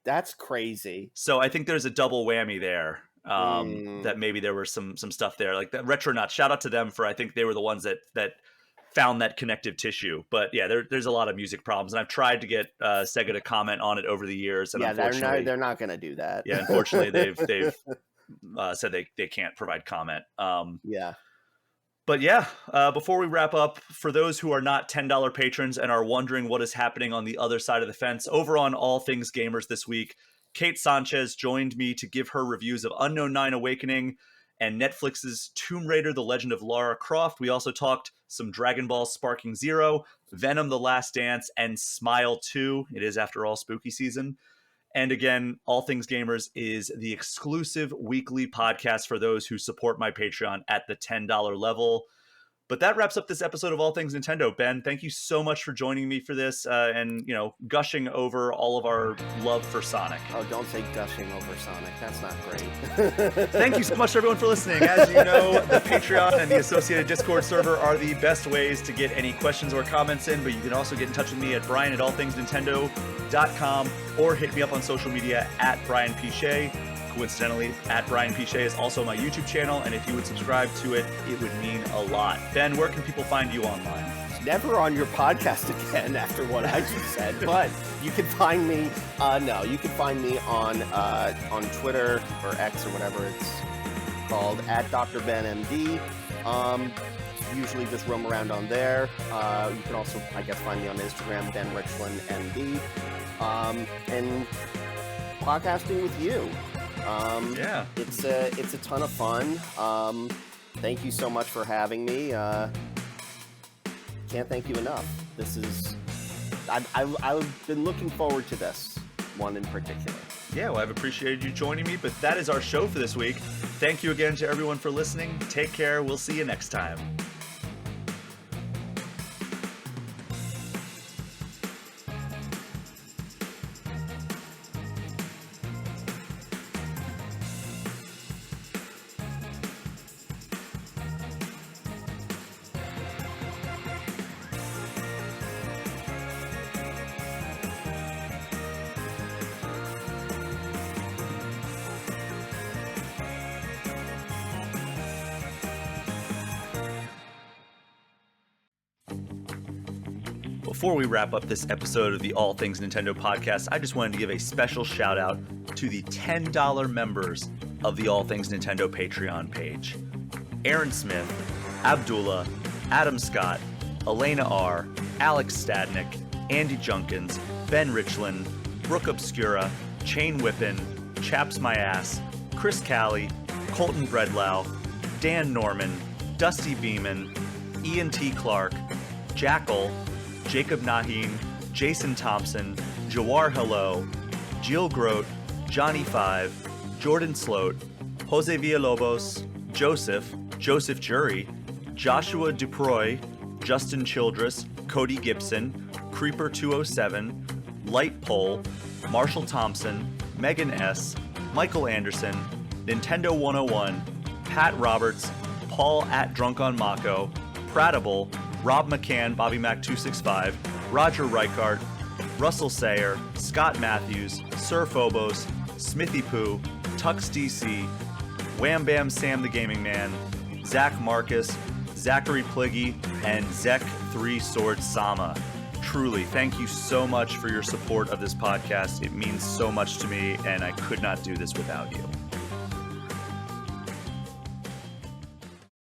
That's crazy. So I think there's a double whammy there. That maybe there was some stuff there, like that Retronauts. Shout out to them for I think they were the ones that found that connective tissue. But yeah, there's a lot of music problems, and I've tried to get Sega to comment on it over the years. And unfortunately, they're not going to do that. Yeah, unfortunately, they've said they can't provide comment. But yeah, before we wrap up, for those who are not $10 patrons and are wondering what is happening on the other side of the fence, over on All Things Gamers this week, Kate Sanchez joined me to give her reviews of Unknown 9 Awakening and Netflix's Tomb Raider: The Legend of Lara Croft. We also talked some Dragon Ball Sparking Zero, Venom: The Last Dance, and Smile 2. It is, after all, spooky season. And again, All Things Gamers is the exclusive weekly podcast for those who support my Patreon at the $10 level. But that wraps up this episode of All Things Nintendo. Ben, thank you so much for joining me for this and, gushing over all of our love for Sonic. Oh, don't say gushing over Sonic. That's not great. Thank you so much, everyone, for listening. As you know, the Patreon and the associated Discord server are the best ways to get any questions or comments in, but you can also get in touch with me at brian@allthingsnintendo.com or hit me up on social media at Brian P. Shea. Coincidentally, at Brian P. Shea is also my YouTube channel, and if you would subscribe to it, it would mean a lot. Ben, where can people find you online? Never on your podcast again after what I just said, but you can find me. You can find me on Twitter or X or whatever it's called at Dr. Ben MD. Usually just roam around on there. You can also, I guess, find me on Instagram, Ben Richlin MD, and podcasting with you. Yeah, it's a ton of fun. Thank you so much for having me. Can't thank you enough. This is I've been looking forward to this one in particular. Yeah, well, I've appreciated you joining me, but that is our show for this week. Thank you again to everyone for listening. Take care. We'll see you next time. Before we wrap up this episode of the All Things Nintendo podcast, I just wanted to give a special shout out to the $10 members of the All Things Nintendo Patreon page. Aaron Smith, Abdullah, Adam Scott, Elena R., Alex Stadnick, Andy Junkins, Ben Richlin, Brooke Obscura, Chain Whippin, Chaps My Ass, Chris Callie, Colton Bredlau, Dan Norman, Dusty Beeman, Ian T. Clark, Jackal, Jacob Naheen, Jason Thompson, Jawar Hello, Jill Grote, Johnny Five, Jordan Sloat, Jose Villalobos, Joseph Jury, Joshua Duproy, Justin Childress, Cody Gibson, Creeper 207, Light Pole, Marshall Thompson, Megan S., Michael Anderson, Nintendo 101, Pat Roberts, Paul at Drunk on Mako, Pratable, Rob McCann, Bobby Mac 265, Roger Reichart, Russell Sayer, Scott Matthews, Sir Phobos, Smithy Poo, Tux DC, Wham Bam Sam the Gaming Man, Zach Marcus, Zachary Pliggy, and Zek 3 Sword Sama. Truly, thank you so much for your support of this podcast. It means so much to me, and I could not do this without you.